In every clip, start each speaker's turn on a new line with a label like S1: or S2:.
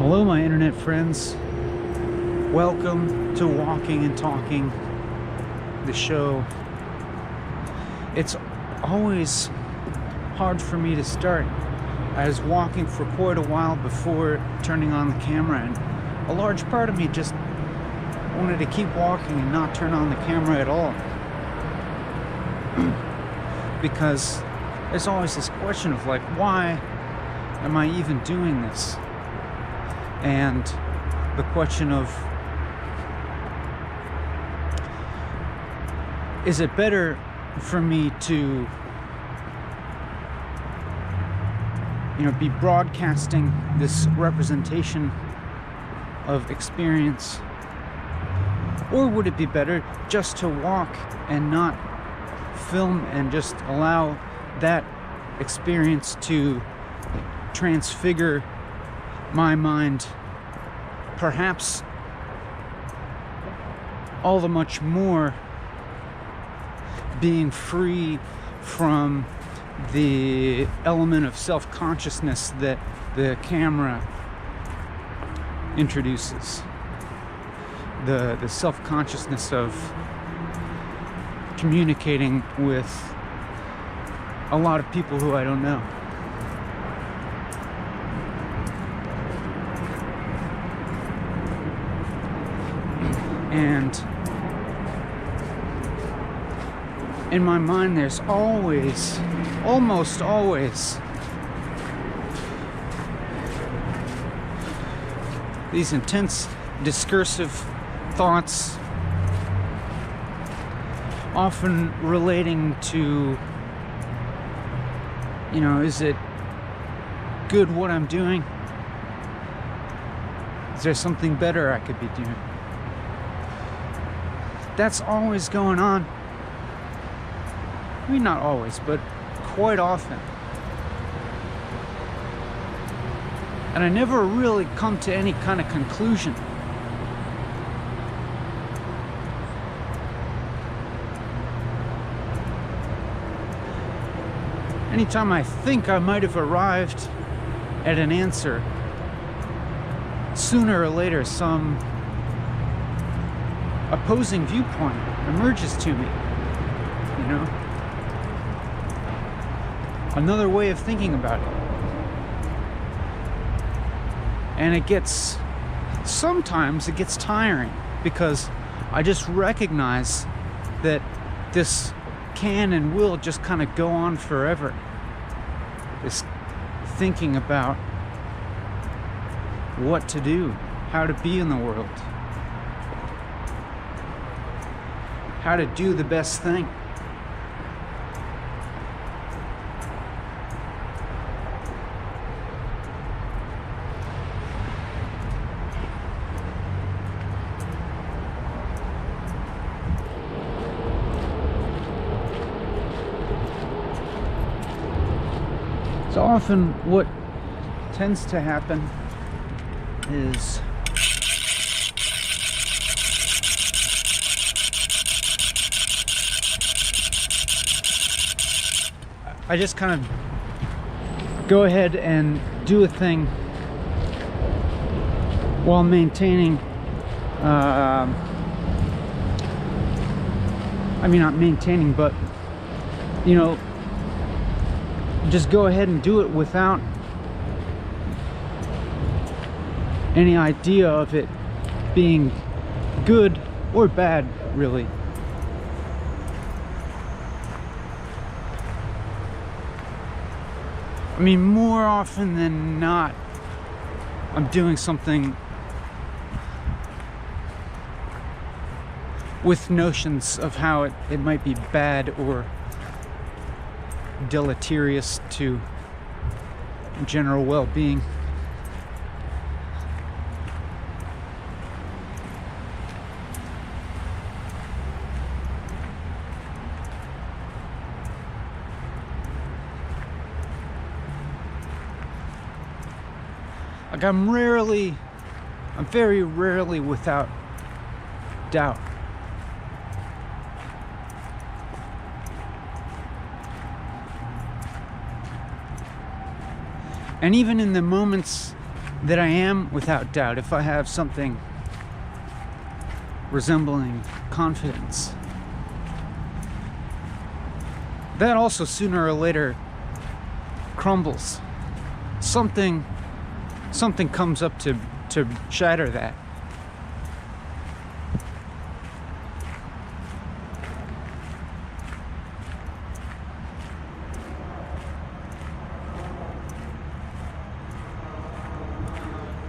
S1: Hello, my internet friends. Welcome to Walking and Talking, the show. It's always hard for me to start. I was walking for quite a while before turning on the camera, and a large part of me just wanted to keep walking and not turn on the camera at all. Because there's always this question of like, why am I even doing this? And the question of, is it better for me to, be broadcasting this representation of experience, or would it be better just to walk and not film and just allow that experience to transfigure my mind, perhaps all the much more being free from the element of self-consciousness that the camera introduces, the self-consciousness of communicating with a lot of people who I don't know. And in my mind, there's almost always, these intense discursive thoughts, often relating to, is it good what I'm doing? Is there something better I could be doing? That's always going on. I mean, not always, but quite often. And I never really come to any kind of conclusion. Anytime I think I might have arrived at an answer, sooner or later some opposing viewpoint emerges to me, another way of thinking about it. And sometimes it gets tiring, because I just recognize that this can and will just kind of go on forever. This thinking about what to do, how to be in the world, how to do the best thing. So often what tends to happen is I just kind of go ahead and do a thing while maintaining, not maintaining, but, just go ahead and do it without any idea of it being good or bad, really. I mean, more often than not, I'm doing something with notions of how it might be bad or deleterious to general well-being. Like I'm very rarely without doubt. And even in the moments that I am without doubt, if I have something resembling confidence, that also sooner or later crumbles. Something comes up to shatter that.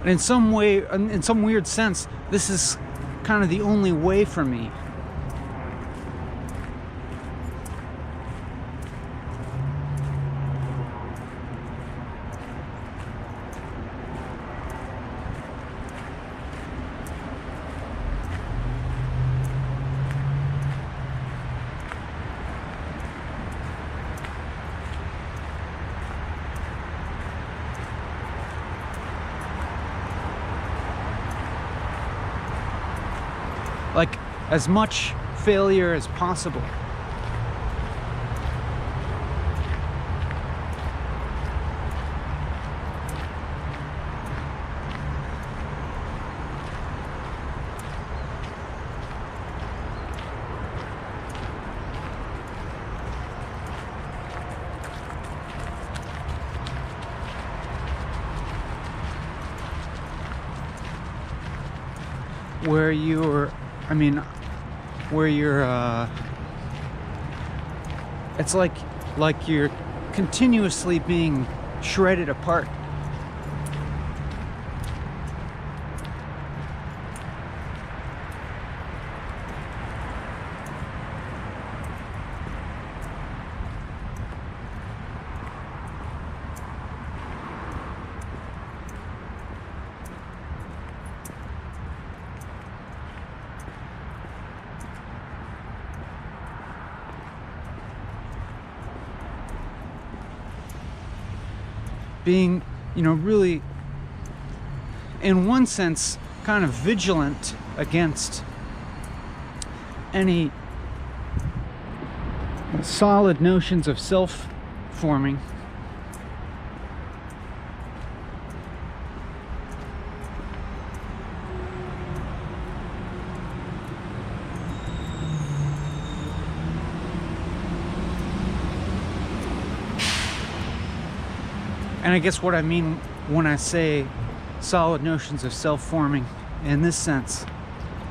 S1: And in some way, in some weird sense, this is kind of the only way for me. Like, as much failure as possible. Where you're it's like you're continuously being shredded apart. Being, really, in one sense, kind of vigilant against any solid notions of self-forming. And I guess what I mean when I say solid notions of self-forming in this sense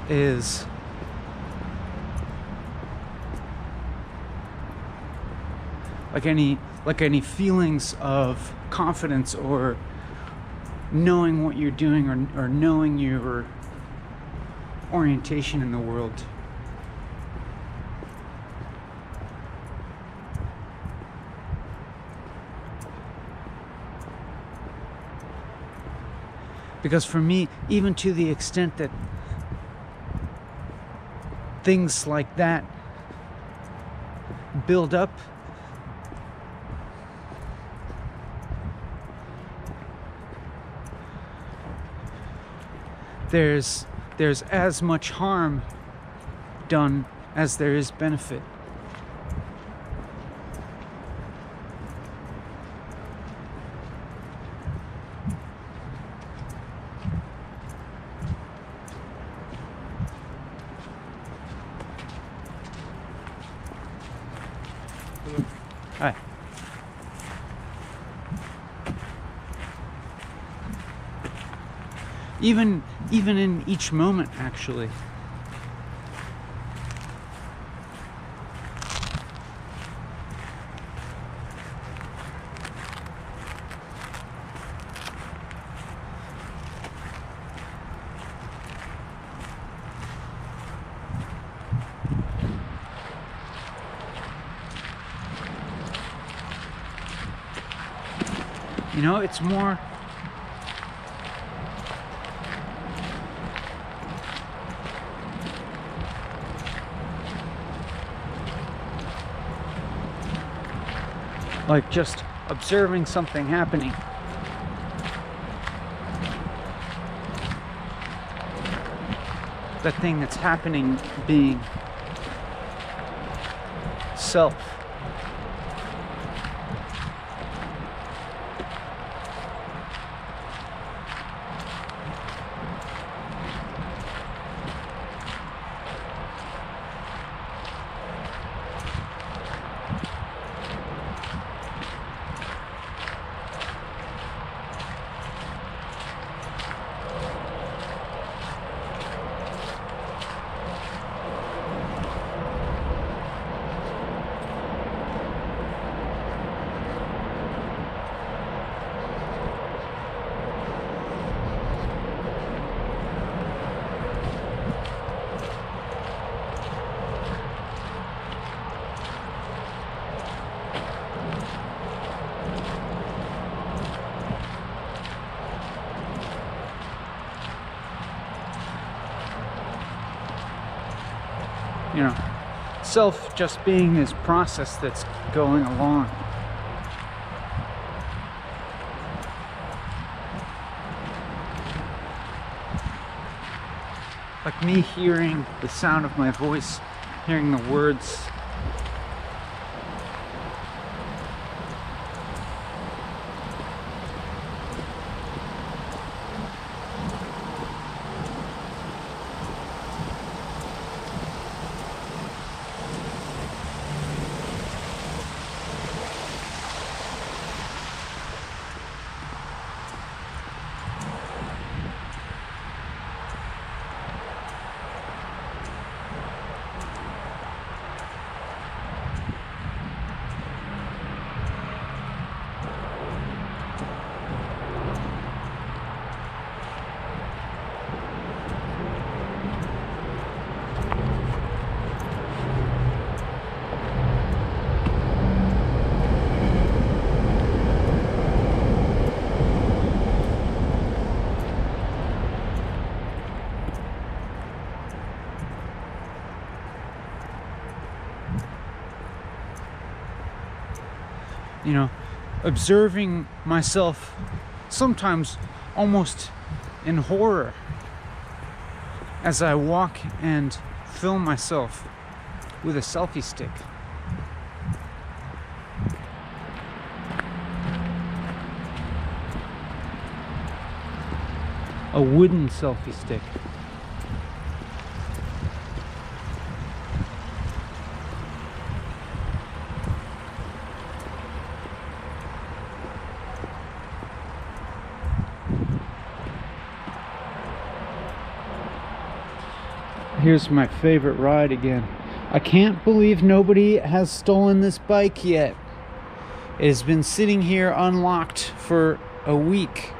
S1: is like any feelings of confidence or knowing what you're doing or knowing your orientation in the world. Because for me, even to the extent that things like that build up, there's as much harm done as there is benefit. Hi. Even in each moment, actually. It's more like just observing something happening. The thing that's happening being self. You know, self just being this process that's going along. Like me hearing the sound of my voice, hearing the words. You know, observing myself sometimes almost in horror as I walk and film myself with a selfie stick. A wooden selfie stick. Here's my favorite ride again. I can't believe nobody has stolen this bike yet. It has been sitting here unlocked for a week.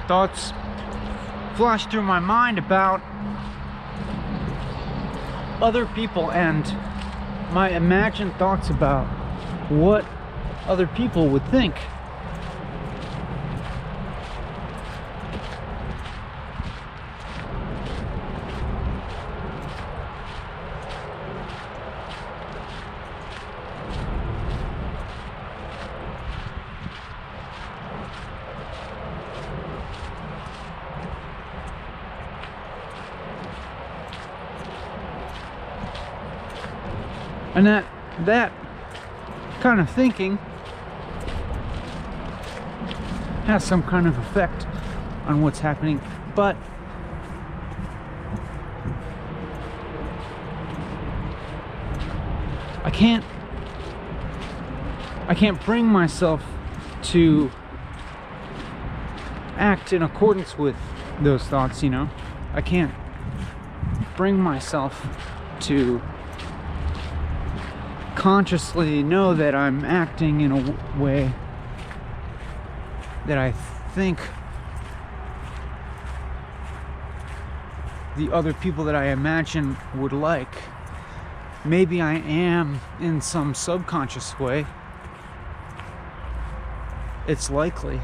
S1: Thoughts flash through my mind about other people and my imagined thoughts about what other people would think. And that kind of thinking has some kind of effect on what's happening, but I can't bring myself to act in accordance with those thoughts, you know? I can't bring myself to consciously know that I'm acting in a way that I think the other people that I imagine would like. Maybe I am in some subconscious way. It's likely.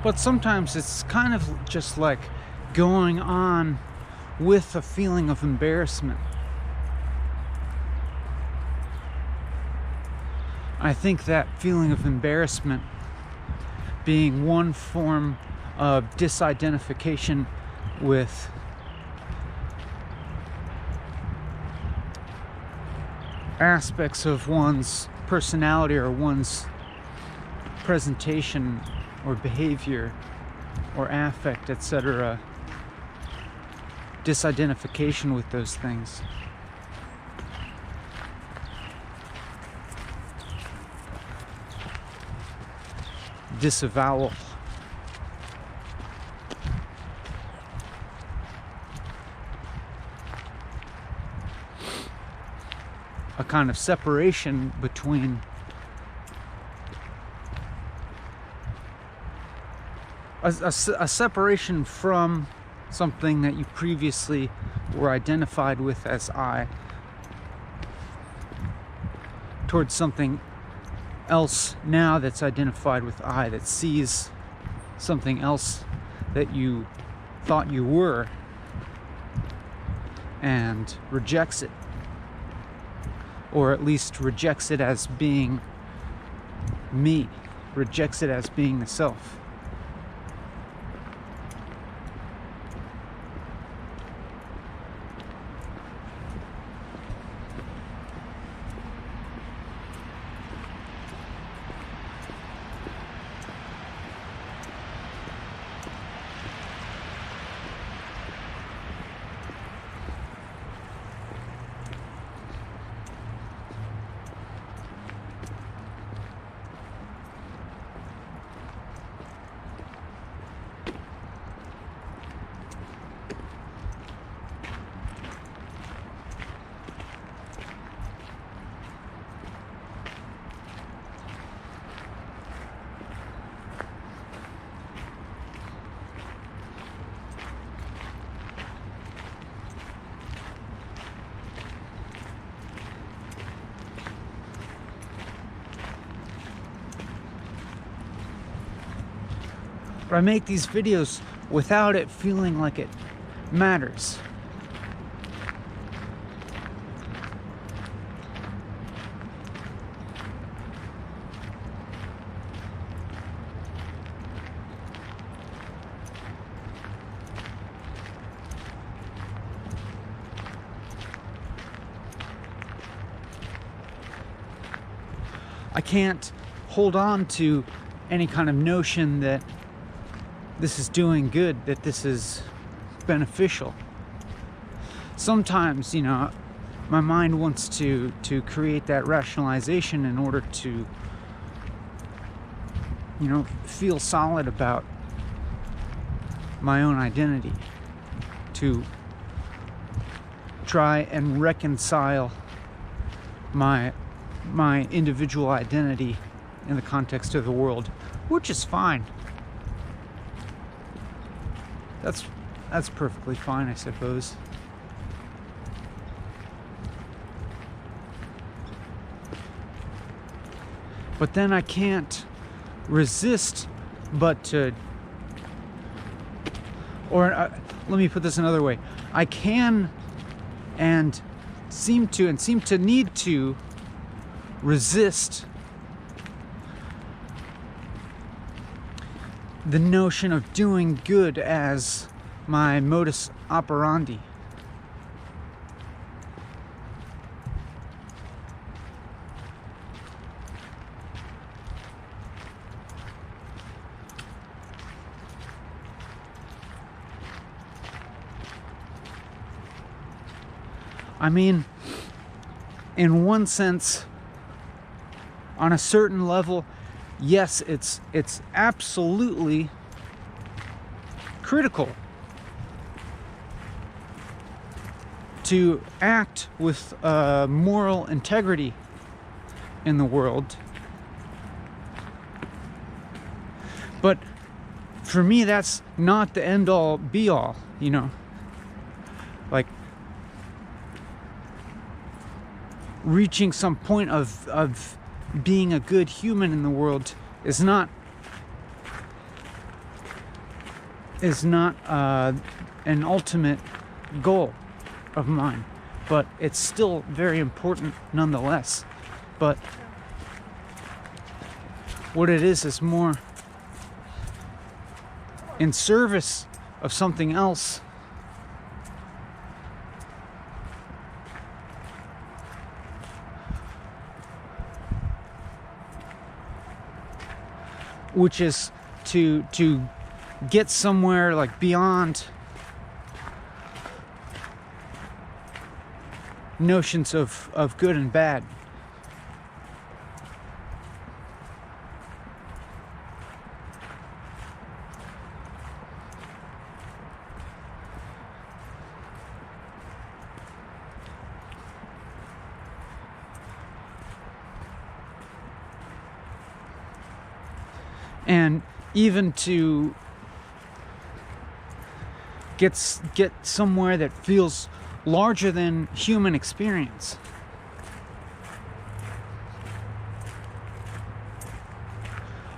S1: But sometimes it's kind of just like going on with a feeling of embarrassment. I think that feeling of embarrassment being one form of disidentification with aspects of one's personality or one's presentation or behavior or affect, etc., disidentification with those things. Disavowal. A kind of separation between a separation from something that you previously were identified with as I, towards something else now that's identified with I, that sees something else that you thought you were and rejects it, or at least rejects it as being me, rejects it as being the self. But I make these videos without it feeling like it matters. I can't hold on to any kind of notion that this is doing good, that this is beneficial. Sometimes, my mind wants to create that rationalization in order to, feel solid about my own identity, to try and reconcile my individual identity in the context of the world, which is fine. That's perfectly fine, I suppose. But then I can't resist but to, or let me put this another way. I can and seem to need to resist the notion of doing good as my modus operandi. I mean, in one sense, on a certain level, yes, it's absolutely critical to act with moral integrity in the world. But for me, that's not the end-all, be-all, Like, reaching some point of being a good human in the world is not an ultimate goal of mine, but it's still very important nonetheless. But what it is more in service of something else. which is to get somewhere like beyond notions of good and bad. And even to get somewhere that feels larger than human experience.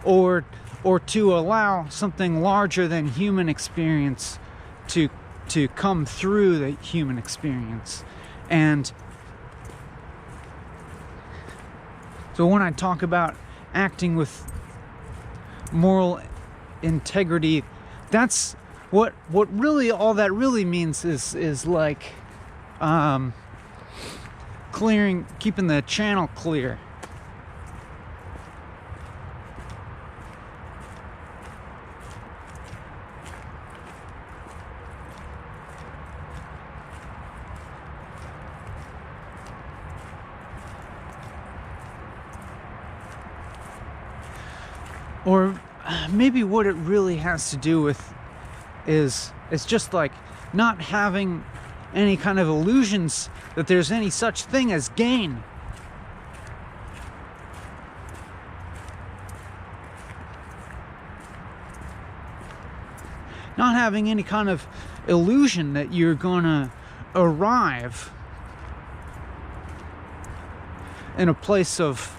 S1: Or to allow something larger than human experience to come through the human experience. And so when I talk about acting with moral integrity, that's what really all that really means is like keeping the channel clear. Or maybe what it really has to do with is just like not having any kind of illusions that there's any such thing as gain. Not having any kind of illusion that you're gonna arrive in a place of,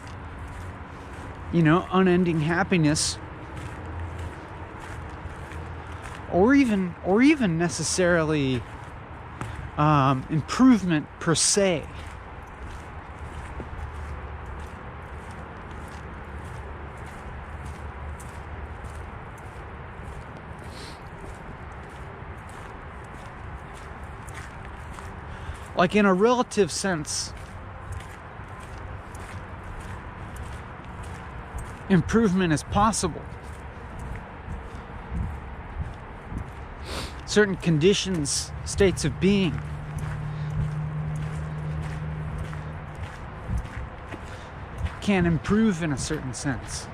S1: unending happiness, or even necessarily improvement per se. Like in a relative sense, improvement is possible. Certain conditions, states of being, can improve in a certain sense.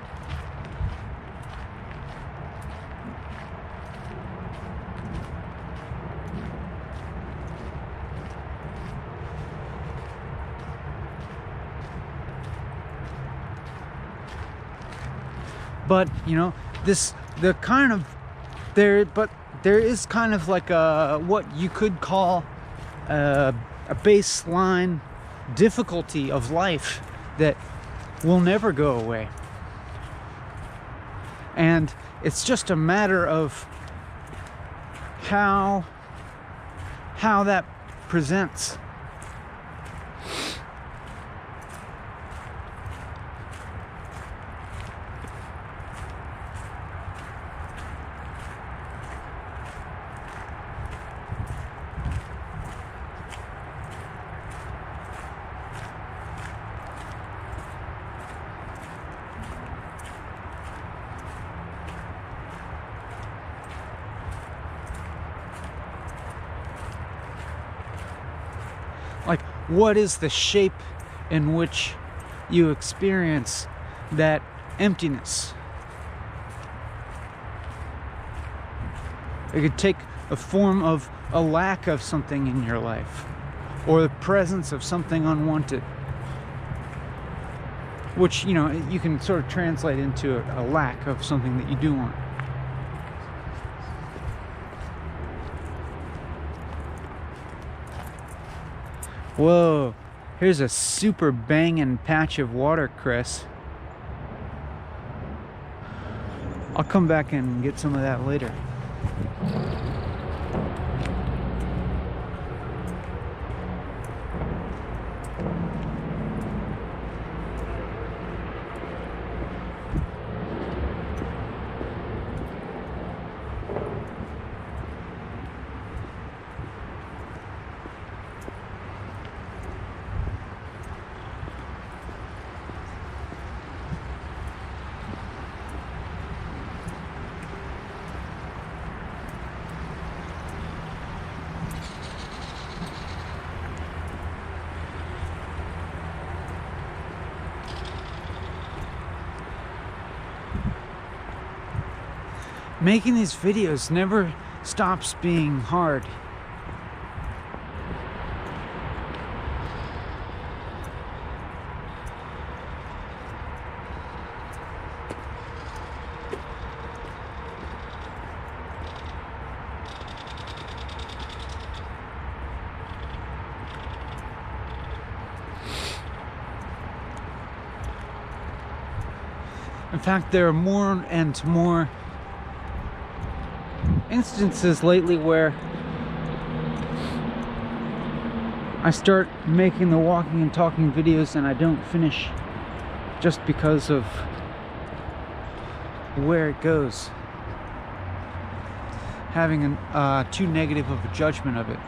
S1: But there is kind of like what you could call a baseline difficulty of life that will never go away. And it's just a matter of how that presents. Like, what is the shape in which you experience that emptiness? It could take the form of a lack of something in your life, or the presence of something unwanted, which, you can sort of translate into a lack of something that you do want. Whoa, here's a super banging patch of water, Chris. I'll come back and get some of that later. making these videos never stops being hard. In fact, there are more and more instances lately where I start making the walking and talking videos and I don't finish just because of where it goes. Having too negative of a judgment of it.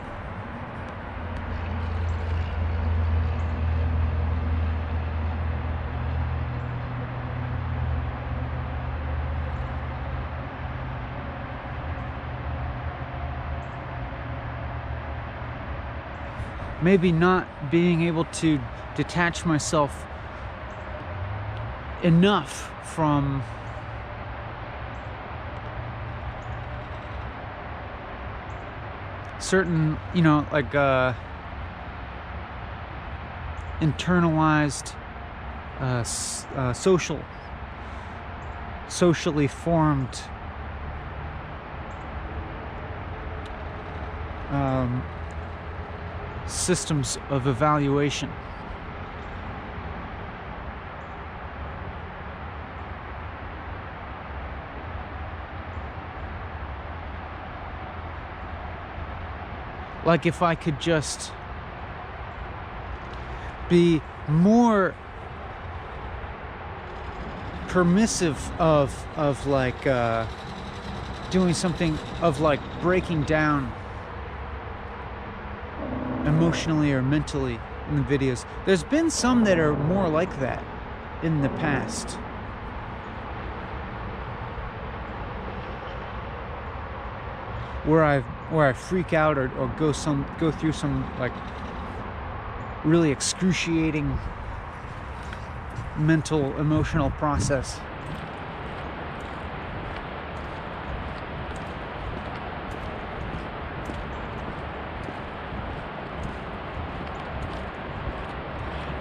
S1: Maybe not being able to detach myself enough from certain, like internalized socially formed systems of evaluation. Like if I could just be more permissive of like doing something, of like breaking down emotionally or mentally in the videos. There's been some that are more like that in the past. Where I freak out or go through some like really excruciating mental, emotional process.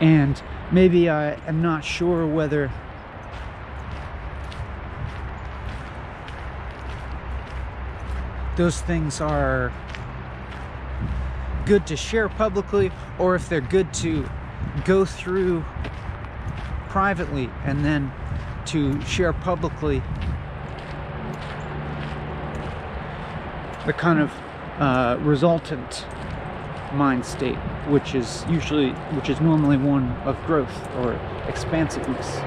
S1: And maybe I am not sure whether those things are good to share publicly, or if they're good to go through privately and then to share publicly. The kind of resultant mind state, which is normally one of growth or expansiveness.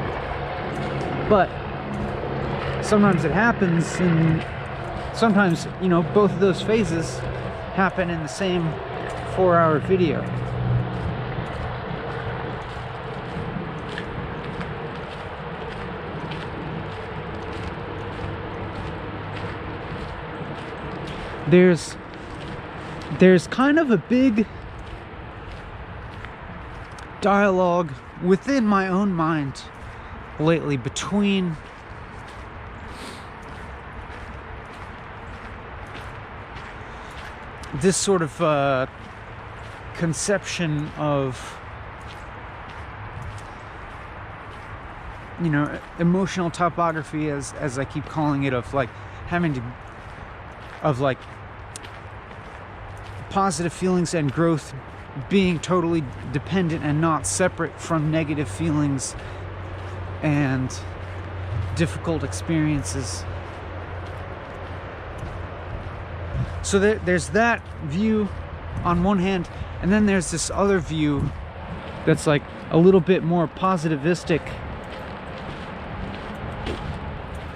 S1: But sometimes it happens, and sometimes, both of those phases happen in the same 4-hour video. There's kind of a big dialogue within my own mind lately between this sort of conception of, emotional topography, as I keep calling it, of like positive feelings and growth being totally dependent and not separate from negative feelings and difficult experiences. So there's that view on one hand, and then there's this other view that's like a little bit more positivistic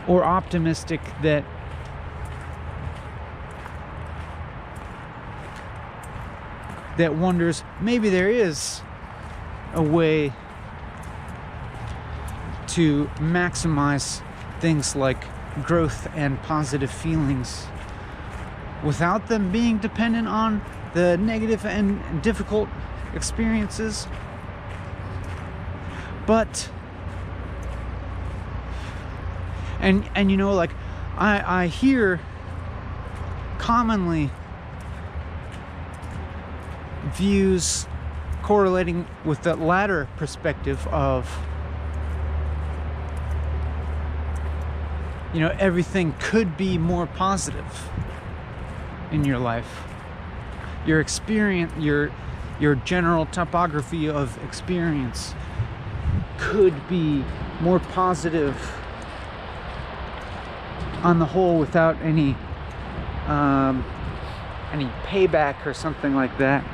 S1: or optimistic, that wonders maybe there is a way to maximize things like growth and positive feelings without them being dependent on the negative and difficult experiences. But like I hear commonly views correlating with the latter perspective of, you know, everything could be more positive in your life. Your experience, your general topography of experience could be more positive on the whole without any payback or something like that.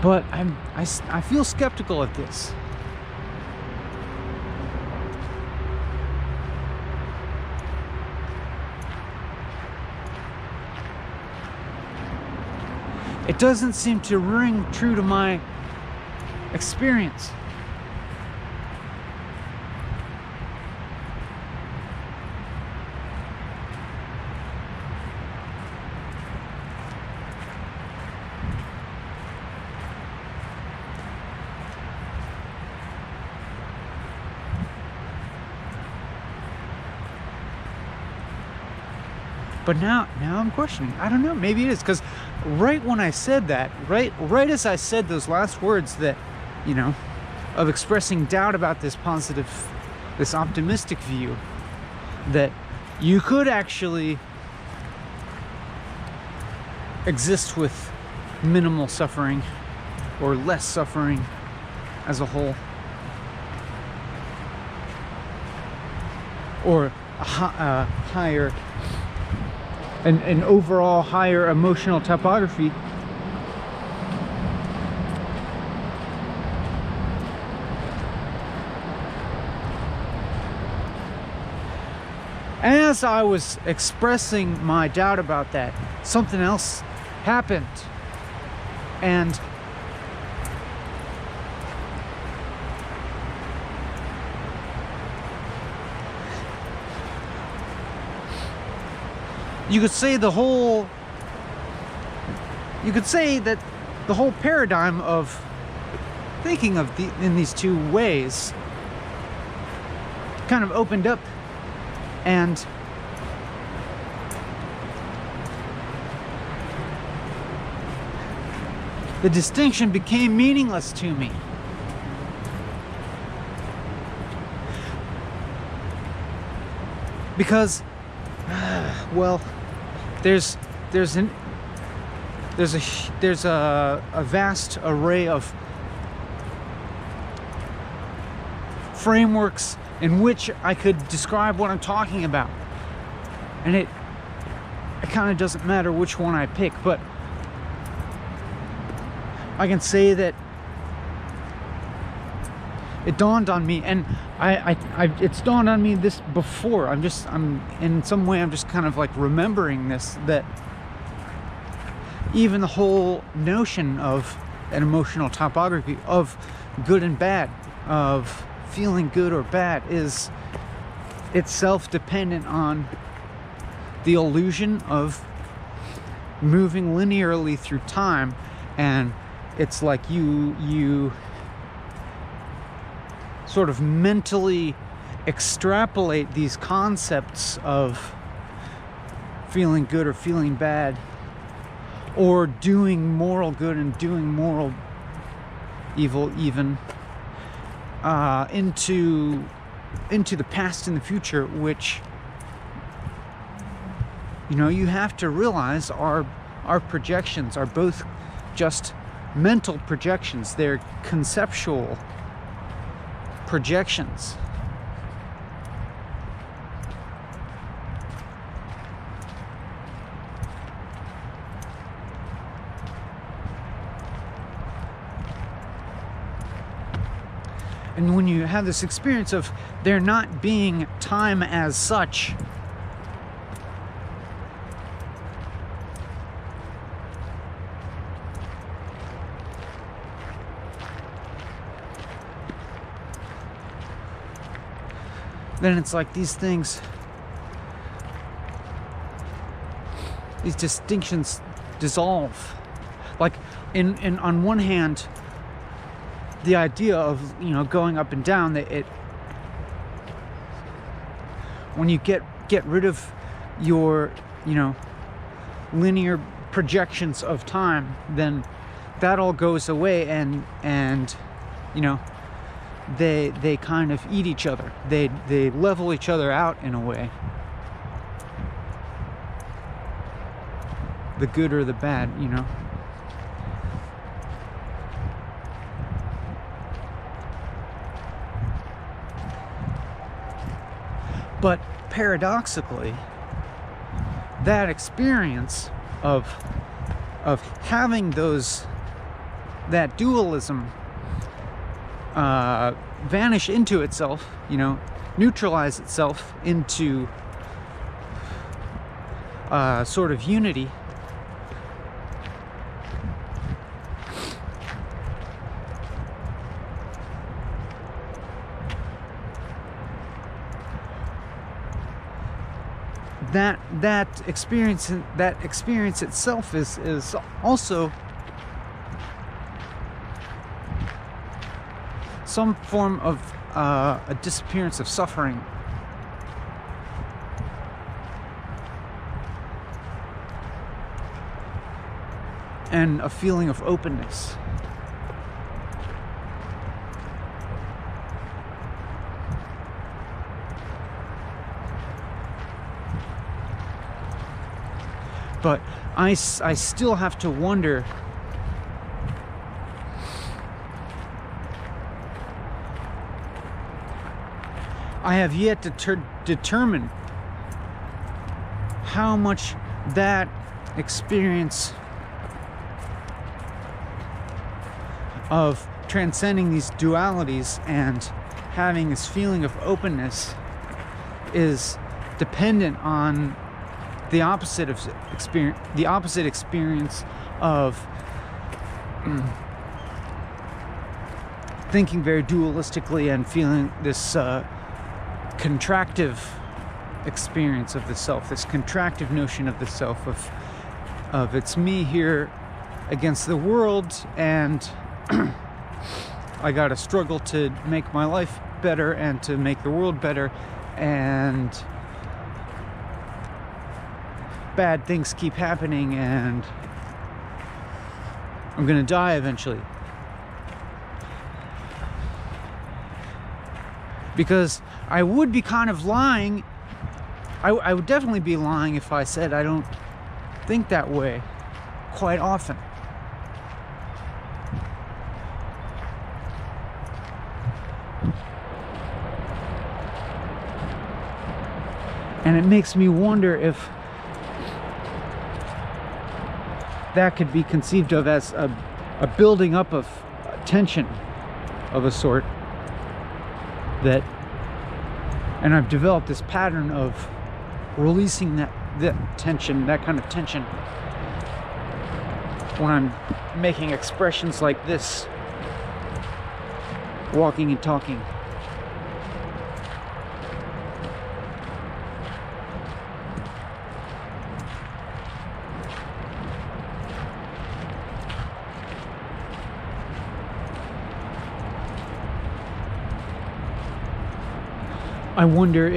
S1: But I feel skeptical of this. It doesn't seem to ring true to my experience. But now I'm questioning. I don't know. Maybe it is, because right when I said that, right as I said those last words, that, you know, of expressing doubt about this positive, this optimistic view, that you could actually exist with minimal suffering or less suffering as a whole, or a higher, an overall higher emotional topography. As I was expressing my doubt about that, something else happened. And you could say that the whole paradigm of thinking of in these two ways kind of opened up, and the distinction became meaningless to me. Because, well, there's a vast array of frameworks in which I could describe what I'm talking about, and it kind of doesn't matter which one I pick, but I can say that it dawned on me, and it's dawned on me this before. I'm in some way, I'm just kind of like remembering this, that even the whole notion of an emotional topography, of good and bad, of feeling good or bad, is itself dependent on the illusion of moving linearly through time. And it's like you sort of mentally extrapolate these concepts of feeling good or feeling bad, or doing moral good and doing moral evil, even into the past and the future, which, you know, you have to realize our projections are both just mental projections. They're conceptual projections. And when you have this experience of there not being time as such, then it's like these things these distinctions dissolve. Like in on one hand, the idea of, you know, going up and down, that it, when you get rid of your, you know, linear projections of time, then that all goes away, and you know, they kind of eat each other. They level each other out in a way. The good or the bad, you know. But paradoxically, that experience of having that dualism vanish into itself, you know, neutralize itself into sort of unity, that experience itself is also some form of a disappearance of suffering. And a feeling of openness. But I still have to wonder, I have yet to determine how much that experience of transcending these dualities and having this feeling of openness is dependent on the opposite experience of thinking very dualistically and feeling this contractive experience of the self, this contractive notion of the self, of it's me here against the world, and I gotta struggle to make my life better and to make the world better, and bad things keep happening, and I'm gonna die eventually. Because I would be kind of lying. I would definitely be lying if I said I don't think that way quite often. And it makes me wonder if that could be conceived of as a building up of tension of a sort. That, and I've developed this pattern of releasing that tension, that kind of tension, when I'm making expressions like this, walking and talking. I wonder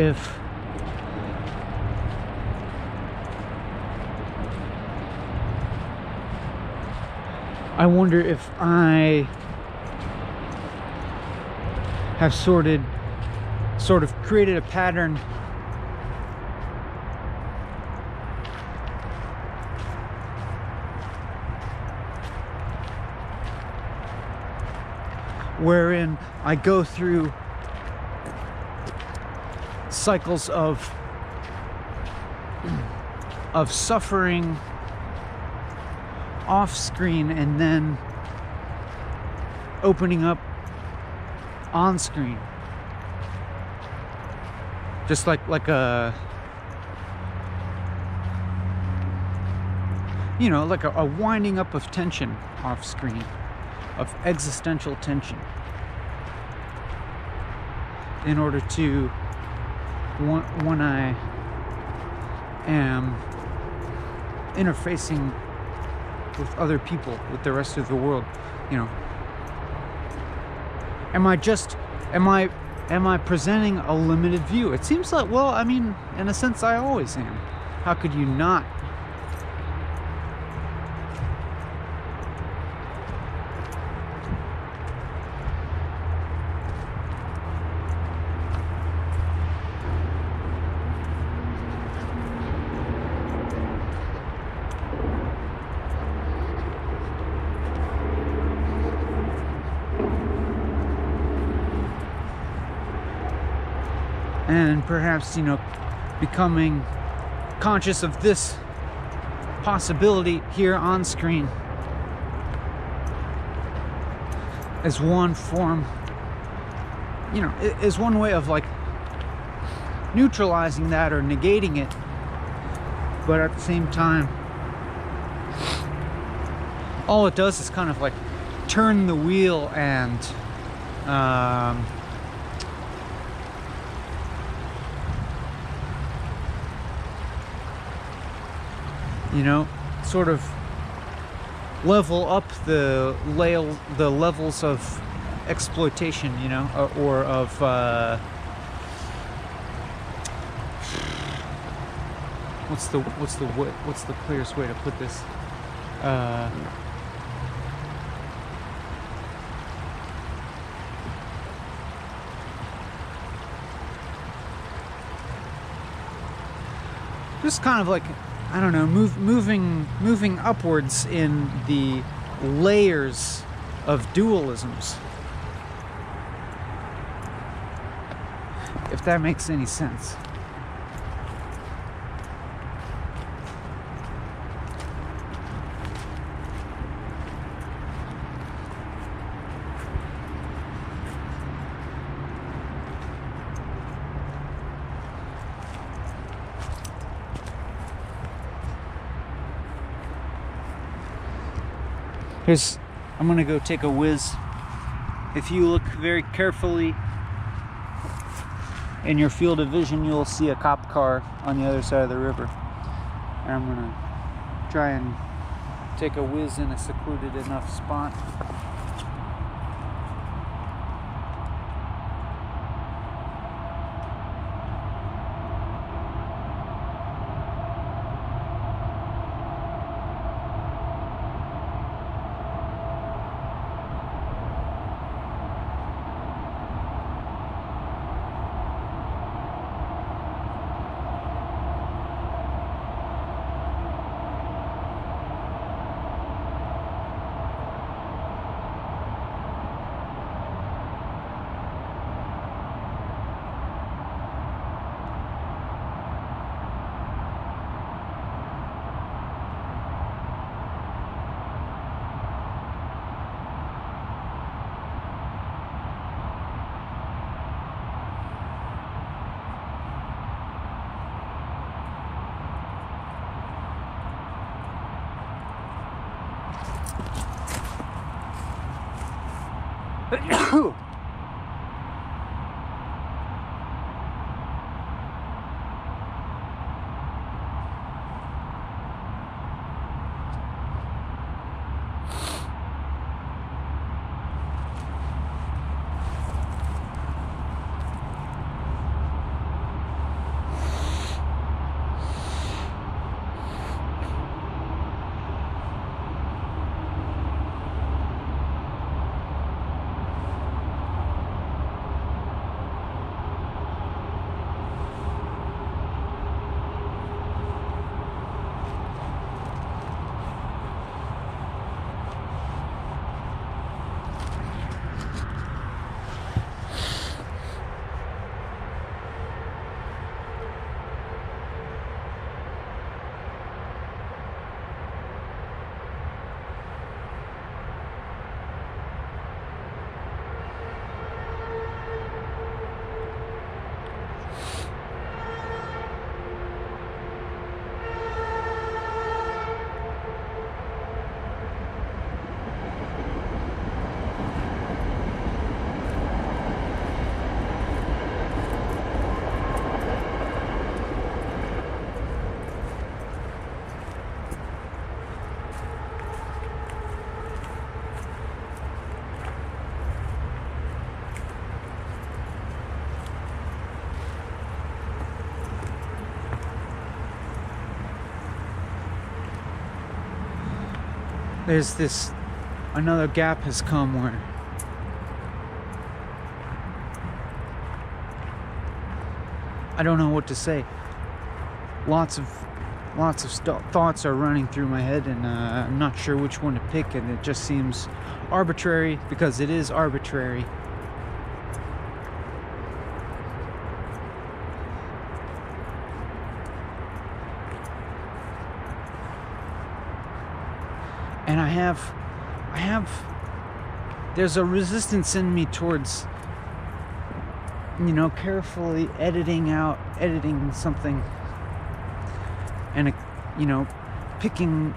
S1: if I have sort of created a pattern wherein I go through cycles of suffering off screen and then opening up on screen, just like a, you know, like a winding up of tension off screen, of existential tension, in order to, when I am interfacing with other people, with the rest of the world, you know. Am I presenting a limited view? It seems like, well, I mean, in a sense I always am. How could you not? And perhaps, you know, becoming conscious of this possibility here on screen as one form, you know, is one way of like neutralizing that or negating it, but at the same time, all it does is kind of like turn the wheel and you know, sort of level up the levels of exploitation, you know, or of what's the clearest way to put this? Just kind of like, I don't know, moving upwards in the layers of dualisms, if that makes any sense. I'm gonna go take a whiz. If you look very carefully in your field of vision, you'll see a cop car on the other side of the river. And I'm gonna try and take a whiz in a secluded enough spot. there's this another gap has come where I don't know what to say. Lots of thoughts are running through my head, and I'm not sure which one to pick, and it just seems arbitrary because it is arbitrary. And I have there's a resistance in me towards, carefully editing something and, picking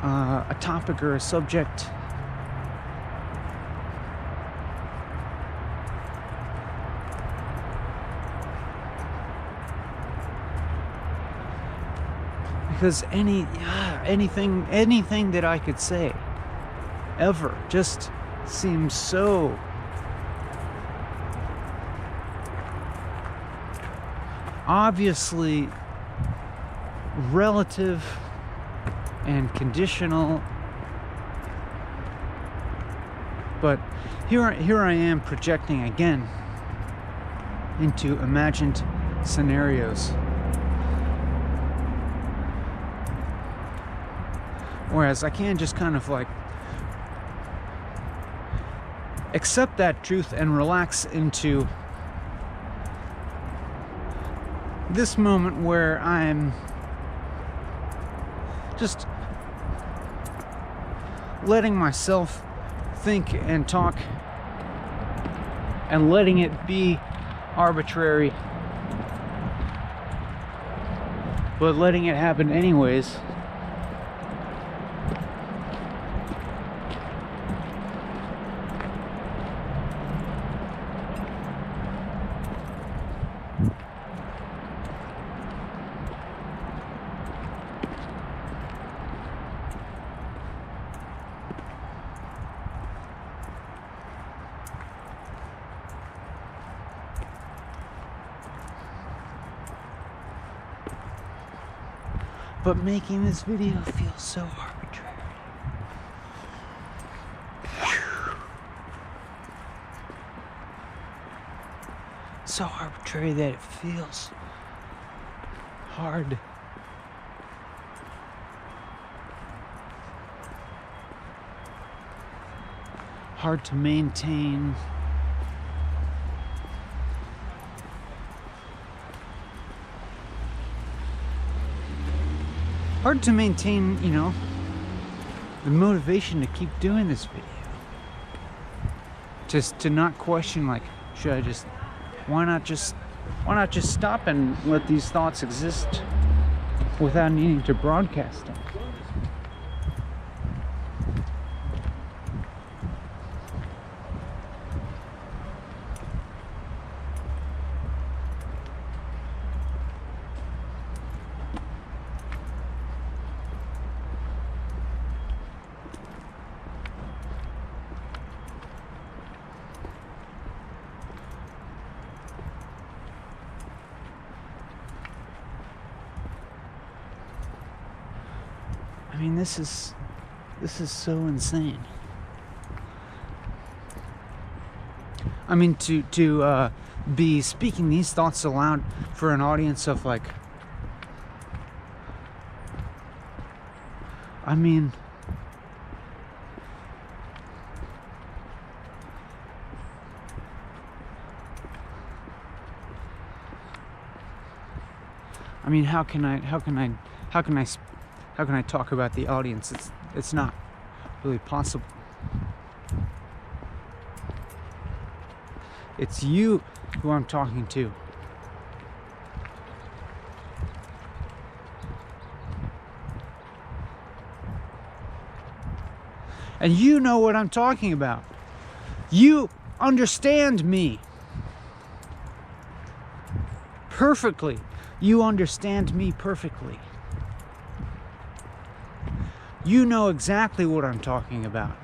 S1: a topic or a subject because anything that I could say ever just seems so obviously relative and conditional. But here I am projecting again into imagined scenarios, whereas I can just kind of like accept that truth and relax into this moment where I'm just letting myself think and talk and letting it be arbitrary, but letting it happen anyways. But making this video feels so arbitrary. So arbitrary that it feels hard. Hard to maintain. Hard to maintain, the motivation to keep doing this video. Just to not question, like, why not just stop and let these thoughts exist without needing to broadcast them? I mean, this is so insane. I mean, to be speaking these thoughts aloud for an audience of like, I mean, how can I talk about the audience? It's not really possible. It's you who I'm talking to. And you know what I'm talking about. You understand me perfectly. You understand me perfectly. You know exactly what I'm talking about.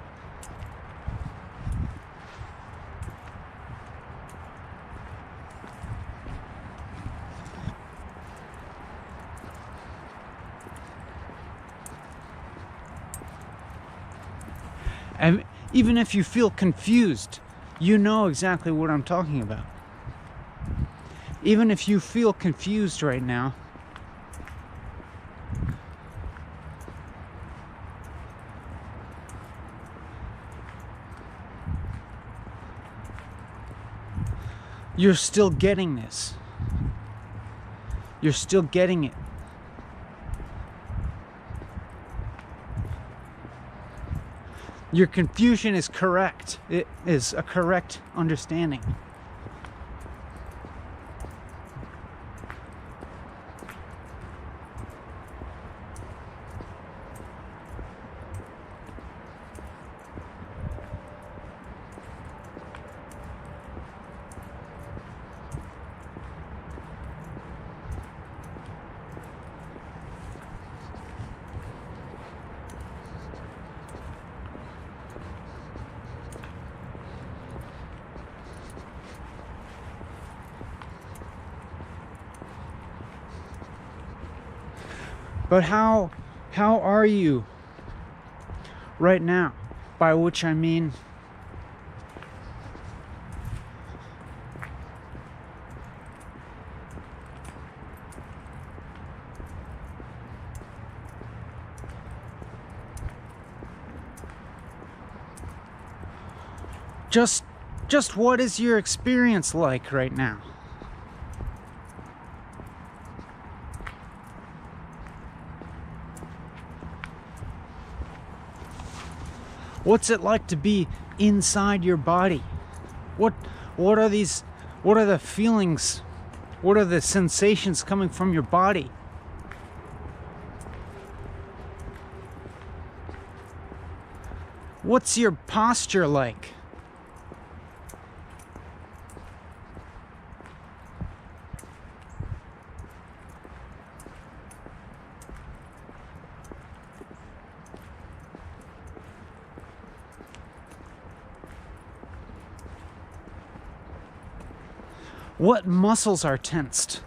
S1: And even if you feel confused, you know exactly what I'm talking about. Even if you feel confused right now, you're still getting this. You're still getting it. Your confusion is correct. It is a correct understanding. But how are you right now? By which I mean just what is your experience like right now? What's it like to be inside your body? What are the feelings? What are the sensations coming from your body? What's your posture like? What muscles are tensed?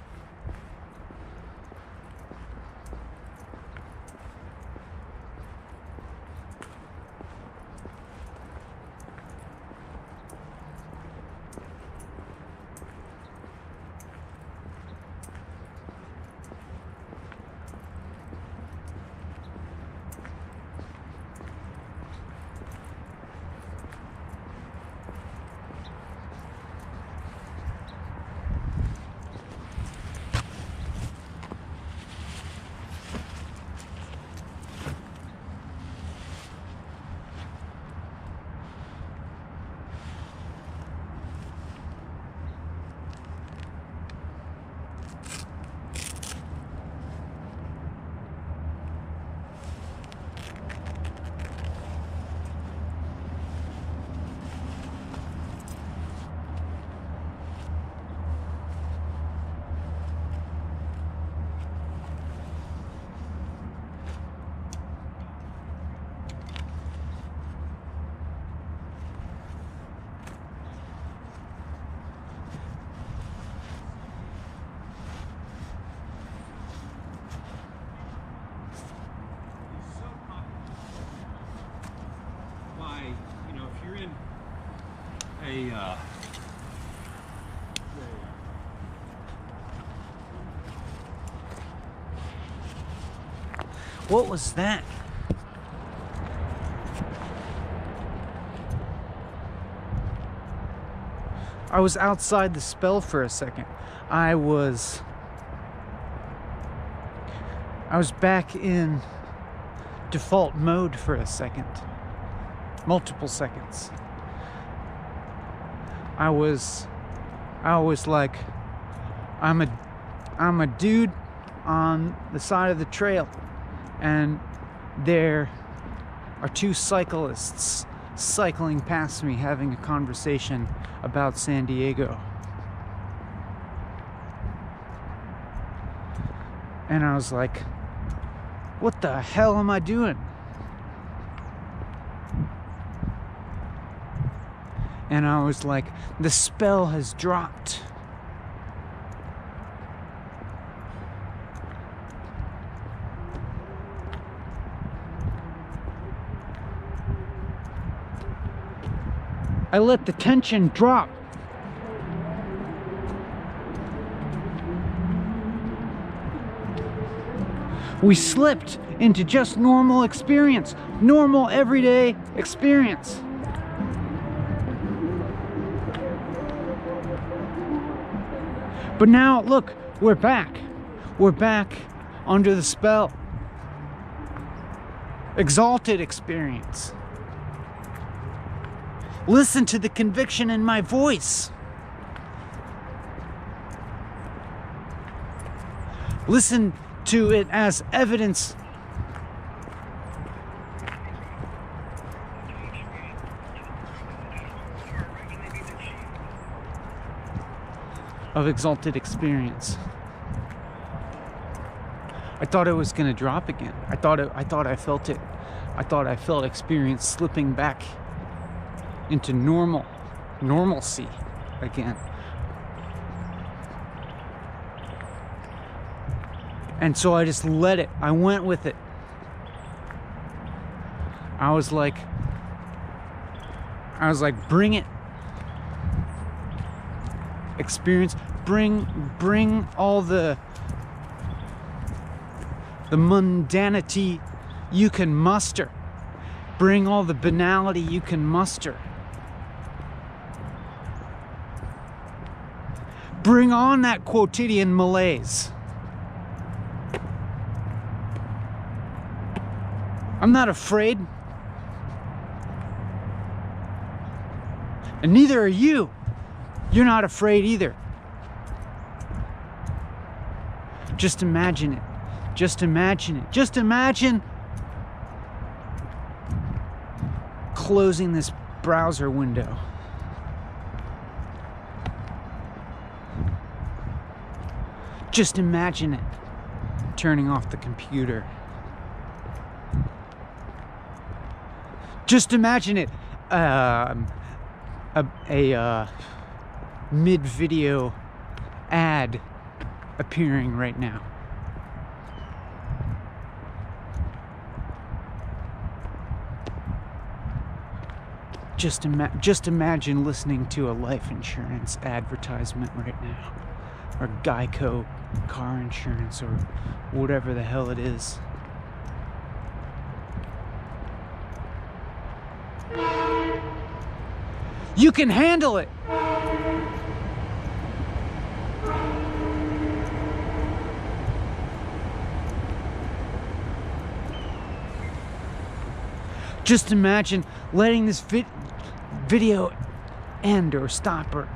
S1: What was that? I was outside the spell for a second. I was back in default mode for a second. Multiple seconds. I was like, I'm a dude on the side of the trail, and there are two cyclists cycling past me having a conversation about San Diego. And I was like, what the hell am I doing? And I was like, the spell has dropped. I let the tension drop. We slipped into just normal experience, normal everyday experience. But now, look, we're back. We're back under the spell. Exalted experience. Listen to the conviction in my voice. Listen to it as evidence of exalted experience. I thought it was going to drop again. I thought I felt it. I thought I felt experience slipping back into normalcy again. And so I just let it. I went with it. I was like, bring it. Experience, bring all the mundanity you can muster. Bring all the banality you can muster. Bring on that quotidian malaise. I'm not afraid. And neither are you. You're not afraid either. Just imagine it. Just imagine it. Just imagine closing this browser window. Just imagine it. Turning off the computer. Just imagine it. A mid-video ad appearing right now. Just imagine listening to a life insurance advertisement right now, or Geico car insurance, or whatever the hell it is. You can handle it. Just imagine letting this video end or stop, or,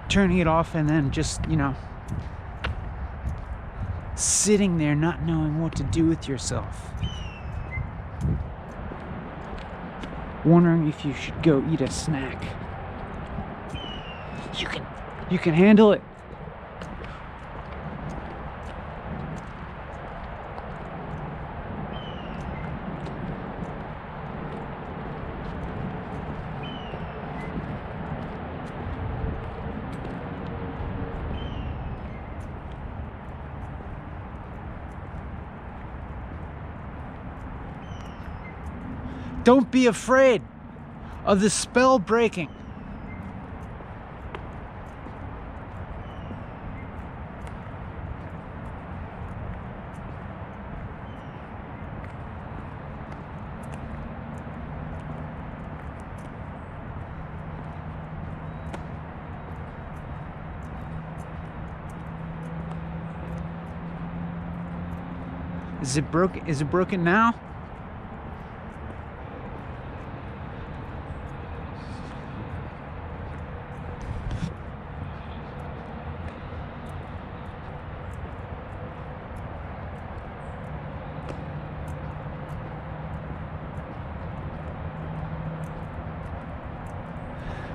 S1: turning it off, and then just, sitting there not knowing what to do with yourself. Wondering if you should go eat a snack. You can handle it. Don't be afraid of the spell breaking. Is it broken? Is it broken now?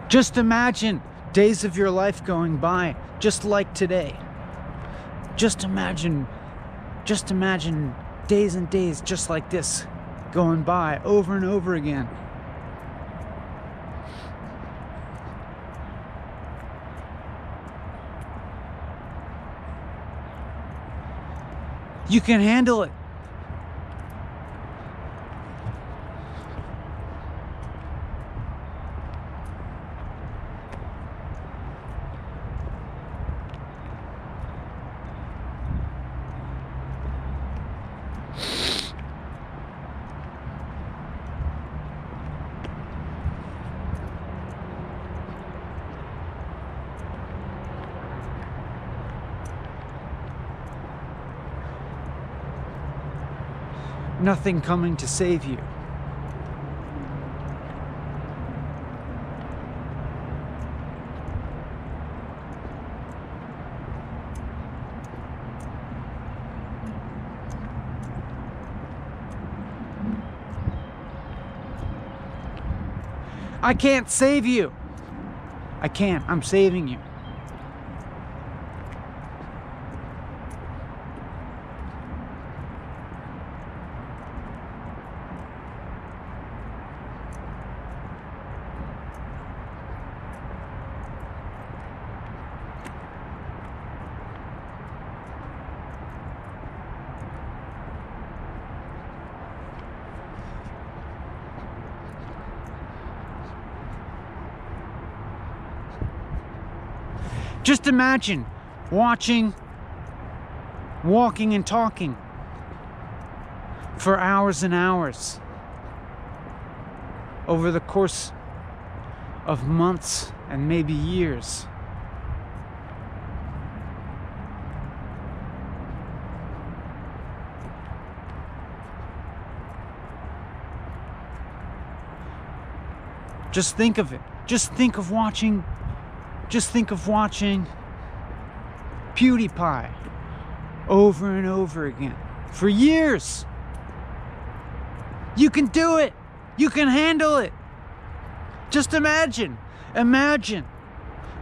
S1: Just imagine days of your life going by just like today. Just imagine days and days just like this going by over and over again. You can handle it. nothing coming to save you. I can't save you. I can't. I'm saving you. Just imagine watching, walking and talking for hours and hours over the course of months and maybe years. Just think of it. Just think of watching PewDiePie over and over again for years. You can do it. You can handle it. Just imagine.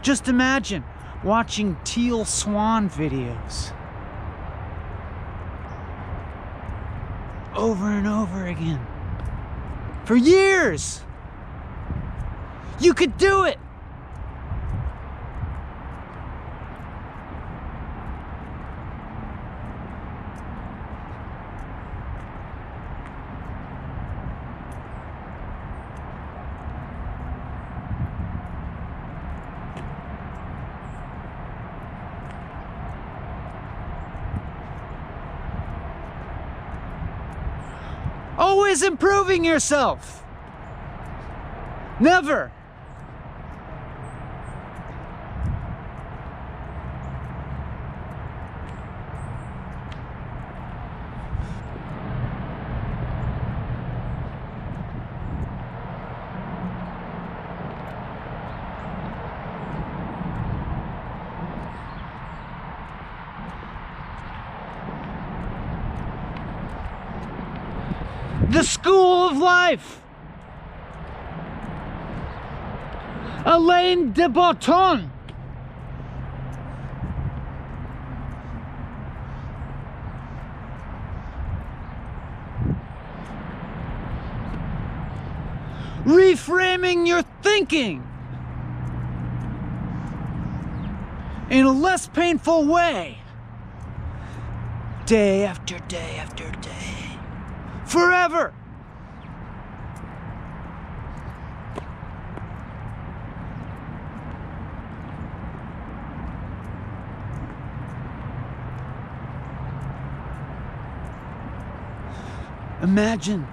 S1: Just imagine watching Teal Swan videos over and over again for years. You could do it. Always improving yourself. Never. The School of Life. Alain de Botton. Reframing your thinking in a less painful way. Day after day after day. Forever. Imagine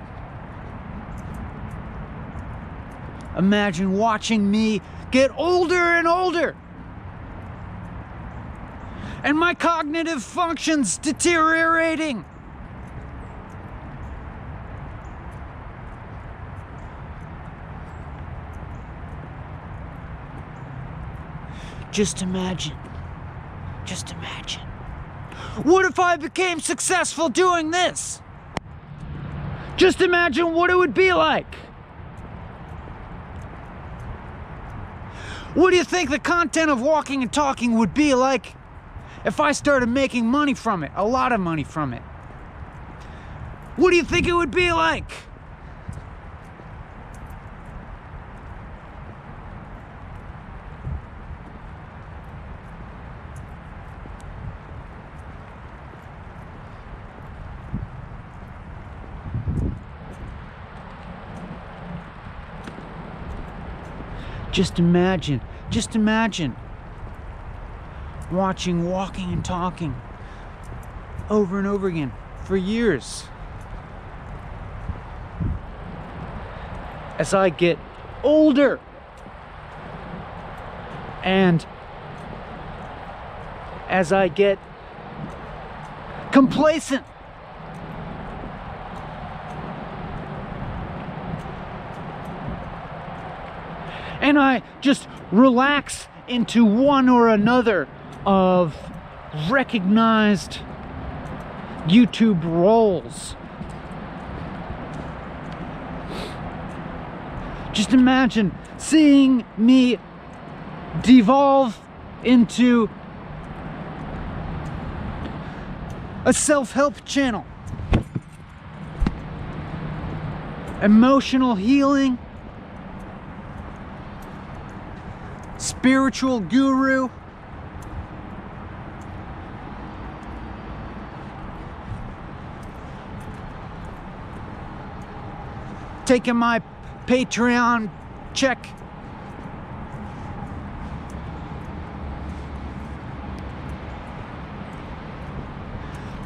S1: watching me get older and older, and my cognitive functions deteriorating. Just imagine. What if I became successful doing this? Just imagine what it would be like. What do you think the content of Walking and Talking would be like if I started making money from it? A lot of money from it. What do you think it would be like? Just imagine watching Walking and Talking over and over again for years. As I get older and as I get complacent can I just relax into one or another of recognized YouTube roles? Just imagine seeing me devolve into a self-help channel, emotional healing, spiritual guru, taking my Patreon check,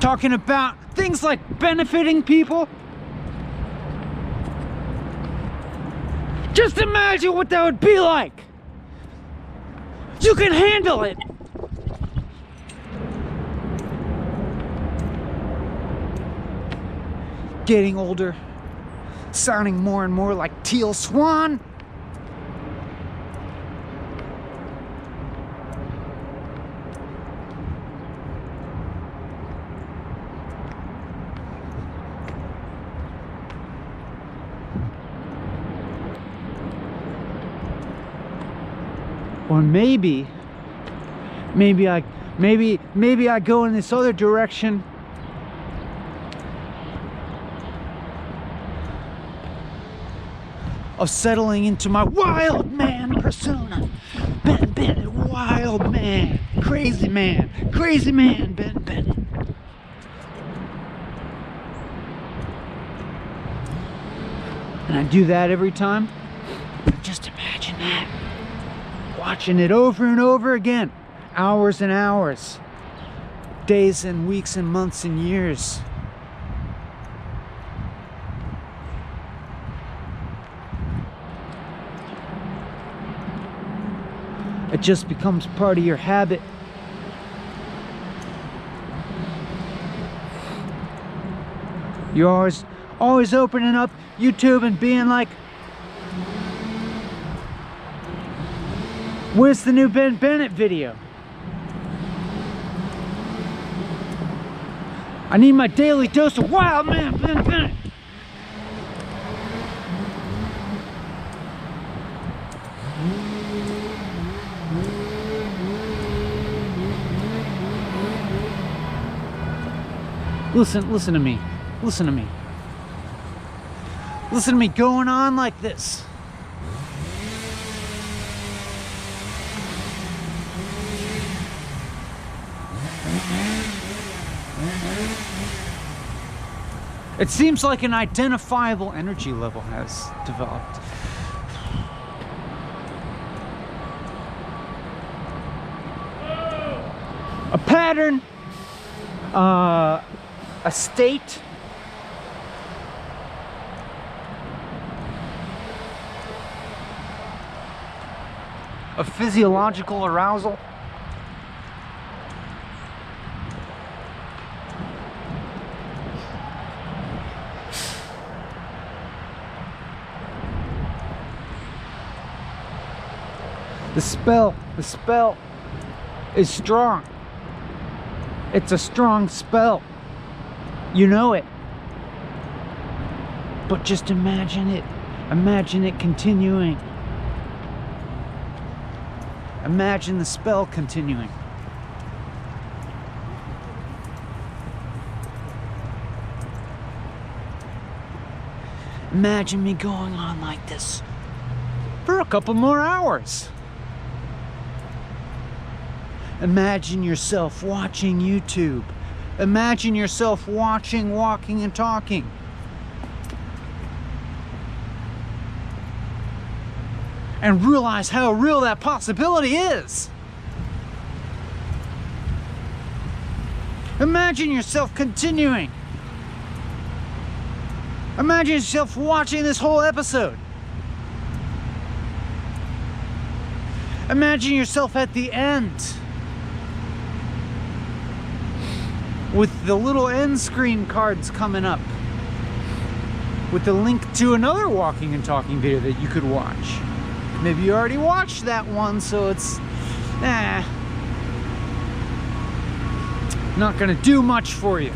S1: talking about things like benefiting people. Just imagine what that would be like. You can handle it. Getting older, sounding more and more like Teal Swan. Or maybe I go in this other direction. Of settling into my wild man persona. Ben Bennett, wild man, crazy man, Ben Bennett. And I do that every time. Just imagine that. Watching it over and over again. Hours and hours. Days and weeks and months and years. It just becomes part of your habit. You're always opening up YouTube and being like, where's the new Ben Bennett video? I need my daily dose of wild man Ben Bennett. Listen to me. Listen to me. Listen to me going on like this. It seems like an identifiable energy level has developed. A pattern, a state, of physiological arousal. The spell is strong. It's a strong spell. You know it. But just imagine it. Imagine it continuing. Imagine the spell continuing. Imagine me going on like this for a couple more hours. Imagine yourself watching YouTube. Imagine yourself watching Walking and Talking. And realize how real that possibility is. Imagine yourself continuing. Imagine yourself watching this whole episode. Imagine yourself at the end with the little end screen cards coming up with the link to another Walking and Talking video that you could watch. Maybe you already watched that one, so it's not gonna do much for you.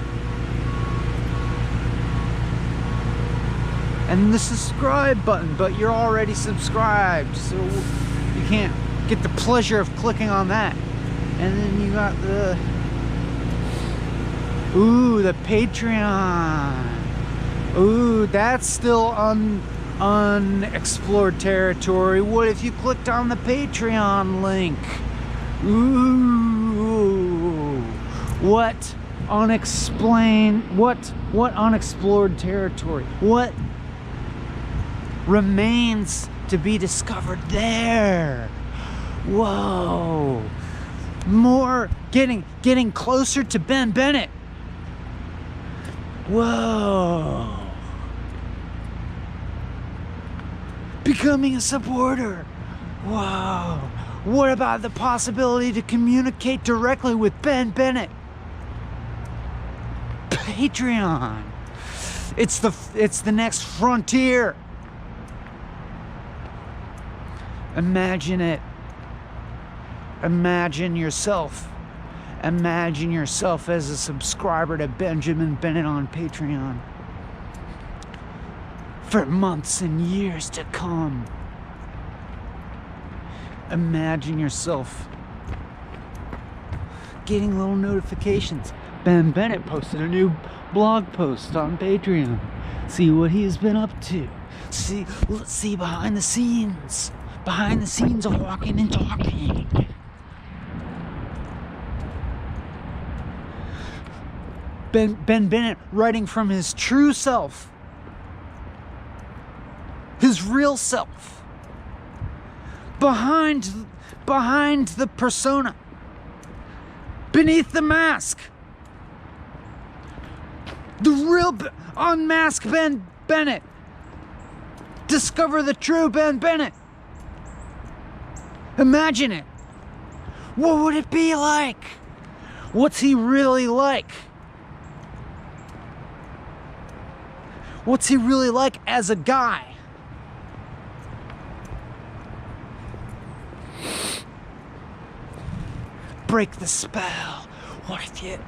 S1: And the subscribe button, but you're already subscribed, so you can't get the pleasure of clicking on that. And then you got the the Patreon. Ooh, that's still unexplored territory. What if you clicked on the Patreon link? Ooh, what unexplored territory? What remains to be discovered there? Whoa, more getting closer to Ben Bennett. Whoa, becoming a supporter. Whoa, what about the possibility to communicate directly with Ben Bennett? Patreon. It's the next frontier. Imagine it. Imagine yourself as a subscriber to Benjamin Bennett on Patreon for months and years to come. Imagine yourself getting little notifications. Ben Bennett posted a new blog post on Patreon. See what he's been up to. Let's see behind the scenes of Walking and Talking. Ben Bennett writing from his true self, his real self, behind the persona, beneath the mask, the real unmask Ben Bennett. Discover the true Ben Bennett. Imagine it. What would it be like? What's he really like? What's he really like as a guy? Break the spell. What if you...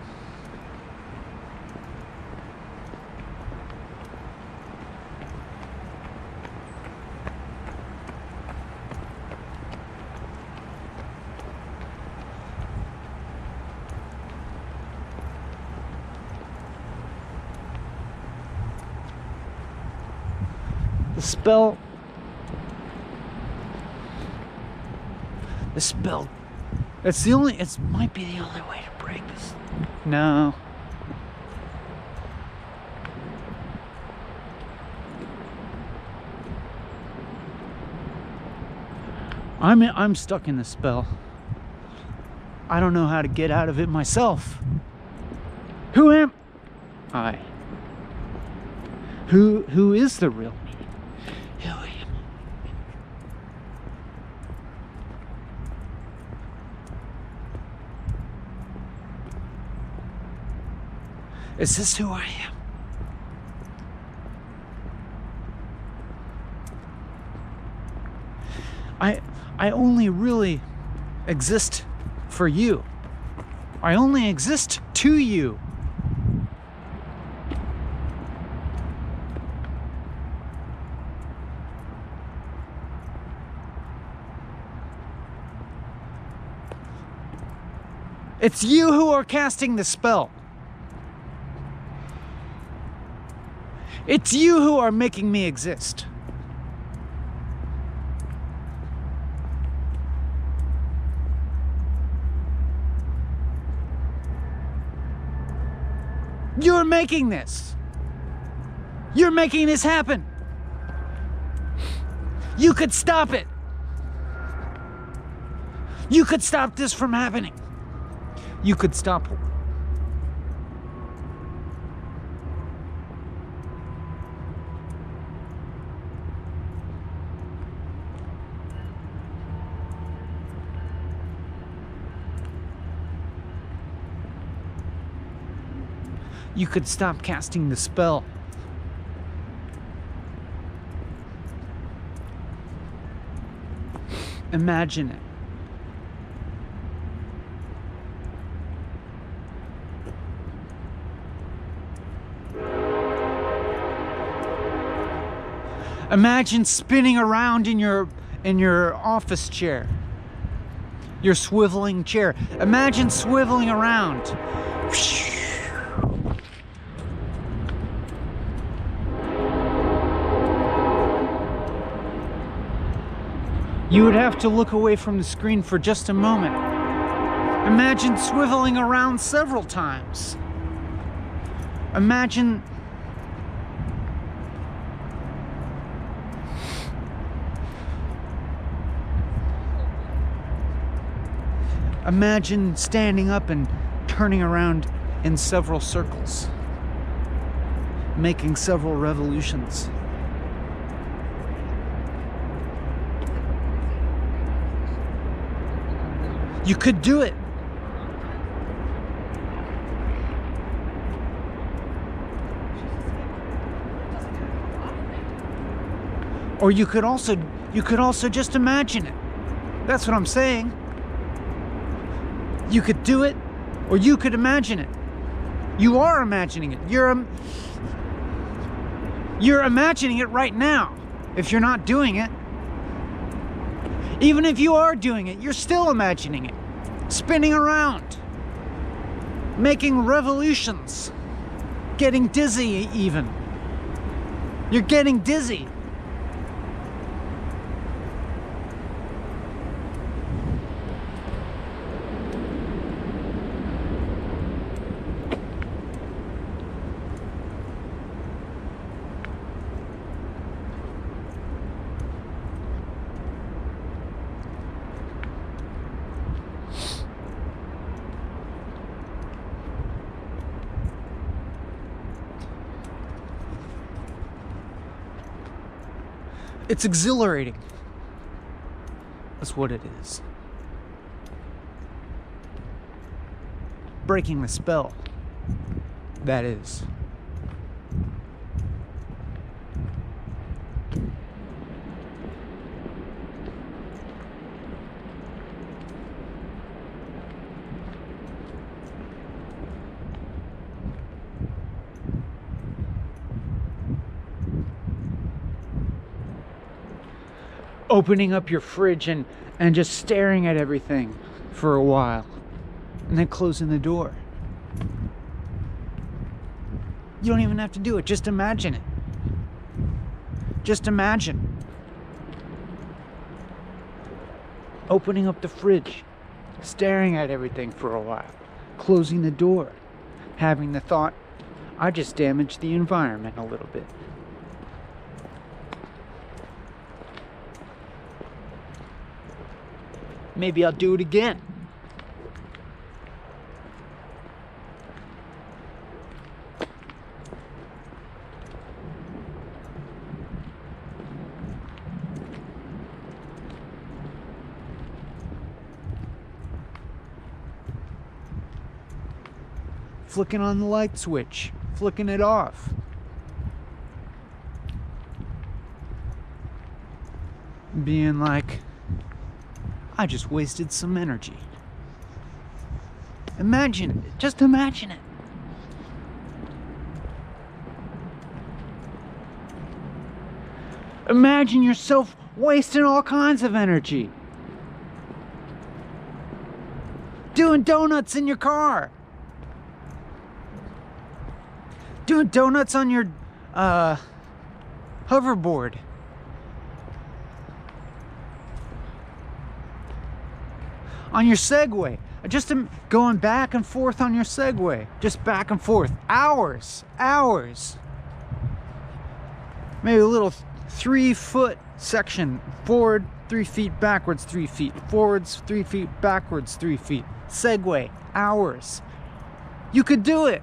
S1: The spell, it might be the only way to break this. No. I'm stuck in the spell. I don't know how to get out of it myself. Who am I? Who is the real me? Who am I? Is this who I am? I only really exist for you. I only exist to you. It's you who are casting the spell. It's you who are making me exist. You're making this. You're making this happen. You could stop it. You could stop this from happening. You could stop it. You could stop casting the spell. Imagine it. Imagine spinning around in your office chair. Your swiveling chair. Imagine swiveling around. You would have to look away from the screen for just a moment. Imagine swiveling around several times. Imagine standing up and turning around in several circles, making several revolutions. You could do it. Or you could also just imagine it. That's what I'm saying. You could do it, or you could imagine it. You are imagining it. You're imagining it right now. If you're not doing it, even if you are doing it, you're still imagining it. Spinning around, making revolutions, getting dizzy even. You're getting dizzy. It's exhilarating. That's what it is. Breaking the spell. That is. Opening up your fridge and just staring at everything for a while, and then closing the door. You don't even have to do it, just imagine it. Just imagine opening up the fridge, staring at everything for a while, closing the door, having the thought, I just damaged the environment a little bit. Maybe I'll do it again. Flicking on the light switch, flicking it off. Being like, I just wasted some energy. Imagine it. Just imagine it. Imagine yourself wasting all kinds of energy. Doing donuts in your car. Doing donuts on your hoverboard. On your Segway, just going back and forth on your Segway, just back and forth, hours. Maybe a little 3-foot section, forward 3 feet, backwards 3 feet, forwards 3 feet, backwards 3 feet, Segway, hours. You could do it.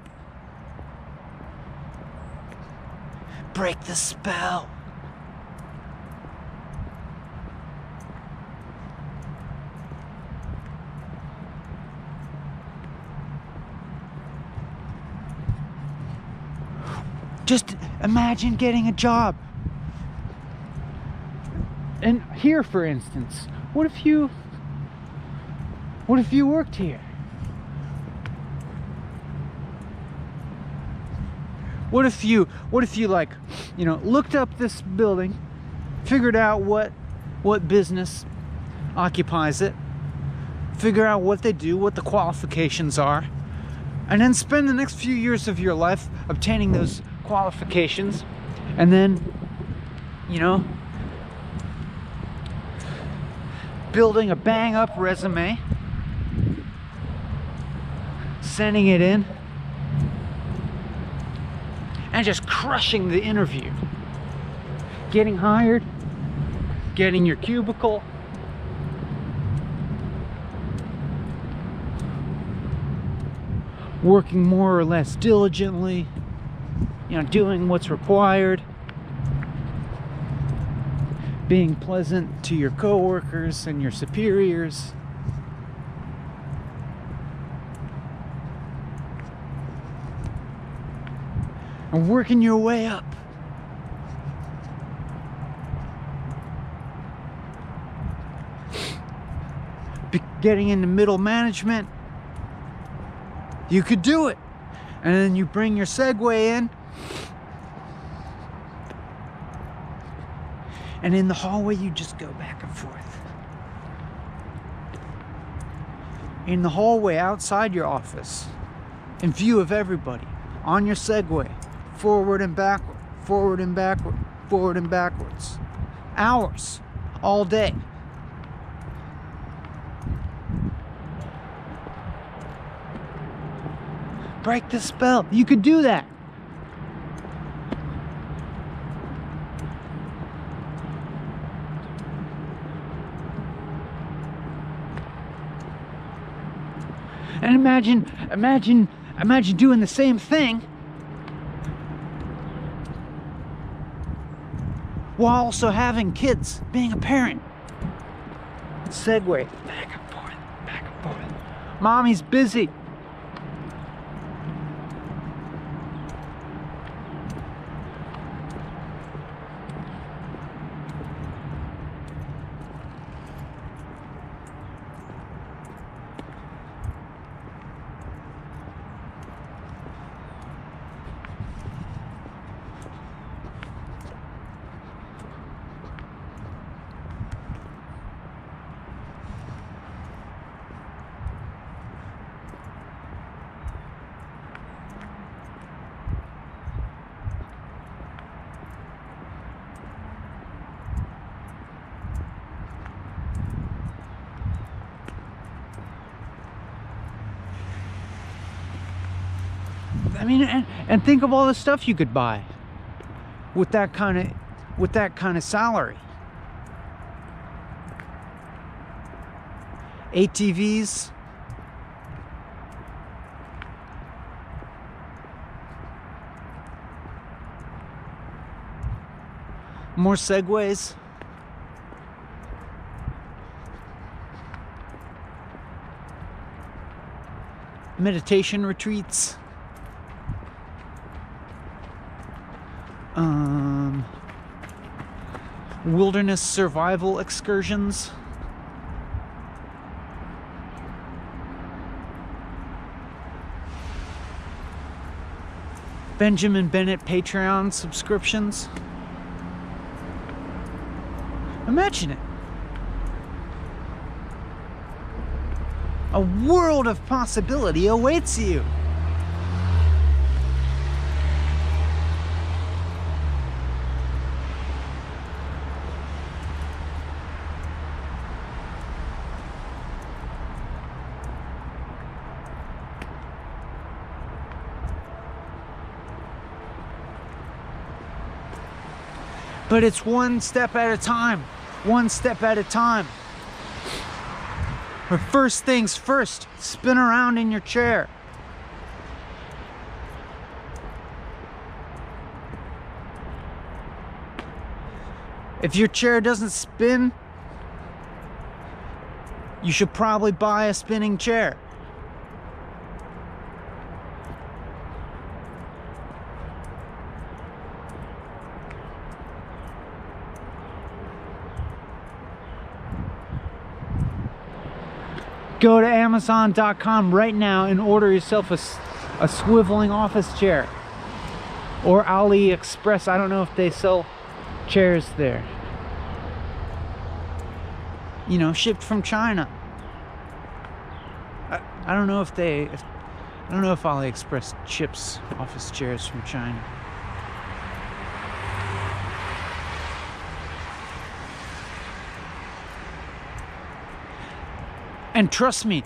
S1: Break the spell. Just imagine getting a job. And here, for instance, What if you worked here? What if you like, you know, looked up this building, figured out what business occupies it, figure out what they do, what the qualifications are, and then spend the next few years of your life obtaining those qualifications, and then, you know, building a bang up resume, sending it in, and just crushing the interview, getting hired, getting your cubicle, working more or less diligently, you know, doing what's required, being pleasant to your coworkers and your superiors. And working your way up. Getting into middle management. You could do it. And then you bring your Segway in. And in the hallway, you just go back and forth. In the hallway outside your office, in view of everybody, on your Segway, forward and backward, forward and backward, forward and backwards. Hours, all day. Break the spell. You could do that. And imagine doing the same thing while also having kids, being a parent. Segway, back and forth, back and forth. Mommy's busy. I mean, and think of all the stuff you could buy with that kind of salary. ATVs, more Segways, meditation retreats, wilderness survival excursions, Benjamin Bennett Patreon subscriptions. Imagine it. A world of possibility awaits you. But it's one step at a time. One step at a time. But first things first, spin around in your chair. If your chair doesn't spin, you should probably buy a spinning chair. Go to Amazon.com right now and order yourself a swiveling office chair. Or AliExpress. I don't know if they sell chairs there. You know, shipped from China. I don't know if I don't know if AliExpress ships office chairs from China. And trust me,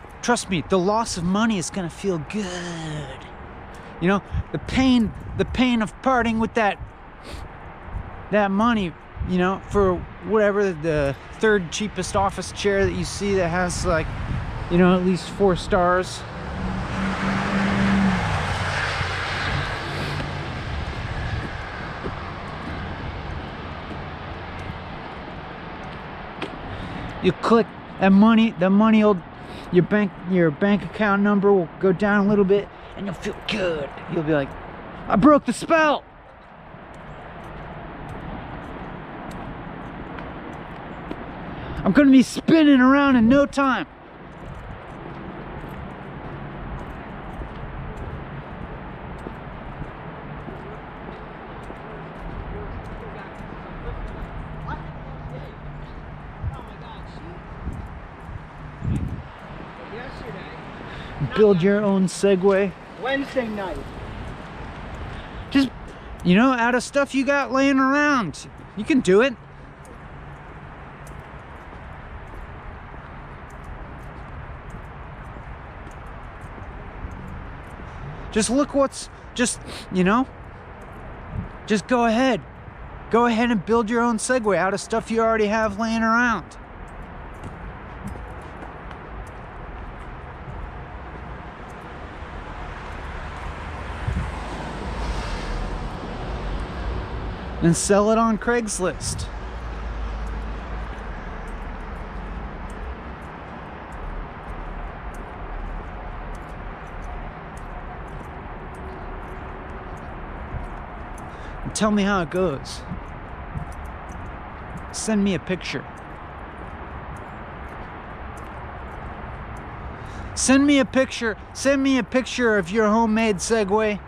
S1: the loss of money is gonna feel good. You know, the pain of parting with that money, you know, for whatever the third cheapest office chair that you see that has, like, you know, at least 4 stars. You click that money, your bank account number will go down a little bit and you'll feel good. You'll be like, I broke the spell. I'm gonna be spinning around in no time. Build your own Segway.
S2: Wednesday night.
S1: Just, you know, out of stuff you got laying around. You can do it. Just look you know, just go ahead. Go ahead and build your own Segway out of stuff you already have laying around. And sell it on Craigslist. And tell me how it goes. Send me a picture. Send me a picture of your homemade Segway.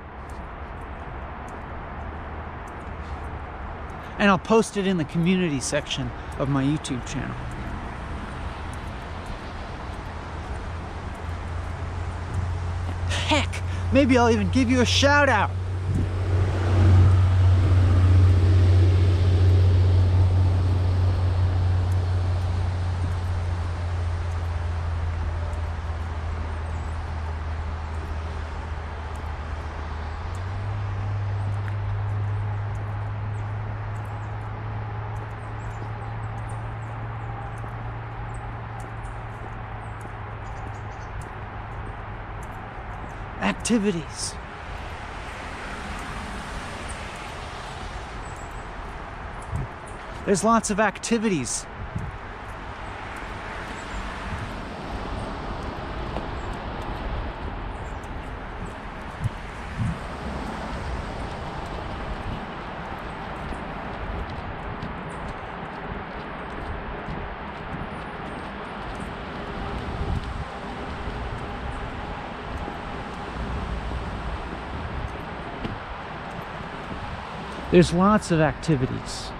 S1: And I'll post it in the community section of my YouTube channel. Heck, maybe I'll even give you a shout out. Activities. There's lots of activities. There's lots of activities.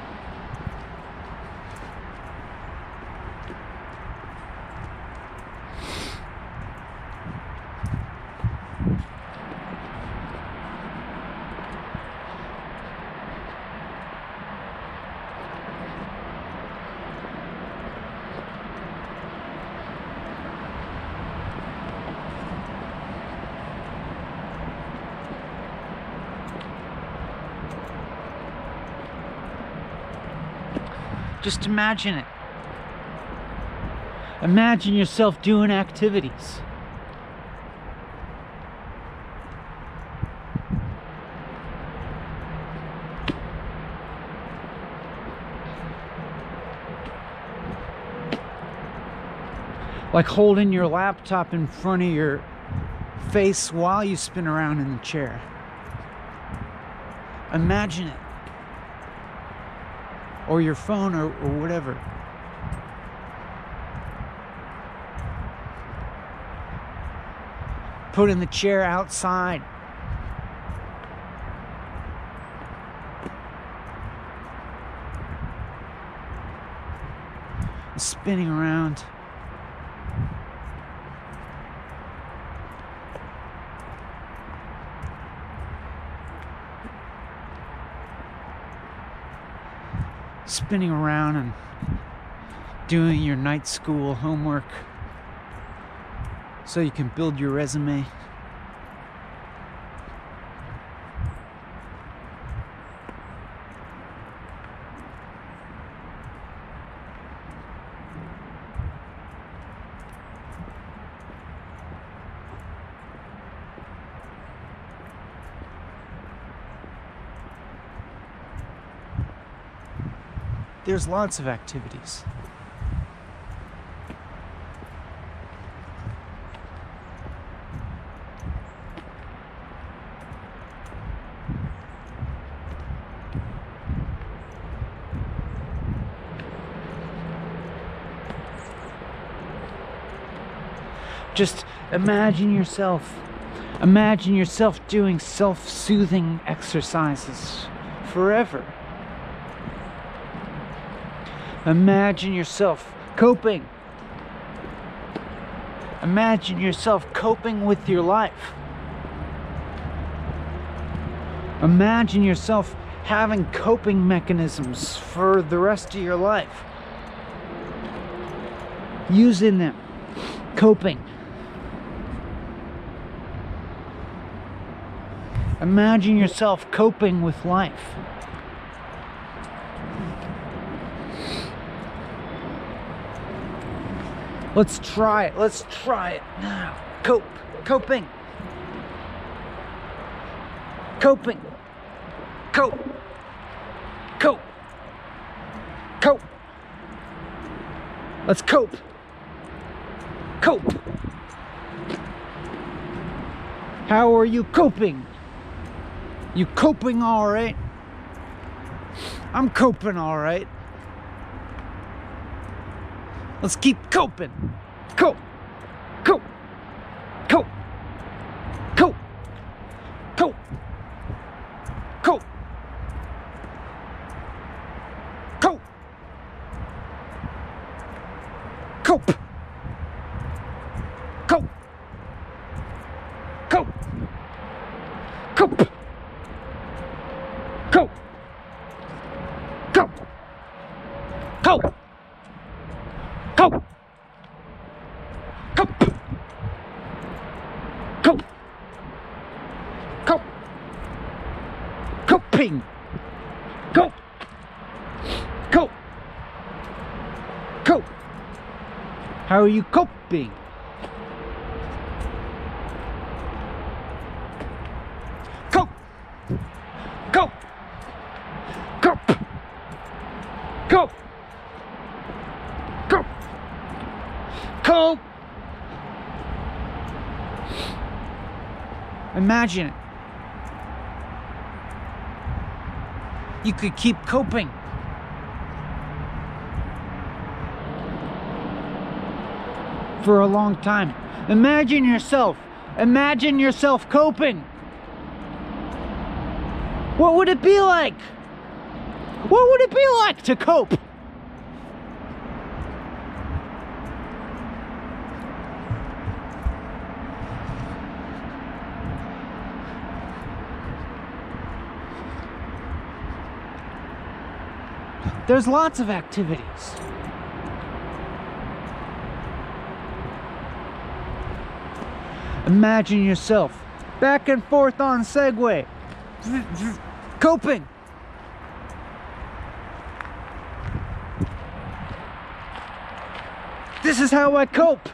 S1: Just imagine it. Imagine yourself doing activities. Like holding your laptop in front of your face while you spin around in the chair. Imagine it. Or your phone or whatever. putting the chair outside. Spinning around. Spinning around and doing your night school homework so you can build your resume. There's lots of activities. Just imagine yourself doing self-soothing exercises forever. Imagine yourself coping. Imagine yourself coping with your life. Imagine yourself having coping mechanisms for the rest of your life. Using them. Coping. Imagine yourself coping with life. Let's try it. Let's try it now. Coping. Coping. Cope. Cope. Cope. Let's cope. Cope. How are you coping? You coping all right? I'm coping all right. Let's keep coping. Cope. Cope. Cope. Cope. Cope. Cope. Cope. Cope. Cope. Cope. Cope. Cope. Cope. Cope. Cope. Cope. Cope. Cope. Coping. Cope. Cope. Cope. How are you coping? Cope. Cope. Cope. Cope. Cope. Cope. Imagine it. You could keep coping. For a long time. Imagine yourself coping. What would it be like? What would it be like to cope? There's lots of activities. Imagine yourself back and forth on Segway. Coping. This is how I cope.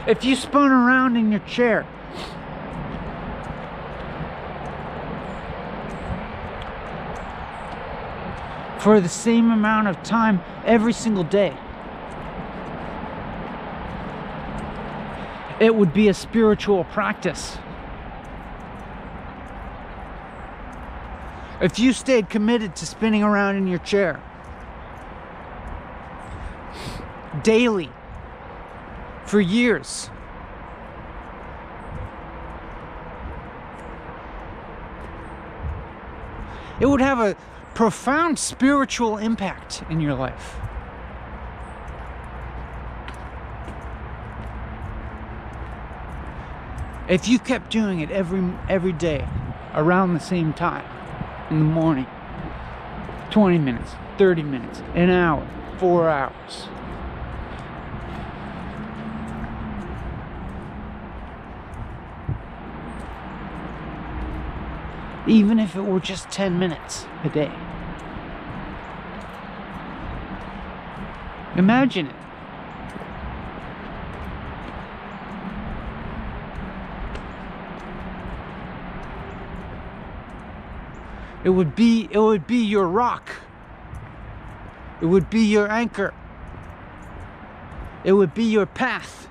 S1: If you spun around in your chair, for the same amount of time every single day, it would be a spiritual practice. If you stayed committed to spinning around in your chair daily for years, it would have a profound spiritual impact in your life. If you kept doing it every day around the same time, in the morning, 20 minutes, 30 minutes, an hour, 4 hours. Even if it were just 10 minutes a day. Imagine it. It would be your rock. It would be your anchor. It would be your path.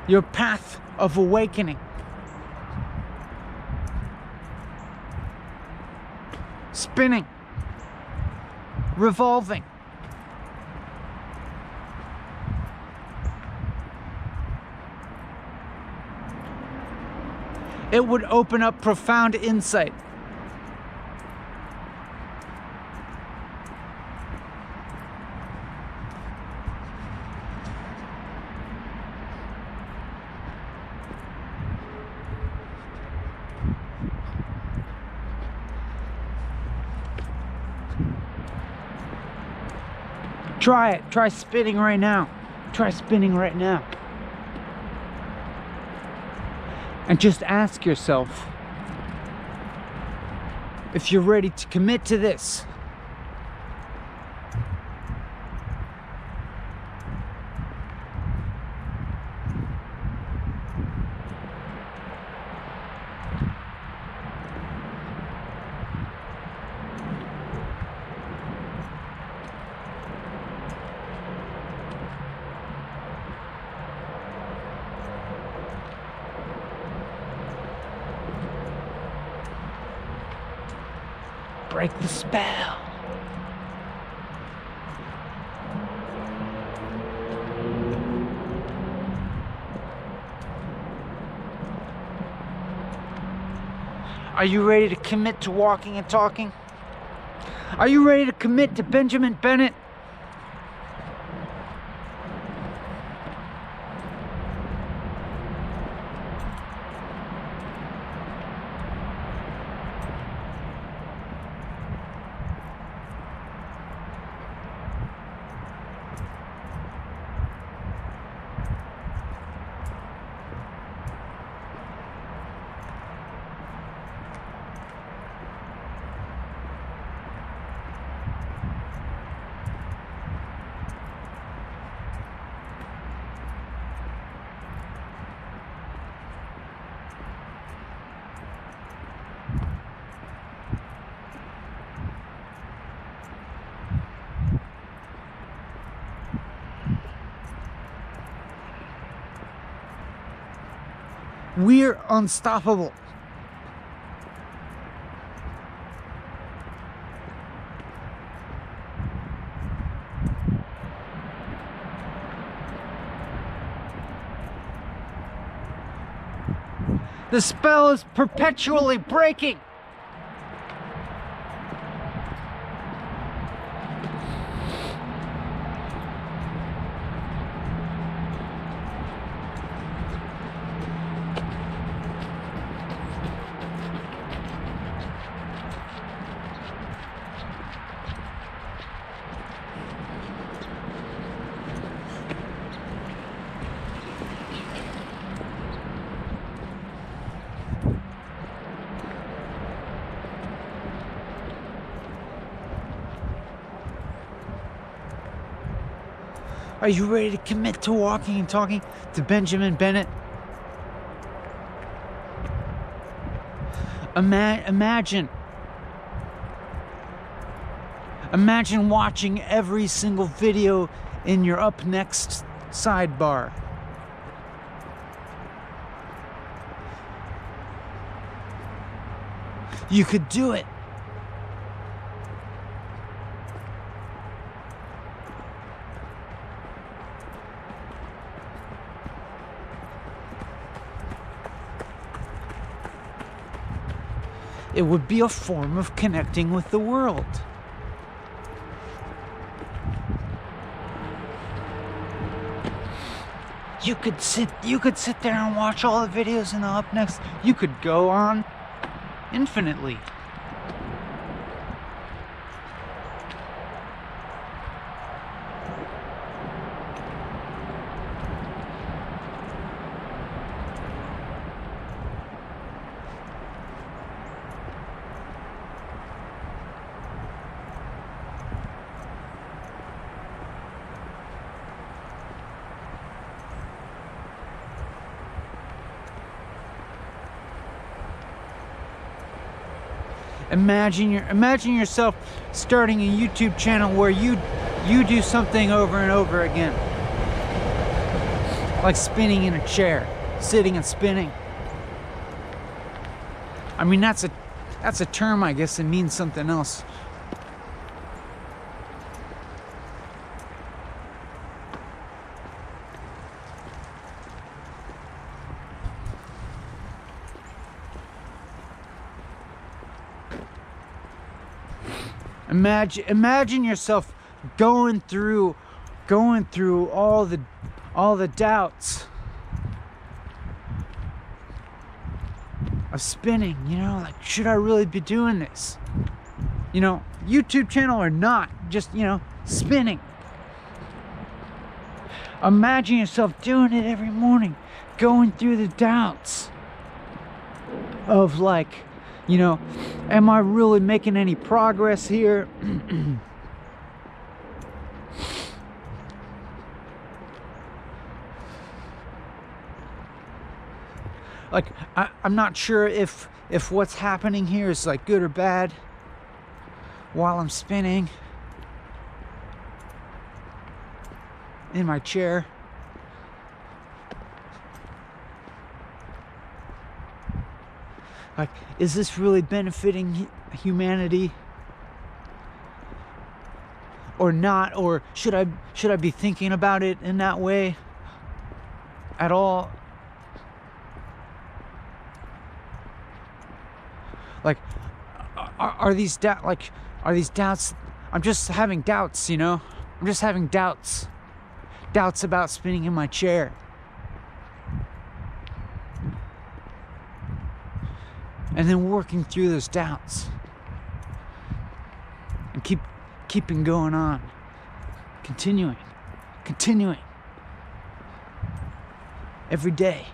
S1: Your path of awakening. Spinning. Revolving. It would open up profound insight. Try it. Try spinning right now. Try spinning right now. And just ask yourself if you're ready to commit to this. Break the spell. Are you ready to commit to walking and talking? Are you ready to commit to Benjamin Bennett? We're unstoppable. The spell is perpetually breaking. Are you ready to commit to walking and talking to Benjamin Bennett? Imagine watching every single video in your up next sidebar. You could do it. It would be a form of connecting with the world. You could sit there and watch all the videos in the up next. You could go on infinitely. Imagine yourself starting a YouTube channel where you do something over and over again, like spinning in a chair, sitting and spinning. I mean, that's a term, I guess. It means something else. Imagine yourself going through all the doubts of spinning, you know, like, should I really be doing this? You know, YouTube channel or not, just, you know, spinning. Imagine yourself doing it every morning, going through the doubts of, like, you know, am I really making any progress here? Like, I'm not sure if what's happening here is, like, good or bad while I'm spinning in my chair. Like, is this really benefiting humanity or not? Or should I be thinking about it in that way at all? Like, are these doubts? I'm just having doubts, you know. I'm just having doubts about spinning in my chair. And then working through those doubts and keeping going on, continuing every day.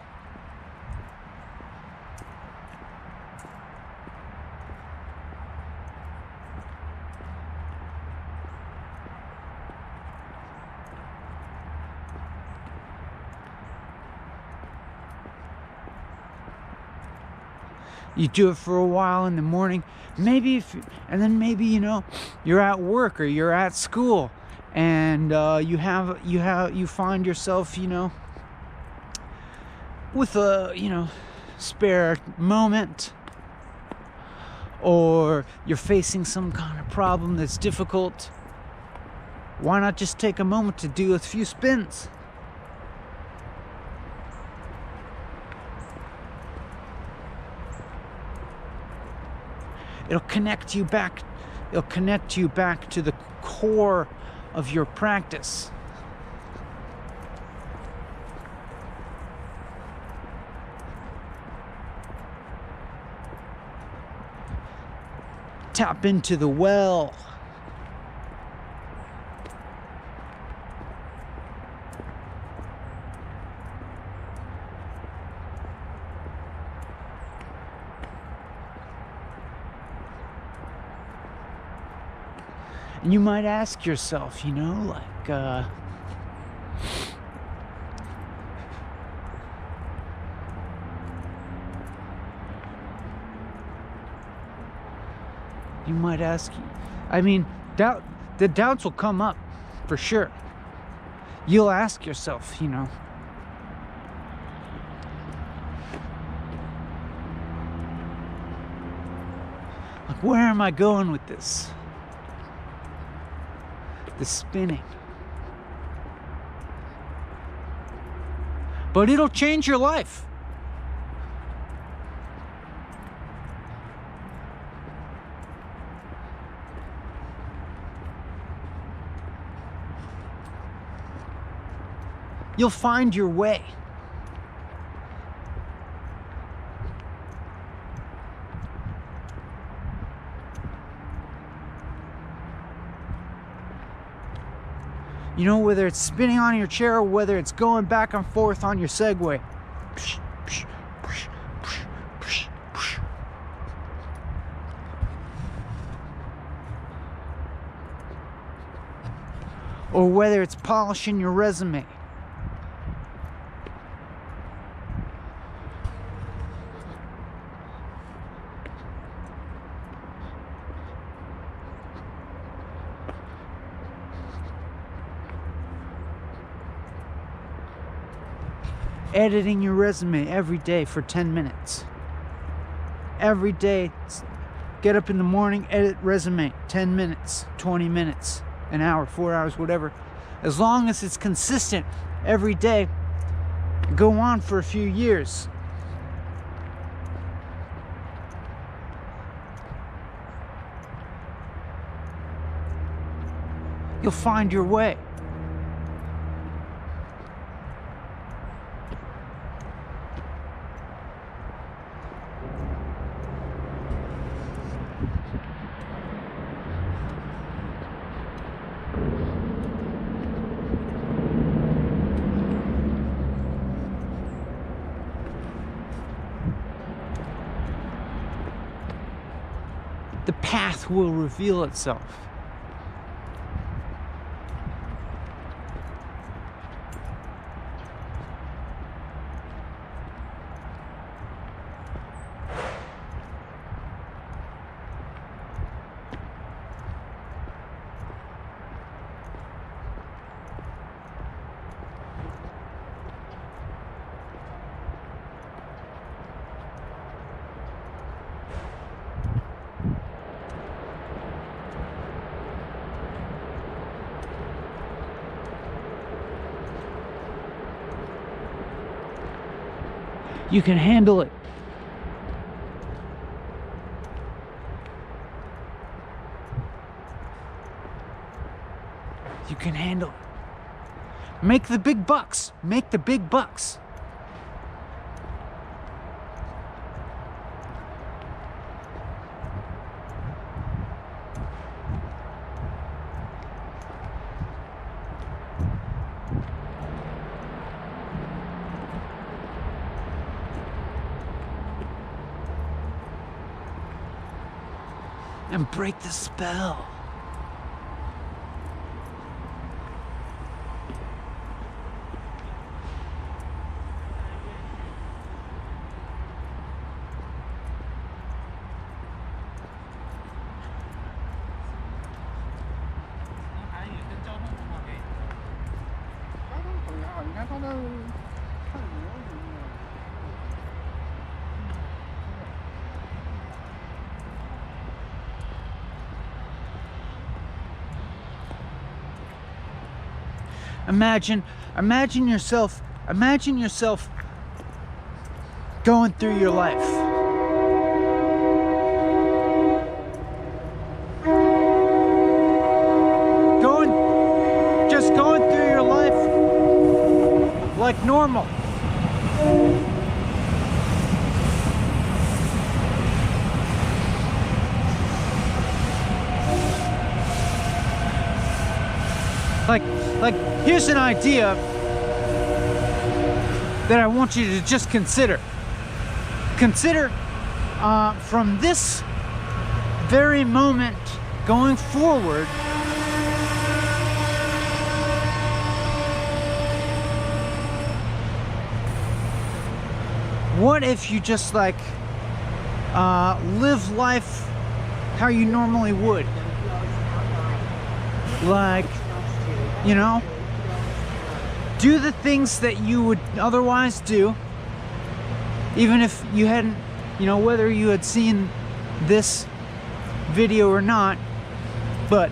S1: You do it for a while in the morning, maybe and then maybe, you know, you're at work or you're at school, and you find yourself, you know, with a, you know, spare moment, or you're facing some kind of problem that's difficult. Why not just take a moment to do a few spins? It'll connect you back to the core of your practice. Tap into the well. And you might ask yourself, you know, like, You might ask. I mean, the doubts will come up for sure. You'll ask yourself, like, where am I going with this? The spinning. But it'll change your life. You'll find your way. Whether it's spinning on your chair or whether it's going back and forth on your Segway. Or whether it's polishing your resume. Editing your resume every day for 10 minutes. Every day, get up in the morning, edit resume, 10 minutes, 20 minutes, an hour, 4 hours, whatever. As long as it's consistent every day, go on for a few years. You'll find your way. The path will reveal itself. You can handle it. You can handle it. Make the big bucks. Make the big bucks. And break the spell. Imagine yourself going through your life. Just going through your life like normal. Like, here's an idea that I want you to just consider. Consider from this very moment going forward, what if you just live life how you normally would. Like, you know, do the things that you would otherwise do, even if you hadn't, you know, whether you had seen this video or not, but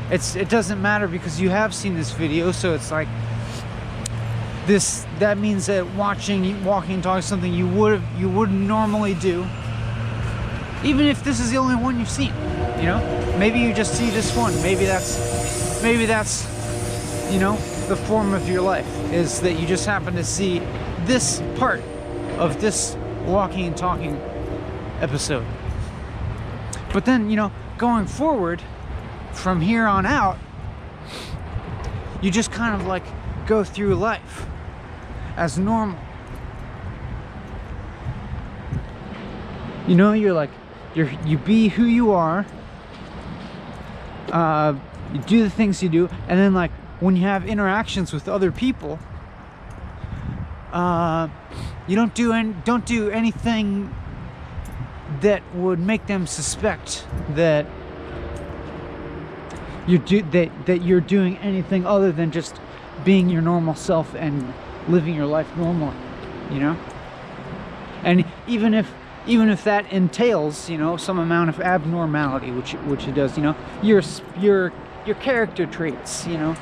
S1: it doesn't matter because you have seen this video, so it's like that means that walking and talking is something you wouldn't normally do, even if this is the only one you've seen. You know, maybe you just see this one. Maybe that's you know, the form of your life, is that you just happen to see this part of this walking and talking episode. But then, you know, going forward from here on out, you just kind of like go through life as normal. You know, you be who you are, you do the things you do, and then like when you have interactions with other people, you don't do anything that would make them suspect that you're doing anything other than just being your normal self and living your life normally, you know. And even if that entails, you know, some amount of abnormality, which it does, you know, your character traits, you know,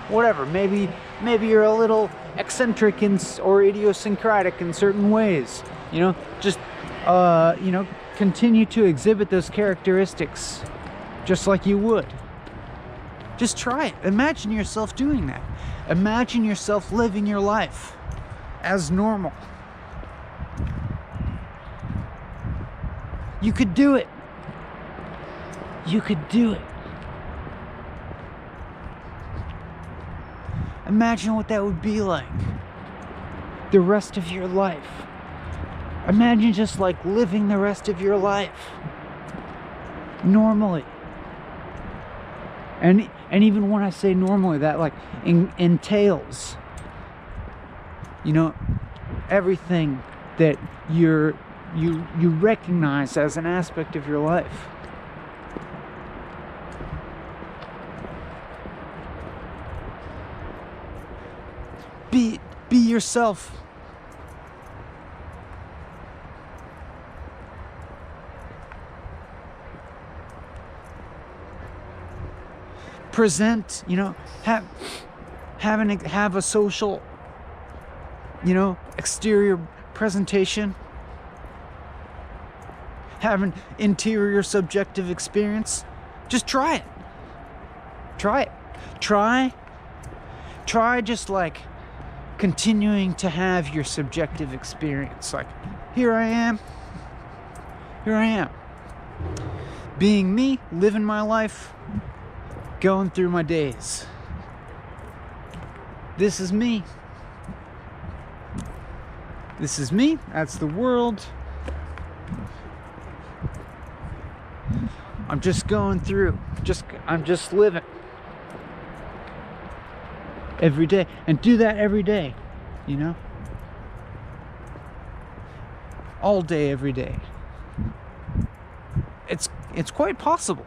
S1: whatever. Maybe you're a little eccentric or idiosyncratic in certain ways, you know. Just you know, continue to exhibit those characteristics just like you would. Just try it. Imagine yourself doing that. Imagine yourself living your life as normal. You could do it. You could do it. Imagine what that would be like the rest of your life. Imagine just like living the rest of your life normally. And even when I say normally, that like entails, you know, everything that you recognize as an aspect of your life. Be yourself. Present, you know, have a social, you know, exterior presentation. Have an interior subjective experience. Just try it. Try it. Try just like continuing to have your subjective experience. Like, here I am. Being me, living my life, going through my days. This is me. This is me. That's the world. I'm just going through. I'm just living. Every day. And do that every day. You know? All day, every day. It's quite possible.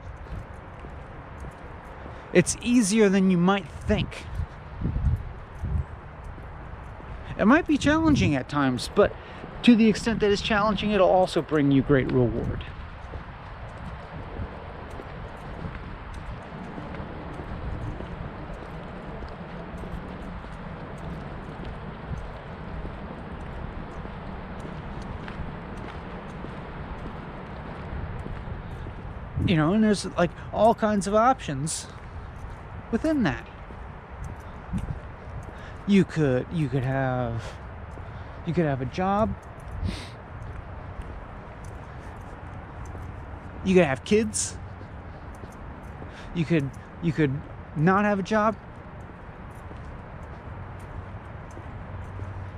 S1: It's easier than you might think. It might be challenging at times, but to the extent that it's challenging, it'll also bring you great reward. You know, and there's like all kinds of options within that. You could have a job. You could have kids. You could not have a job.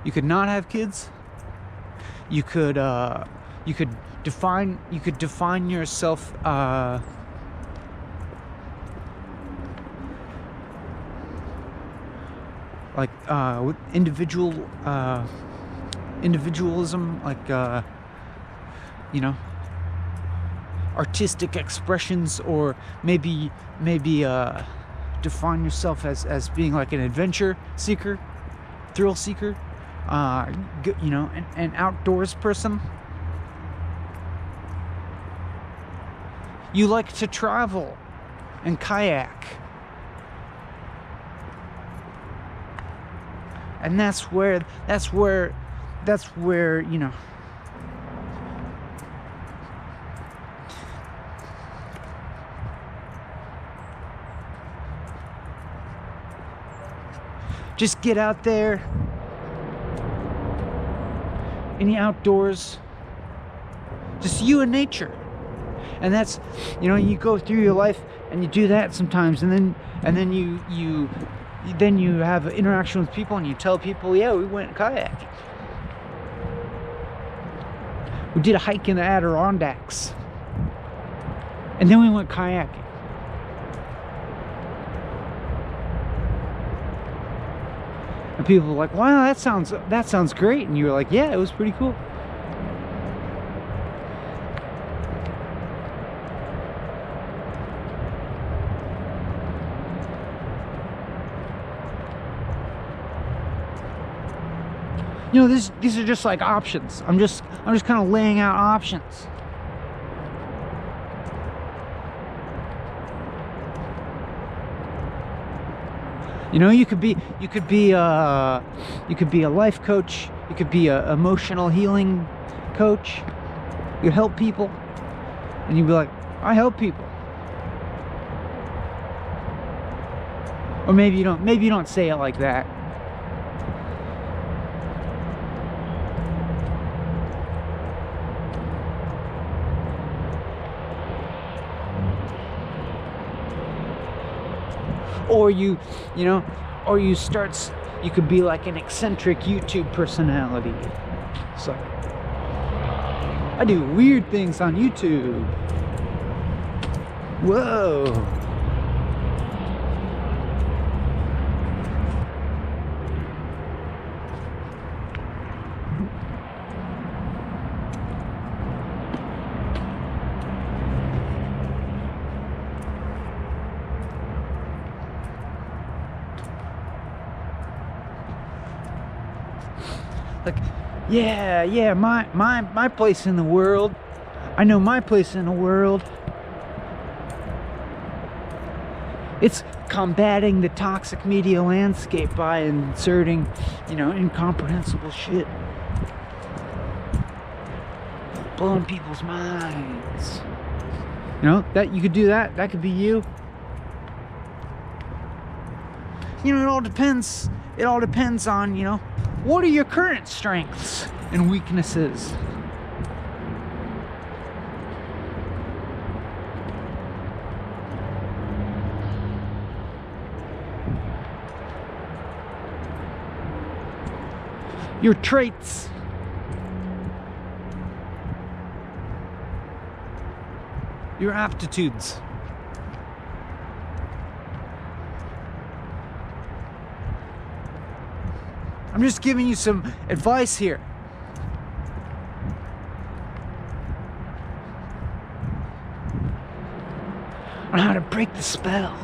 S1: You could not have kids. You could define yourself like with individualism, like you know, artistic expressions, or maybe define yourself as being like an adventure seeker, thrill seeker, you know, an outdoors person. You like to travel and kayak. And that's where, you know, just get out there in the outdoors, just you and nature. And that's, you know, you go through your life and you do that sometimes, and then you have an interaction with people and you tell people, yeah, we went kayaking. We did a hike in the Adirondacks. And then we went kayaking. And people were like, wow, that sounds great. And you were like, yeah, it was pretty cool. You know, these are just like options. I'm just kind of laying out options. You know, you could be a life coach. You could be a emotional healing coach. You help people, and you'd be like, I help people. Or maybe you don't say it like that. Or you could be like an eccentric YouTube personality. It's like, I do weird things on YouTube. Whoa. Like, yeah, my place in the world. I know my place in the world. It's combating the toxic media landscape by inserting, you know, incomprehensible shit. Blowing people's minds. You know, that you could do that. That could be you. You know, it all depends. It all depends on, you know, what are your current strengths and weaknesses? Your traits. Your aptitudes. I'm just giving you some advice here. On how to break the spell.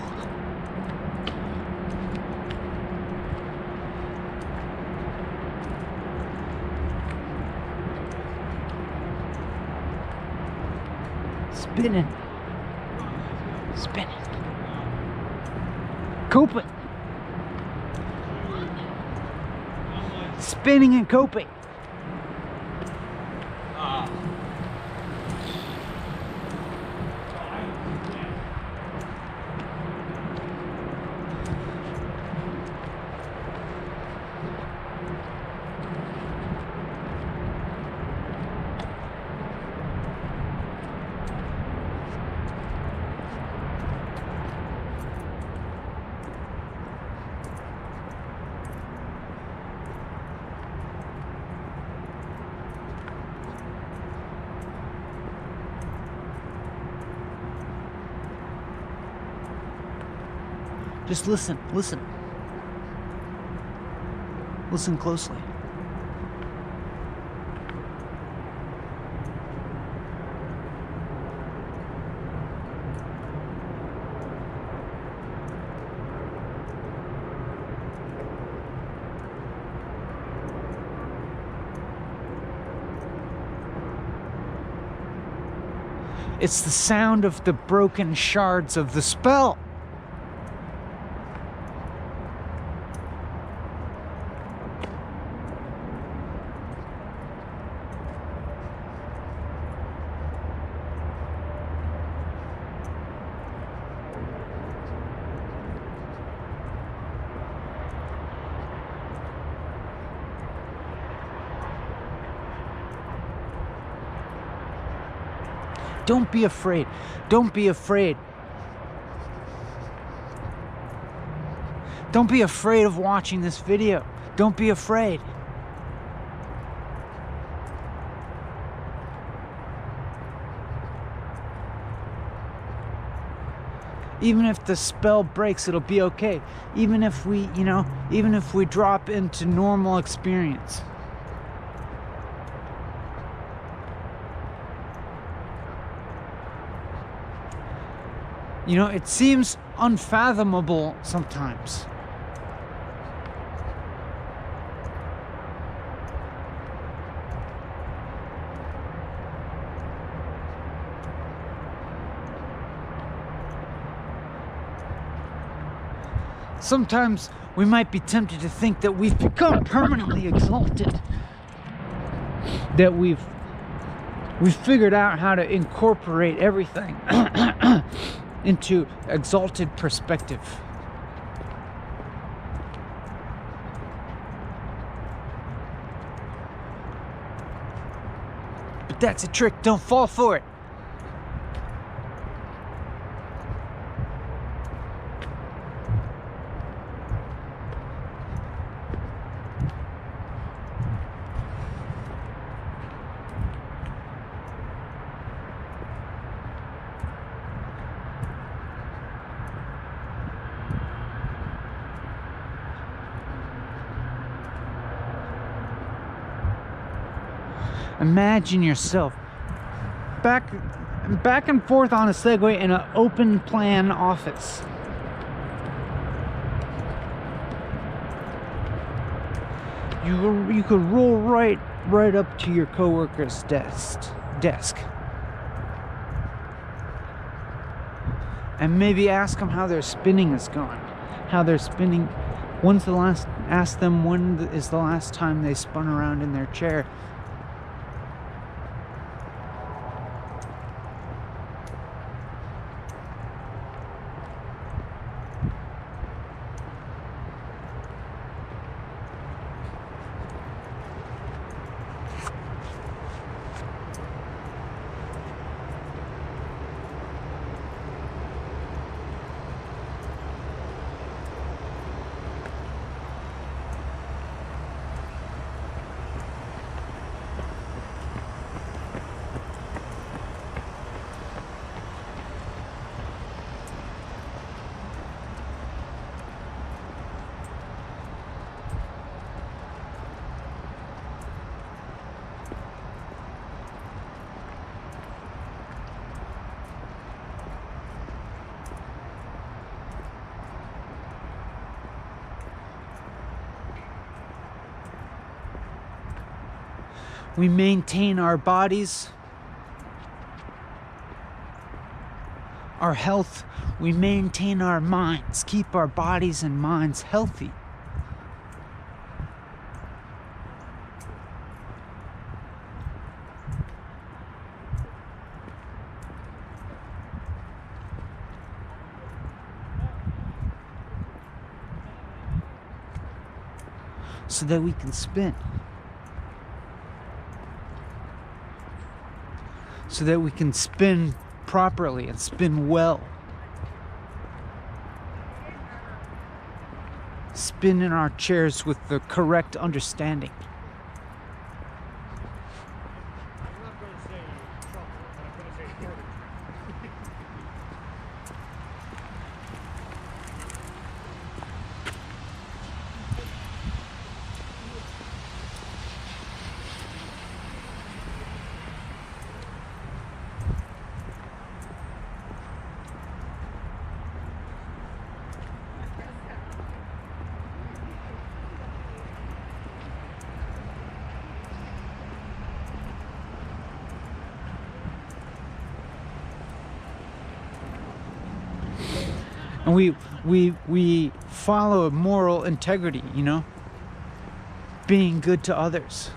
S1: Spinning. Coping. Spinning and coping. Just listen. Listen closely. It's the sound of the broken shards of the spell. Don't be afraid. Don't be afraid. Don't be afraid of watching this video. Don't be afraid. Even if the spell breaks, it'll be okay. Even if we, even if we drop into normal experience. It seems unfathomable sometimes. Sometimes we might be tempted to think that we've become permanently exalted. That we've figured out how to incorporate everything into exalted perspective. But that's a trick. Don't fall for it. Imagine yourself back and forth on a Segway in an open plan office. You could roll right up to your coworker's desk. And maybe ask them how their spinning is going. How they're spinning. Ask them when is the last time they spun around in their chair. We maintain our bodies, our health. We maintain our minds, keep our bodies and minds healthy. So that we can spin. So that we can spin properly and spin well. Spin in our chairs with the correct understanding.
S2: I'm not going to say trouble, but I'm going to say garbage.
S1: And we follow a moral integrity, you know, being good to others.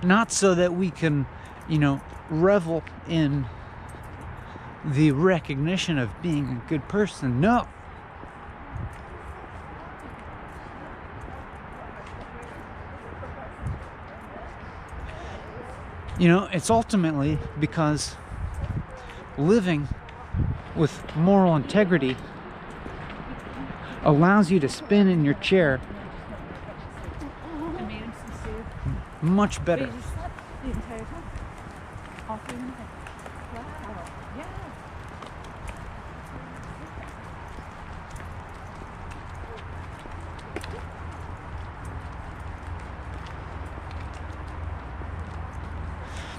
S1: Not so that we can, you know, revel in the recognition of being a good person. No. You know, it's ultimately because living with moral integrity allows you to spin in your chair much better.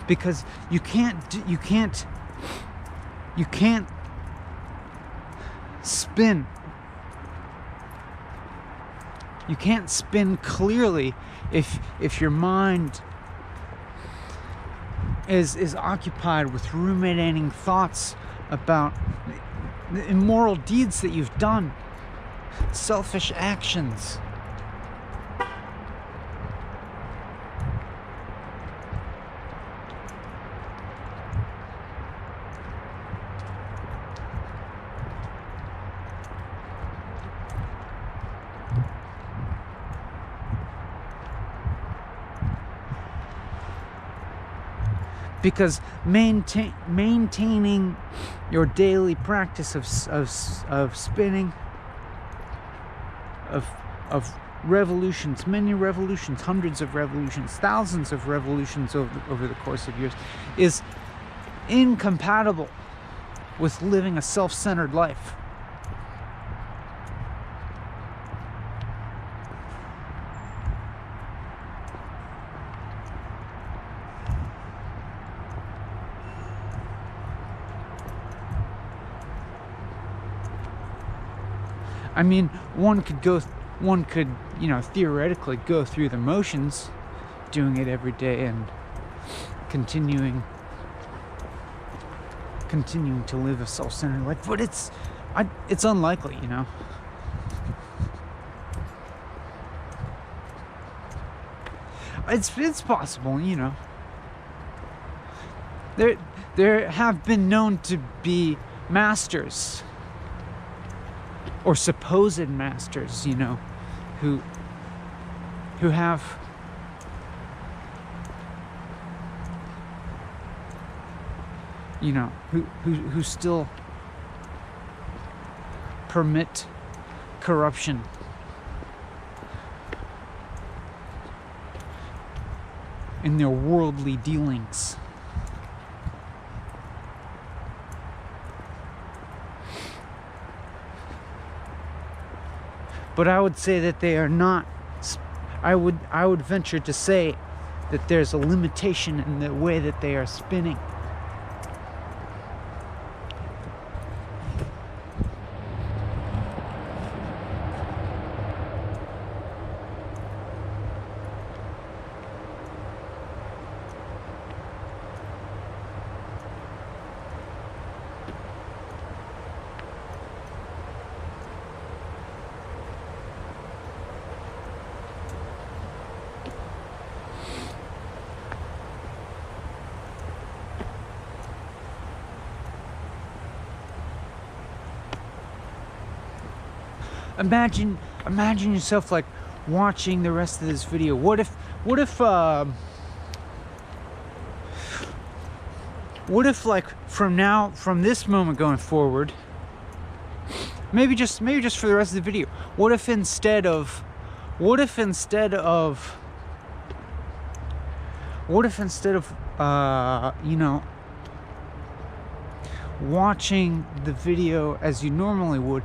S1: Because you can't spin. You can't spin clearly if your mind is occupied with ruminating thoughts about the immoral deeds that you've done, selfish actions. Because maintaining your daily practice of spinning, of revolutions, many revolutions, hundreds of revolutions, thousands of revolutions over the course of years, is incompatible with living a self-centered life. I mean, one could, you know, theoretically go through the motions, doing it every day and continuing to live a self-centered life, but it's unlikely, you know. It's possible, you know. There have been known to be masters, or supposed masters, you know, who have you know, who still permit corruption in their worldly dealings. But I would say that they are not. I would venture to say that there's a limitation in the way that they are spinning. Imagine yourself like watching the rest of this video. What if like from this moment going forward, maybe just for the rest of the video, what if instead of you know, watching the video as you normally would,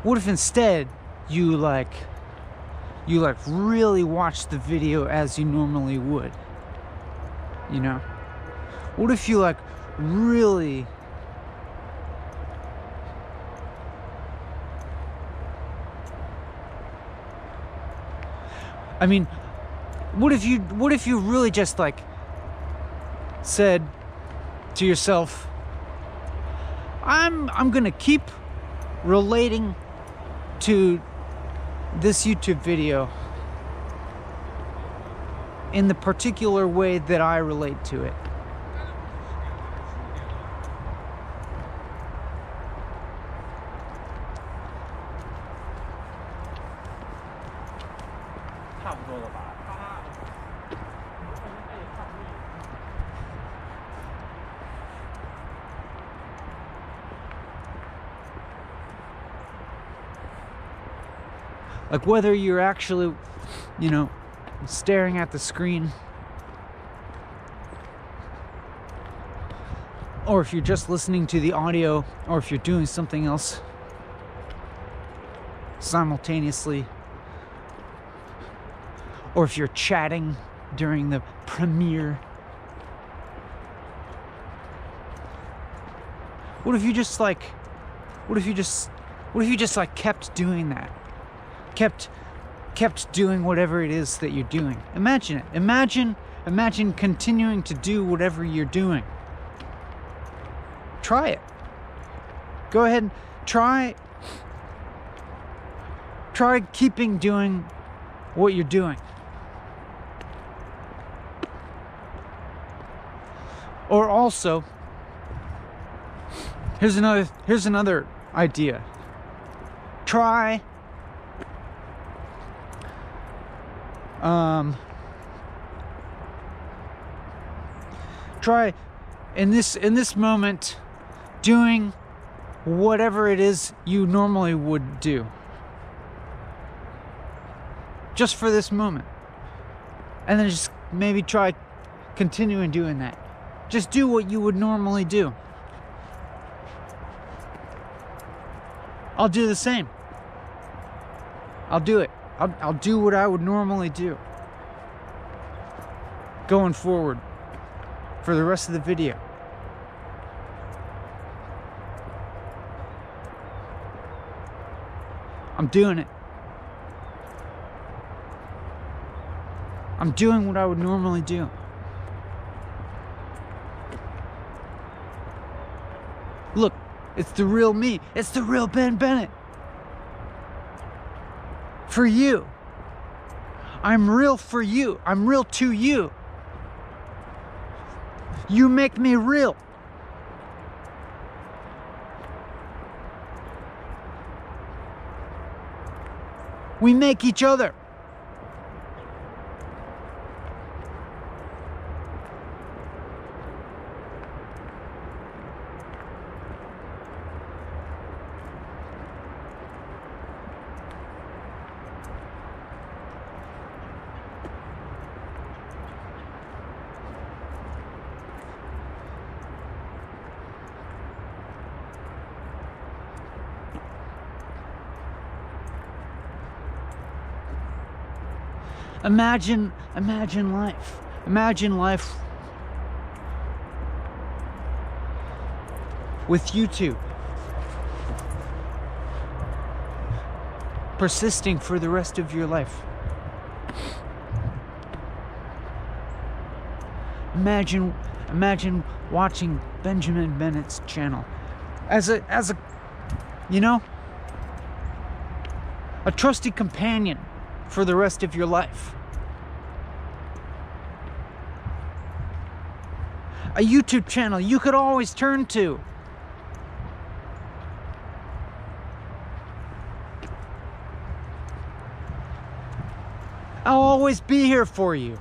S1: what if instead you really watch the video as you normally would? You know? What if you really I mean, What if you really just like said to yourself, I'm gonna keep relating to this YouTube video in the particular way that I relate to it. Like whether you're actually, staring at the screen, or if you're just listening to the audio, or if you're doing something else simultaneously, or if you're chatting during the premiere. What if you just kept doing that? Kept doing whatever it is that you're doing. Imagine it. Imagine continuing to do whatever you're doing. Try it. Go ahead and try keeping doing what you're doing. Or also, here's another idea. Try in this moment doing whatever it is you normally would do. Just for this moment. And then just maybe try continuing doing that. Just do what you would normally do. I'll do the same. I'll do it. I'll do what I would normally do going forward for the rest of the video. I'm doing it. I'm doing what I would normally do. Look, it's the real me. It's the real Ben Bennett. For you. I'm real for you. I'm real to you. You make me real. We make each other. Imagine life. Imagine life with YouTube. Persisting for the rest of your life. Imagine watching Benjamin Bennett's channel as a a trusty companion for the rest of your life. A YouTube channel you could always turn to. I'll always be here for you.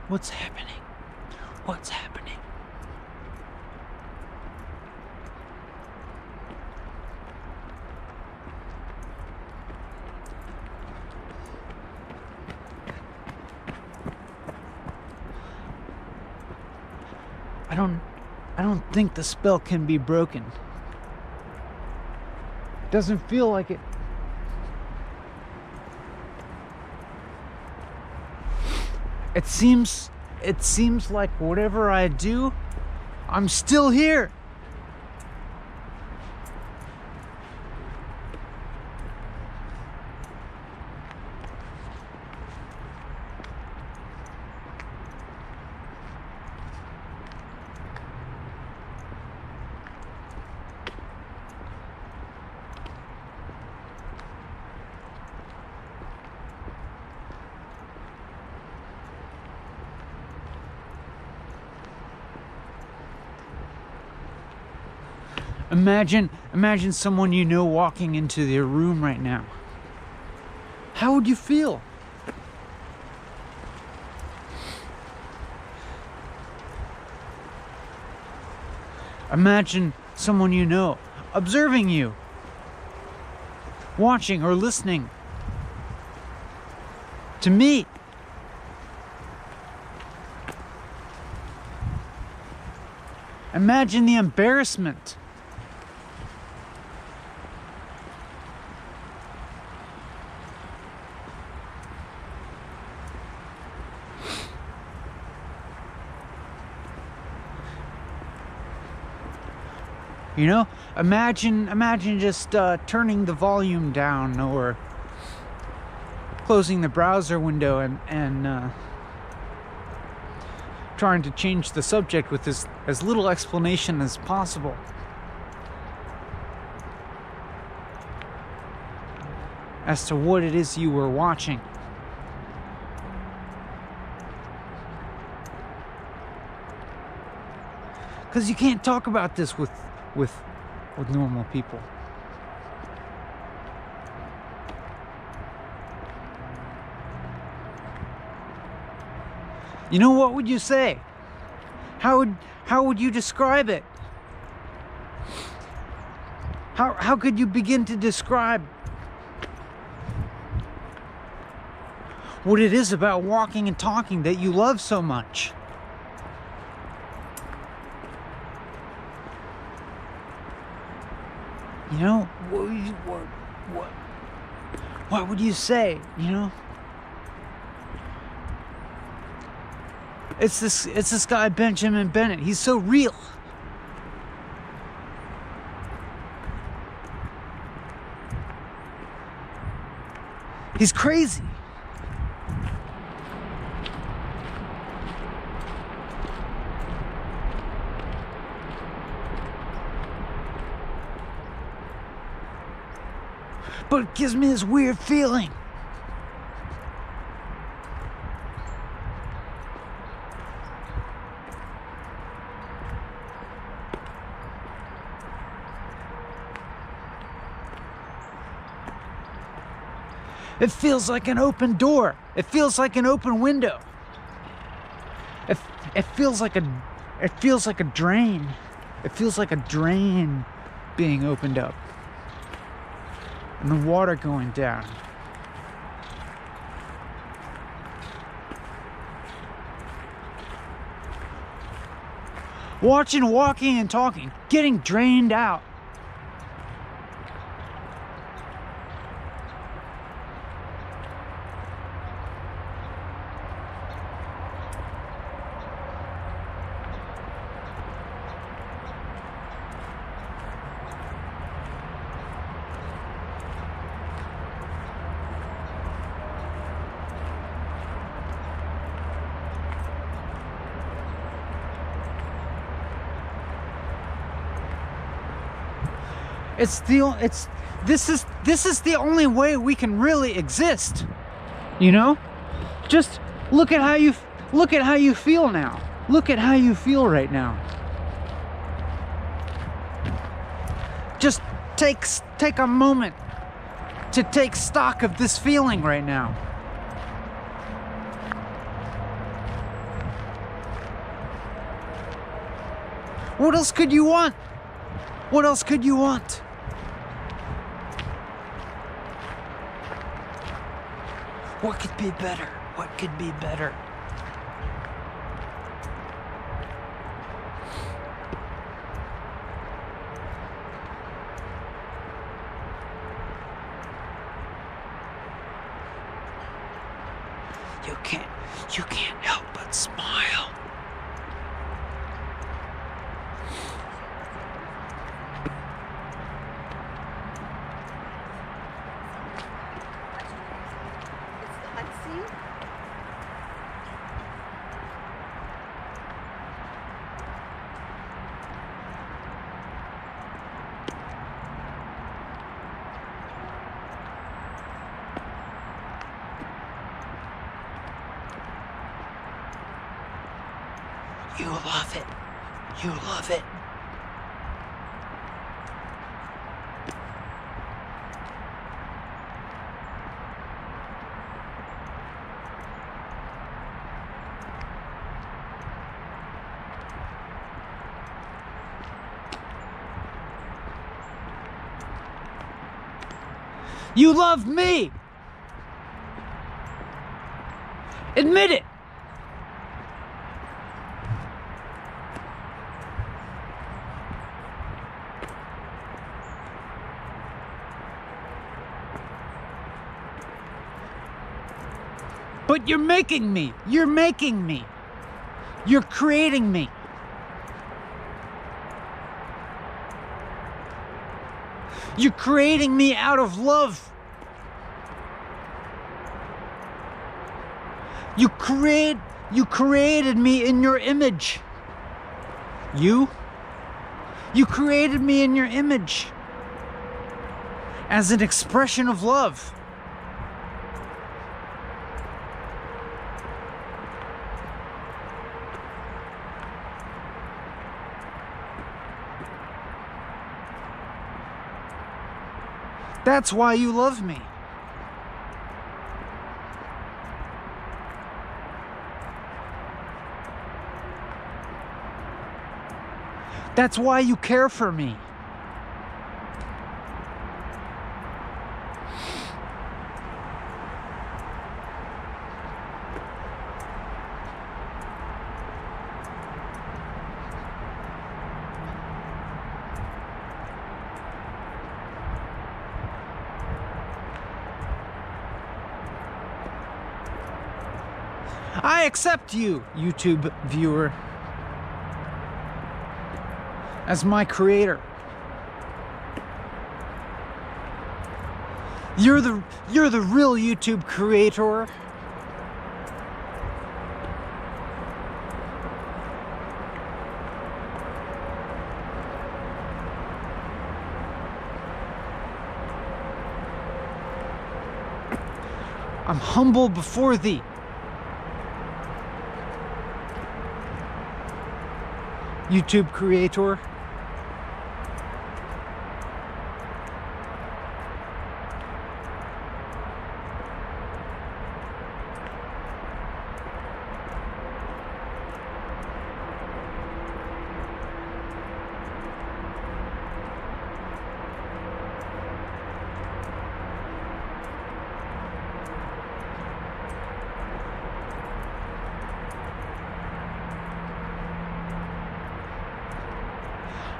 S1: What's happening? What's happening? I don't think the spell can be broken. Doesn't feel like it. It seems like whatever I do, I'm still here. Imagine someone you know walking into their room right now. How would you feel? Imagine someone you know observing you, watching or listening to me. Imagine the embarrassment. You know, imagine just turning the volume down or closing the browser window and trying to change the subject with as little explanation as possible. As to what it is you were watching. Because you can't talk about this with normal people. You know, what would you say? How would you describe it? How could you begin to describe what it is about walking and talking that you love so much? You know, what would you say? You know, it's this guy Benjamin Bennett. He's so real. He's crazy. But it gives me this weird feeling. It feels like an open door. It feels like an open window. It feels like a drain. It feels like a drain being opened up. And the water going down. Watching, walking, and talking, getting drained out. This is the only way we can really exist. You know? Just look at how you feel now. Look at how you feel right now. Just take a moment to take stock of this feeling right now. What else could you want? What else could you want? What could be better? What could be better? You can't help but smile. You love it. You love it. You love me. Admit it. But you're making me. You're making me. You're creating me. You're creating me out of love. You created me in your image. You created me in your image as an expression of love. That's why you love me. That's why you care for me. I accept you, YouTube viewer, as my creator. You're the real YouTube creator. I'm humble before thee. YouTube creator.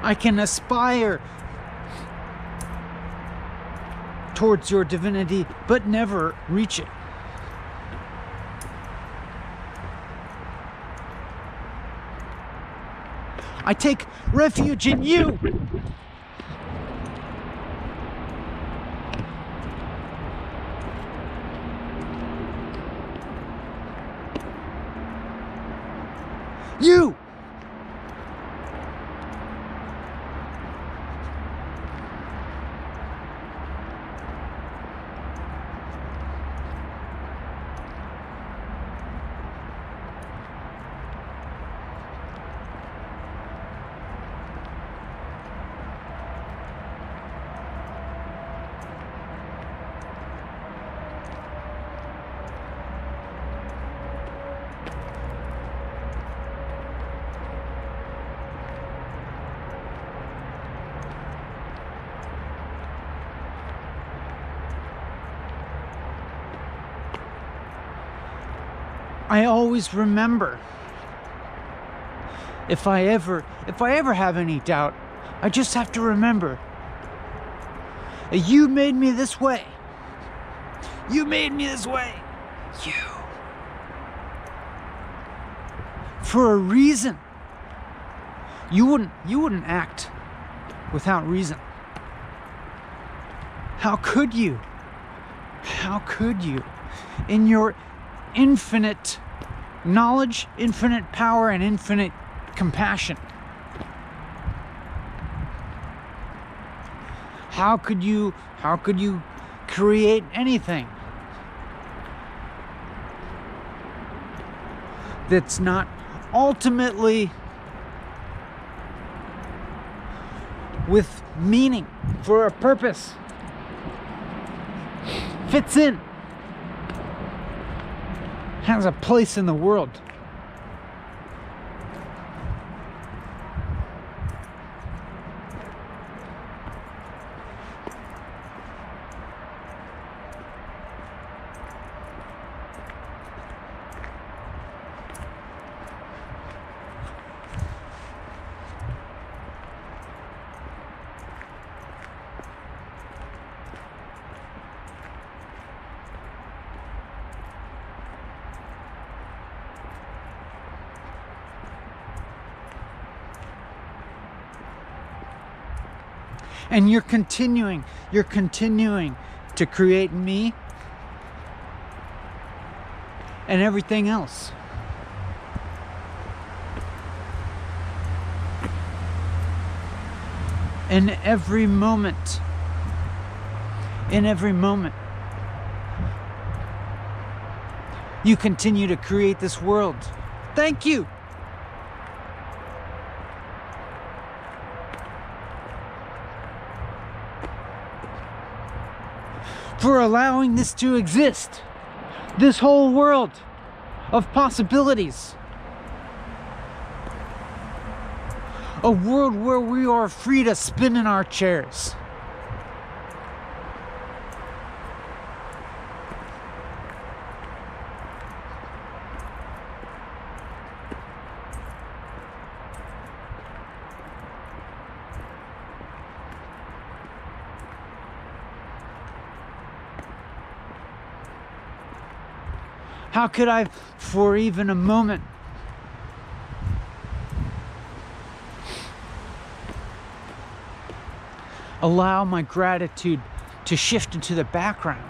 S1: I can aspire towards your divinity, but never reach it. I take refuge in you. You! I always remember. If I ever have any doubt, I just have to remember that you made me this way. You made me this way. You. For a reason. You wouldn't act without reason. How could you? How could you? In your infinite knowledge, infinite power, and infinite compassion. How could you create anything that's not ultimately with meaning, for a purpose, fits in, has a place in the world? And you're continuing to create me and everything else. In every moment, you continue to create this world. Thank you. For allowing this to exist. This whole world of possibilities. A world where we are free to spin in our chairs. How could I, for even a moment, allow my gratitude to shift into the background?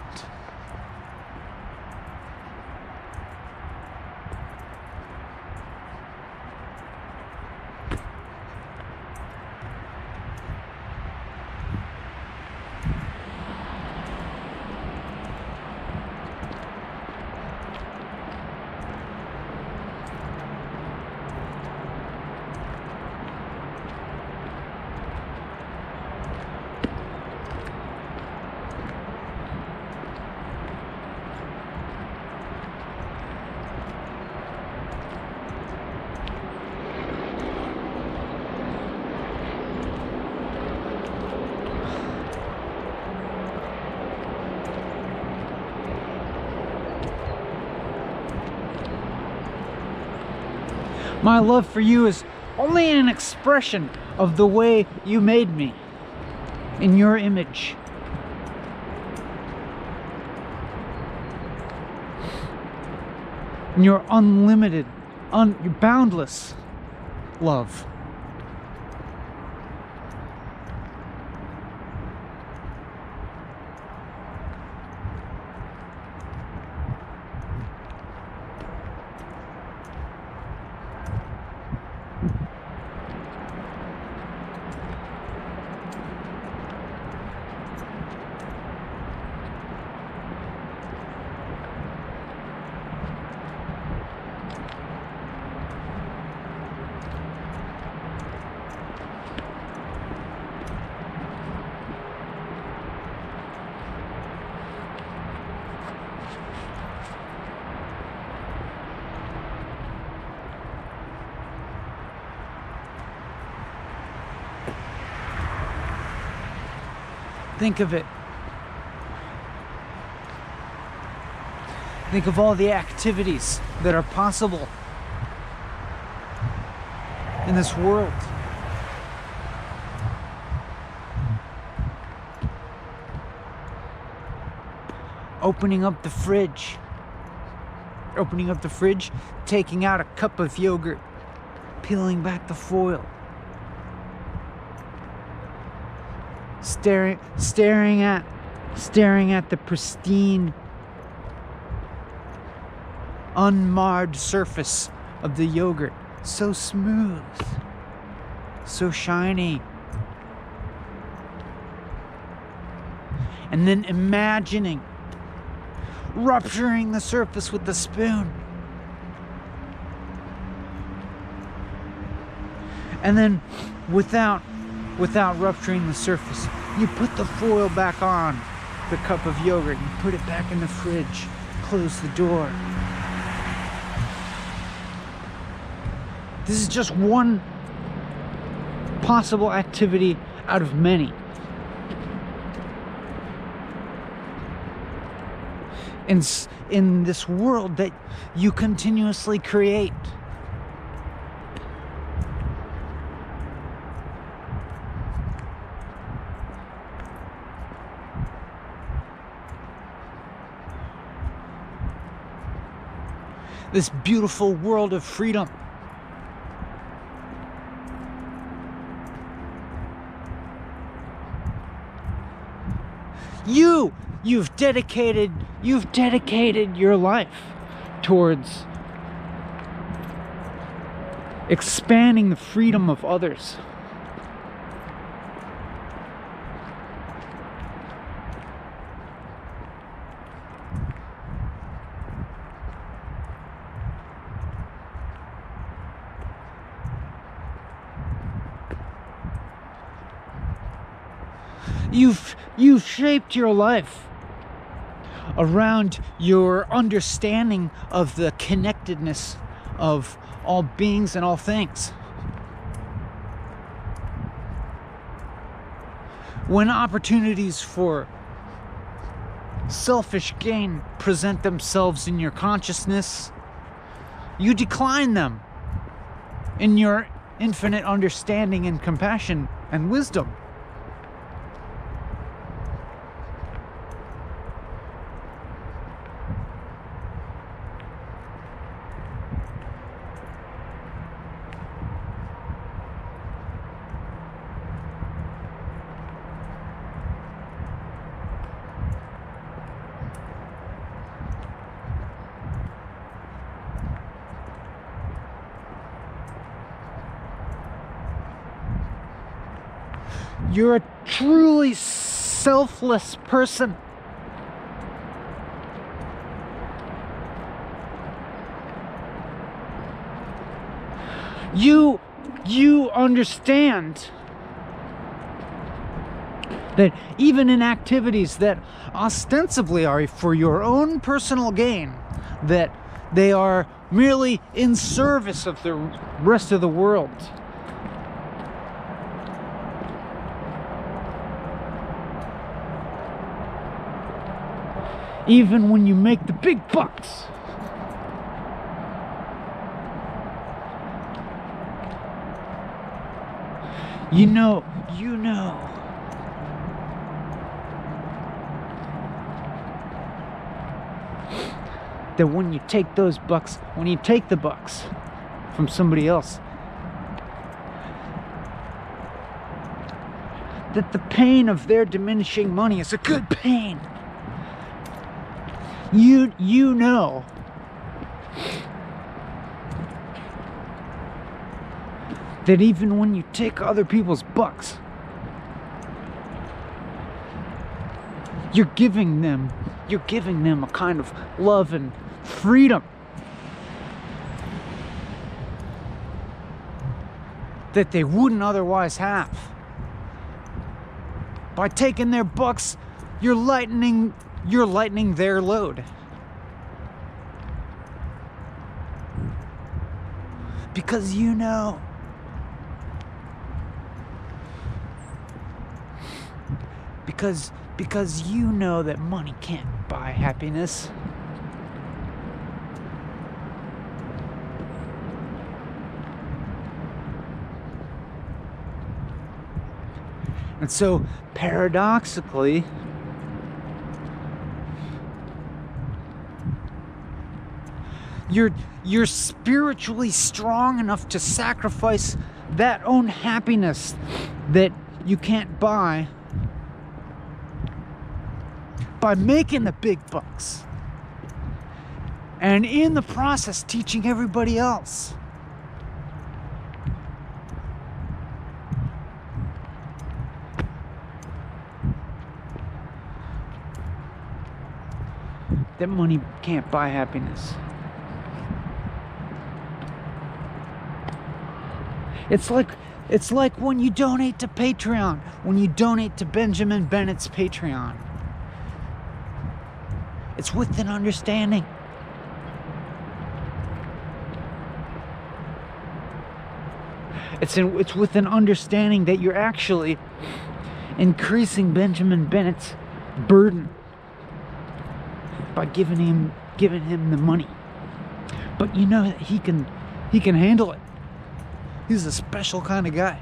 S1: My love for you is only an expression of the way you made me in your image. In your unlimited, your boundless love. Think of it. Think of all the activities that are possible in this world. Opening up the fridge, taking out a cup of yogurt, peeling back the foil, staring at the pristine, unmarred surface of the yogurt. So smooth, so shiny. And then imagining rupturing the surface with the spoon. And then without rupturing the surface, you put the foil back on the cup of yogurt, you put it back in the fridge, close the door. This is just one possible activity out of many. In this world that you continuously create. This beautiful world of freedom. You've dedicated your life towards expanding the freedom of others. You've shaped your life around your understanding of the connectedness of all beings and all things. When opportunities for selfish gain present themselves in your consciousness, you decline them in your infinite understanding and compassion and wisdom. You're a truly selfless person. You understand that even in activities that ostensibly are for your own personal gain, that they are merely in service of the rest of the world. Even when you make the big bucks. You know that when you take those bucks, when you take the bucks from somebody else, that the pain of their diminishing money is a good pain. You know that even when you take other people's bucks, you're giving them a kind of love and freedom that they wouldn't otherwise have. By taking their bucks, you're lightening their load. Because you know because you know that money can't buy happiness. And so, paradoxically, you're spiritually strong enough to sacrifice that own happiness that you can't buy by making the big bucks, and in the process teaching everybody else. That money can't buy happiness. It's like when you donate to Patreon, when you donate to Benjamin Bennett's Patreon. It's with an understanding. It's with an understanding that you're actually increasing Benjamin Bennett's burden by giving him the money. But you know that he can handle it. He's a special kind of guy.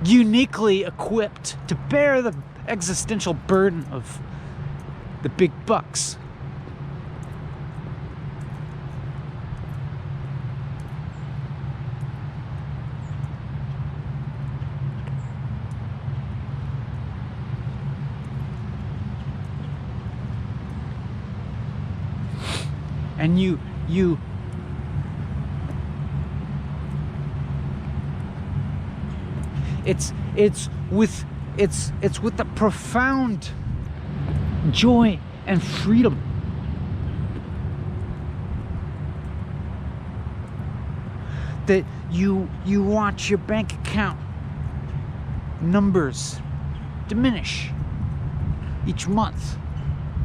S1: Uniquely equipped to bear the existential burden of the big bucks. And you it's with a profound joy and freedom that you watch your bank account numbers diminish each month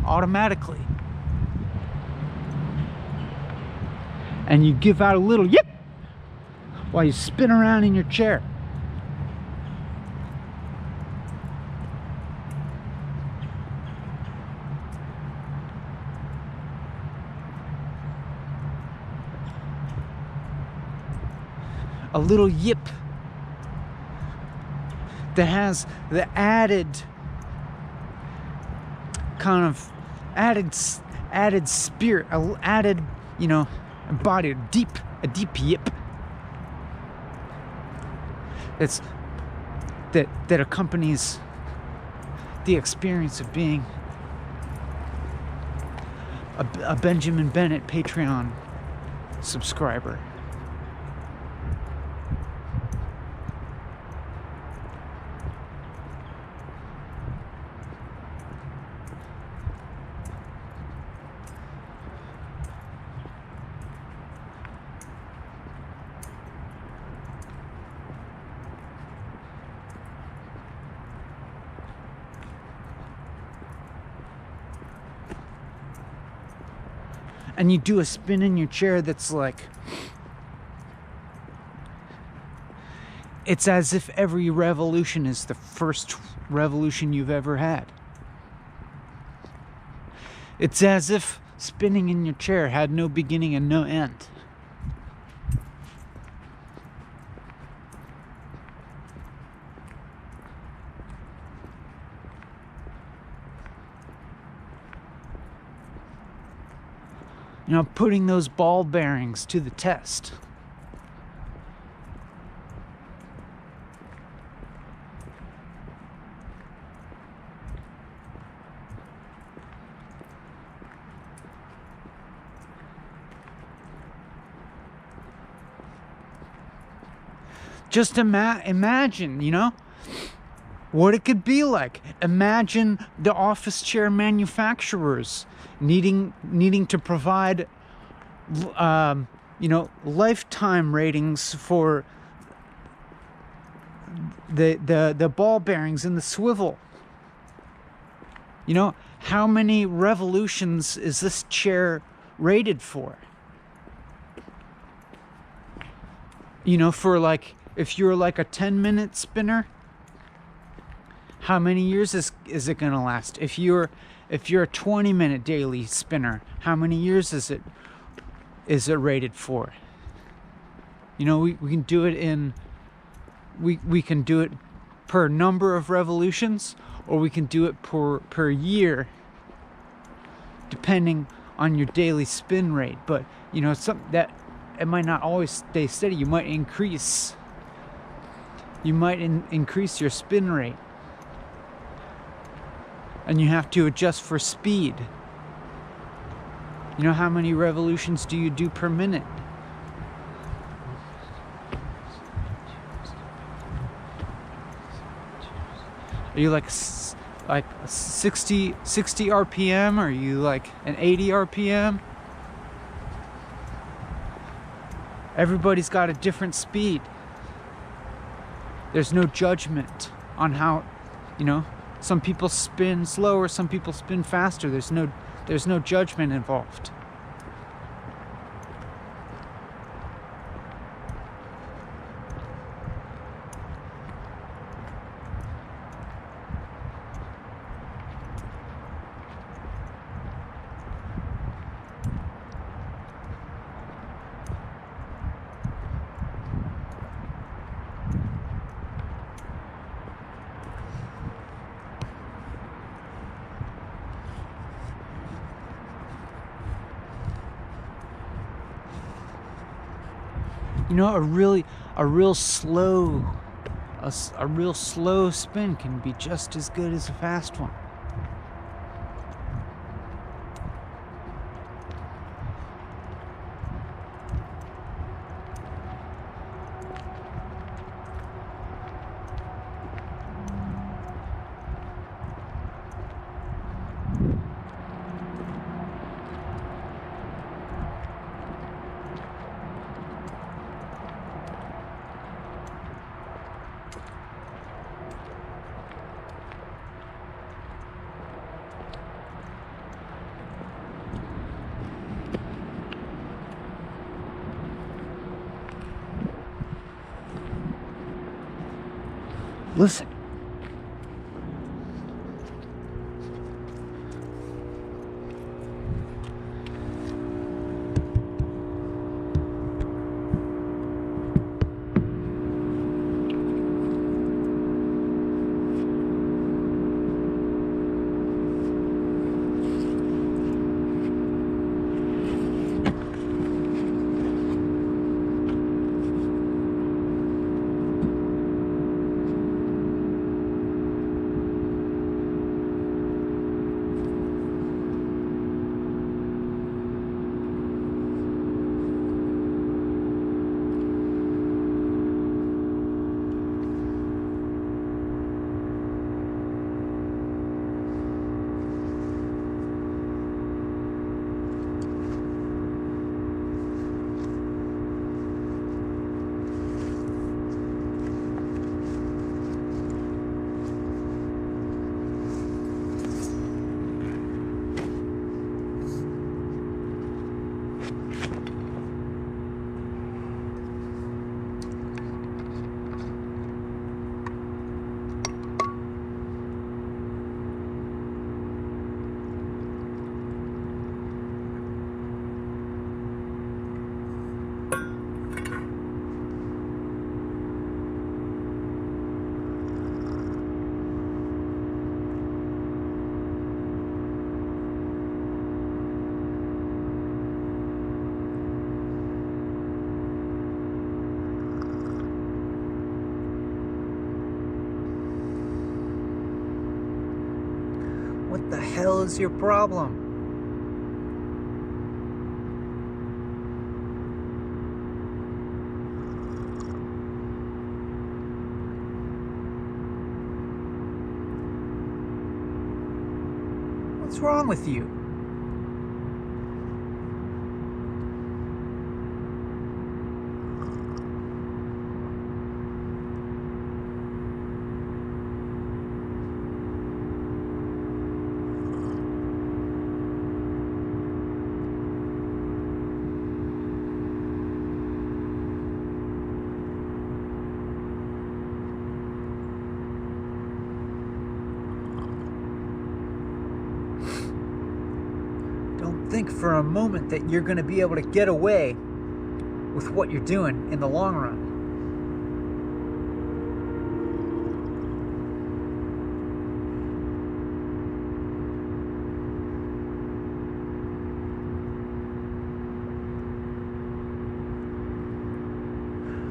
S1: automatically. And you give out a little yip while you spin around in your chair. A little yip that has the added kind of added spirit, added, embody a deep yip that accompanies the experience of being a Benjamin Bennett Patreon subscriber. And you do a spin in your chair that's like, it's as if every revolution is the first revolution you've ever had. It's as if spinning in your chair had no beginning and no end. Putting those ball bearings to the test. Just imagine, what it could be like. Imagine the office chair manufacturers needing to provide lifetime ratings for the ball bearings and the swivel. How many revolutions is this chair rated for? For like, if you're like a 10-minute spinner, how many years is it gonna last? If you're a 20-minute daily spinner, how many years is it rated for? You know, we can do it in, we can do it per number of revolutions, or we can do it per year, depending on your daily spin rate. But you know, something that it might not always stay steady. You might increase your spin rate, and you have to adjust for speed. You know, how many revolutions do you do per minute? Are you like 60 RPM? Or are you like an 80 RPM? Everybody's got a different speed. There's no judgment on how, you know, some people spin slower, some people spin faster. There's no judgment involved. You know, a real slow spin can be just as good as a fast one. Listen. What the hell is your problem? What's wrong with you? Don't think for a moment that you're going to be able to get away with what you're doing in the long run.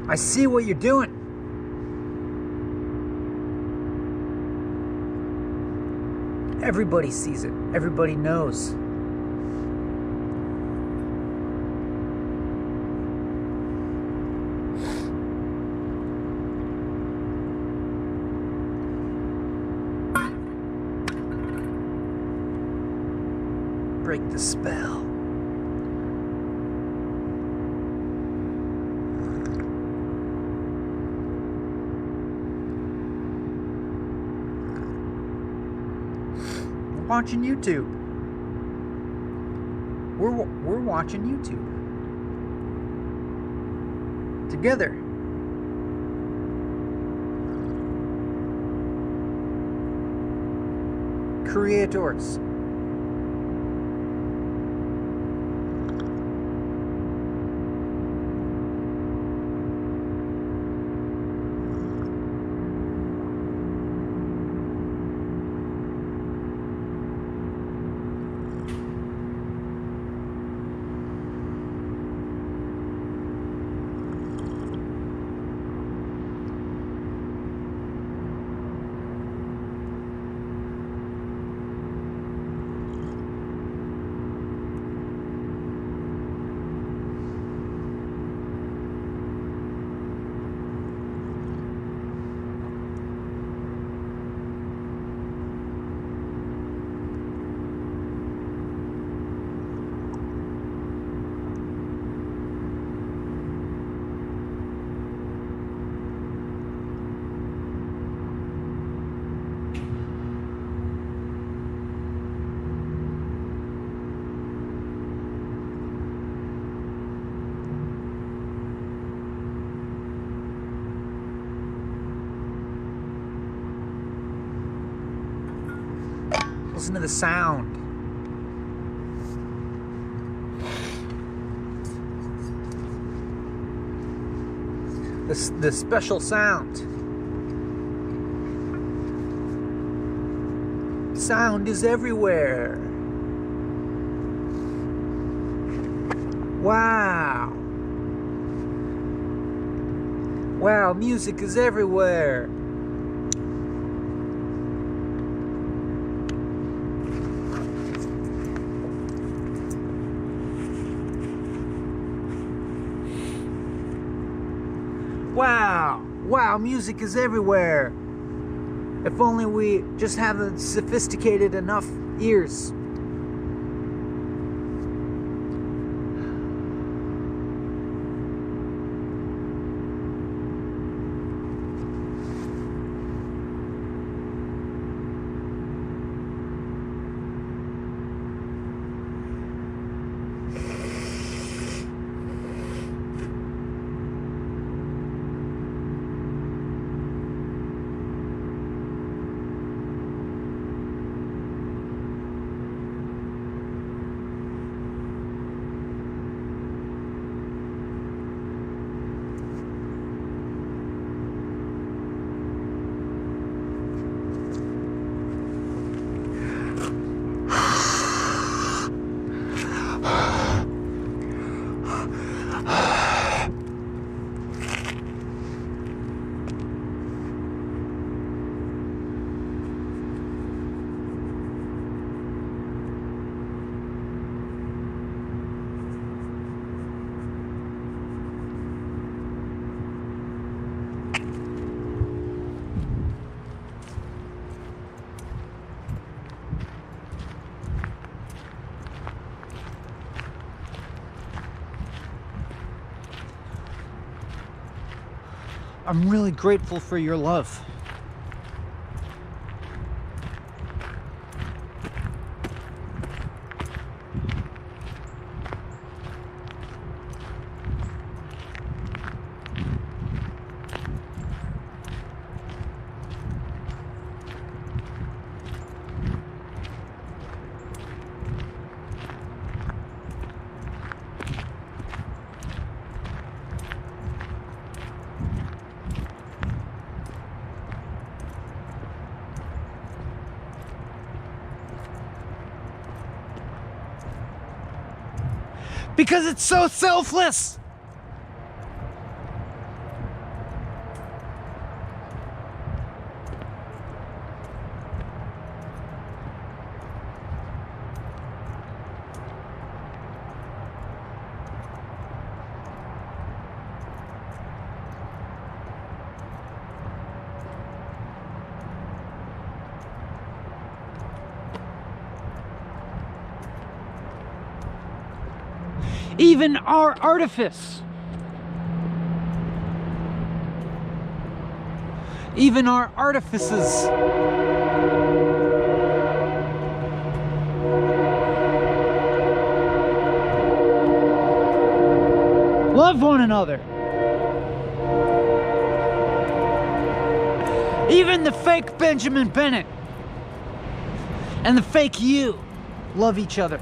S1: I see what you're doing. Everybody sees it. Everybody knows. Break the spell. Watching YouTube. We're watching YouTube together. Creators. Listen to the sound. The special sound. Sound is everywhere. Wow. Wow, music is everywhere. Wow, wow, music is everywhere. If only we just have the sophisticated enough ears. I'm really grateful for your love. Because it's so selfless. Even our artifice. Even our artifices. Love one another. Even the fake Benjamin Bennett and the fake you love each other.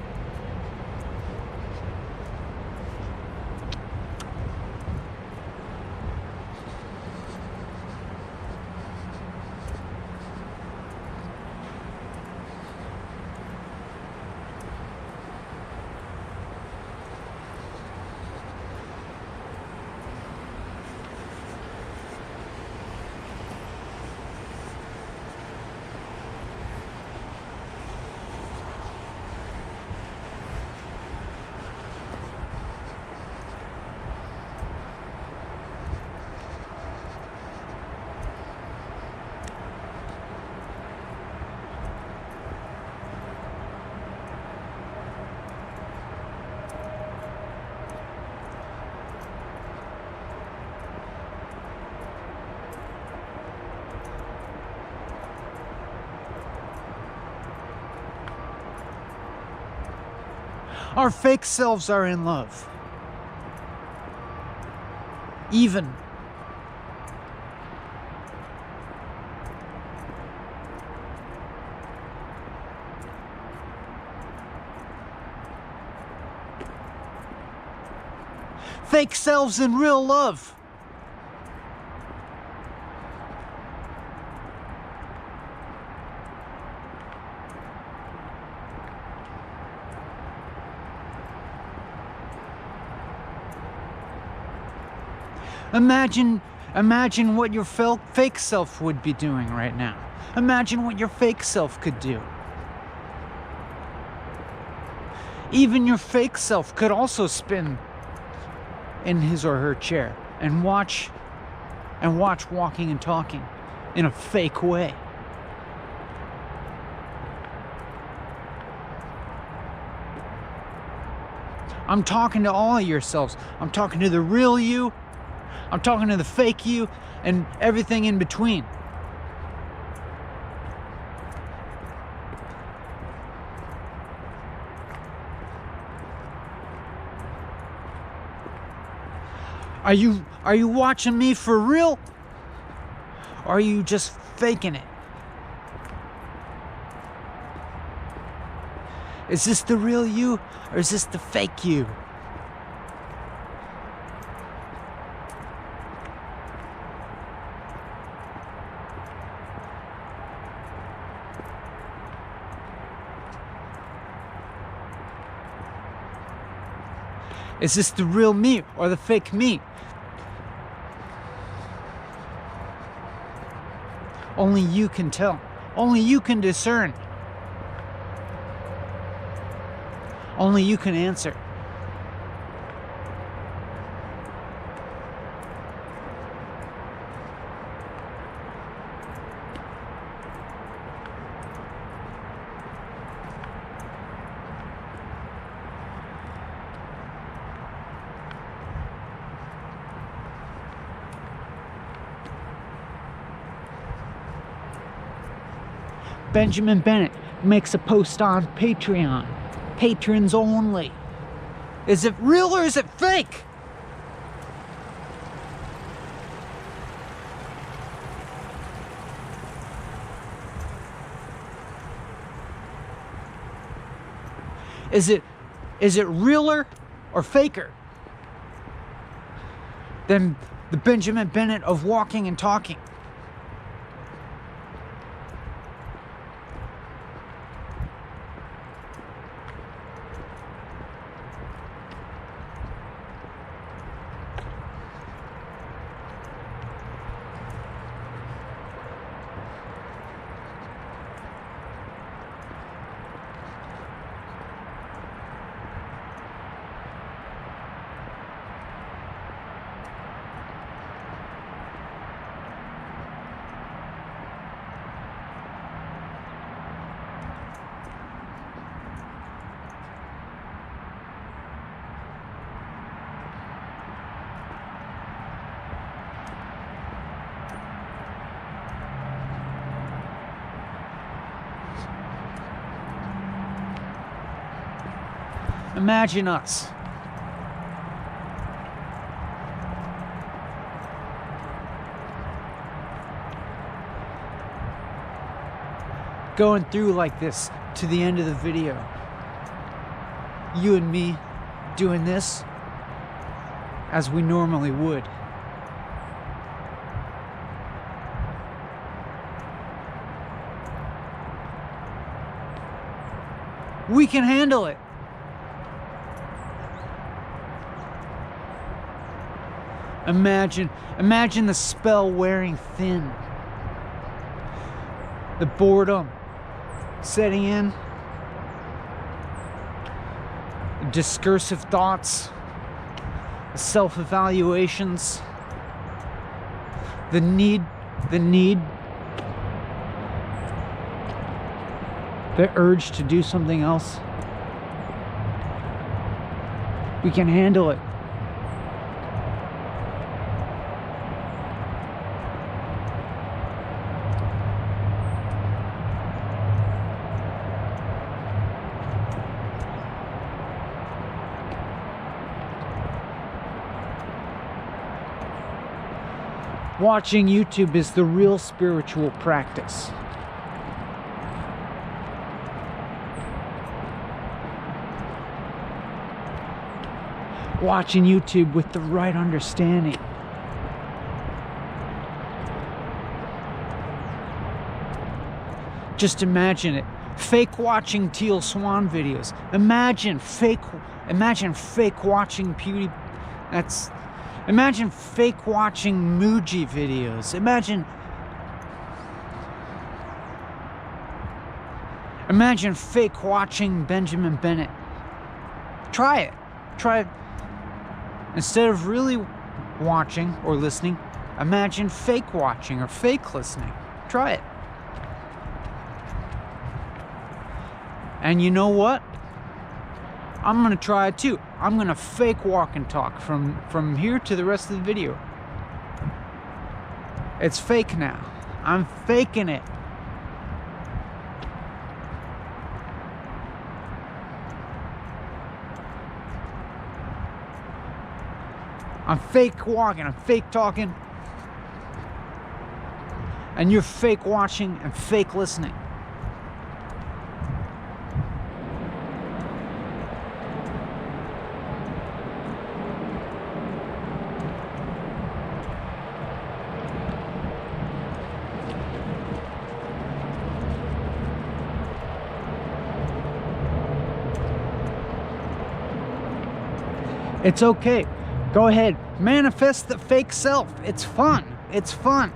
S1: Our fake selves are in love. Even. Fake selves in real love. Imagine what your fake self would be doing right now. Imagine what your fake self could do. Even your fake self could also spin in his or her chair and watch walking and talking in a fake way. I'm talking to all of yourselves. I'm talking to the real you. I'm talking to the fake you and everything in between. Are you watching me for real? Or are you just faking it? Is this the real you or is this the fake you? Is this the real me or the fake me? Only you can tell. Only you can discern. Only you can answer. Benjamin Bennett makes a post on Patreon. Patrons only. Is it real or is it fake? Is it realer or faker than the Benjamin Bennett of walking and talking? Imagine us. Going through like this to the end of the video. You and me doing this as we normally would. We can handle it. Imagine the spell wearing thin. The boredom setting in. Discursive thoughts. Self-evaluations. The need. The urge to do something else. We can handle it. Watching YouTube is the real spiritual practice. Watching YouTube with the right understanding. Just imagine it. Fake watching Teal Swan videos. Imagine fake watching PewDiePie. Imagine fake watching Muji videos. Imagine fake watching Benjamin Bennett. Try it. Instead of really watching or listening, imagine fake watching or fake listening. Try it. And you know what? I'm gonna try it too. I'm gonna fake walk and talk from here to the rest of the video. It's fake now. I'm faking it. I'm fake walking, I'm fake talking. And you're fake watching and fake listening. It's okay. Go ahead. Manifest the fake self. It's fun. It's fun.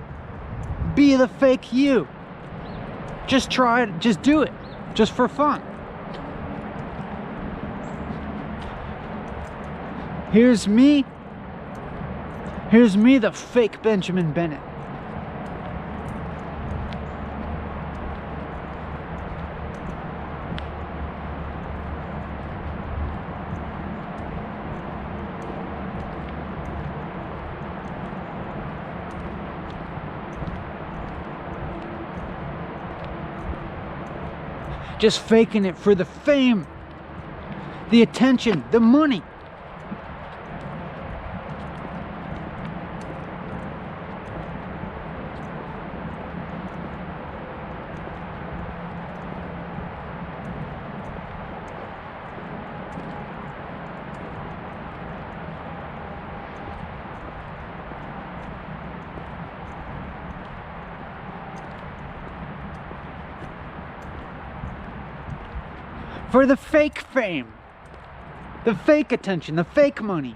S1: Be the fake you. Just try it. Just do it. Just for fun. Here's me. Here's me, the fake Benjamin Bennett. Just faking it for the fame, the attention, the money. For the fake fame, the fake attention, the fake money.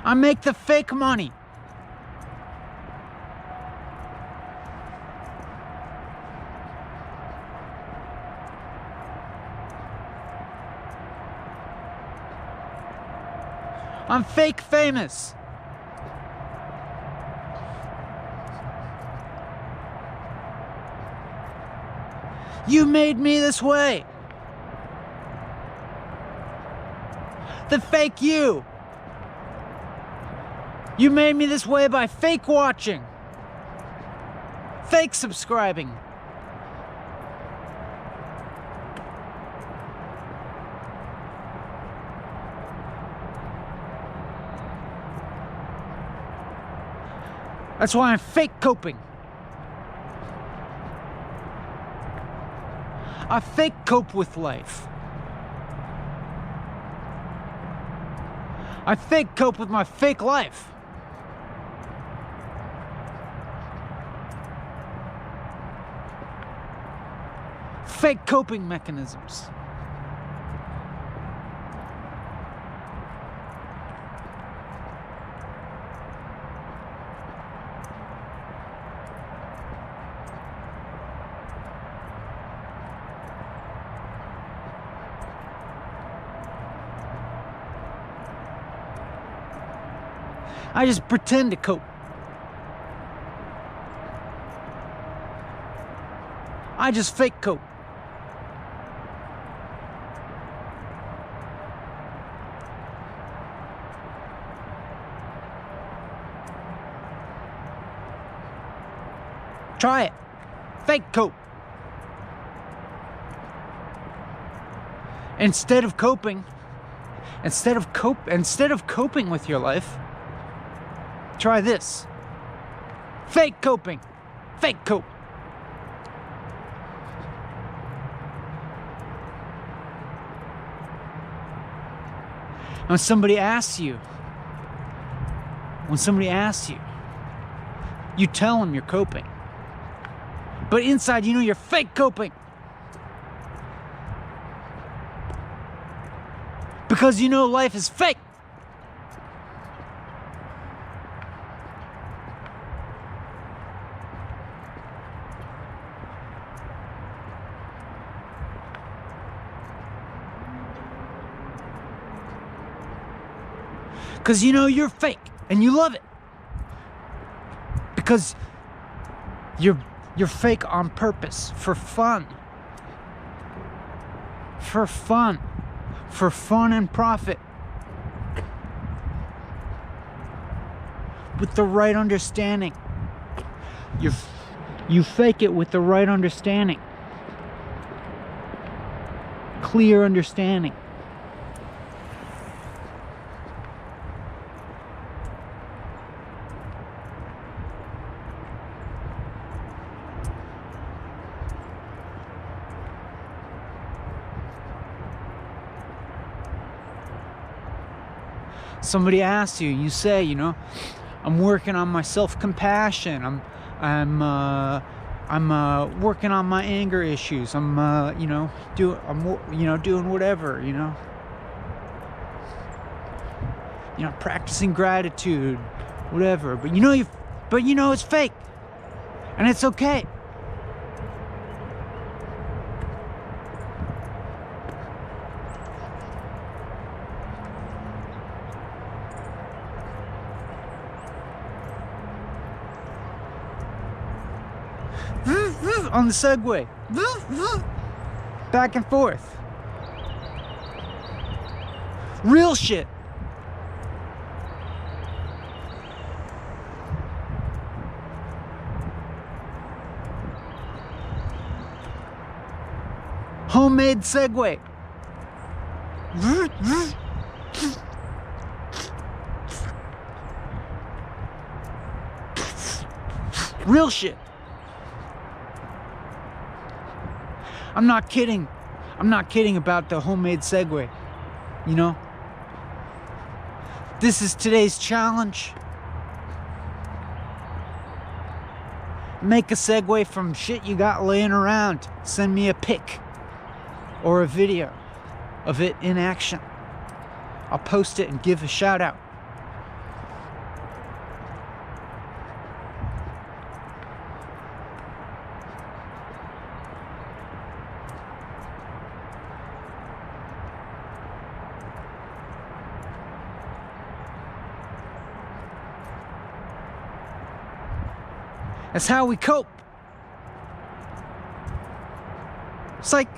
S1: I make the fake money. I'm fake famous. You made me this way. the fake you. You made me this way by fake watching, fake subscribing. That's why I'm fake coping. I fake cope with life. I fake cope with my fake life. Fake coping mechanisms. I just pretend to cope. I just fake cope. Try it. Fake cope. Instead of coping with your life, try this. Fake coping. Fake cope. When somebody asks you, you tell them you're coping. But inside, you know you're fake coping. Because you know life is fake. Because you know you're fake and you love it. Because you're fake on purpose, for fun. For fun. For fun and profit. With the right understanding. You fake it with the right understanding. Clear understanding. Somebody asks you, you say, you know, I'm working on my self-compassion. I'm working on my anger issues. I'm doing whatever, you know, practicing gratitude, whatever. But you know it's fake, and it's okay. On the Segway, back and forth. Real shit. Homemade Segway. Real shit. I'm not kidding. I'm not kidding about the homemade Segway. You know? This is today's challenge. Make a Segway from shit you got laying around. Send me a pic or a video of it in action. I'll post it and give a shout out. That's how we cope. It's like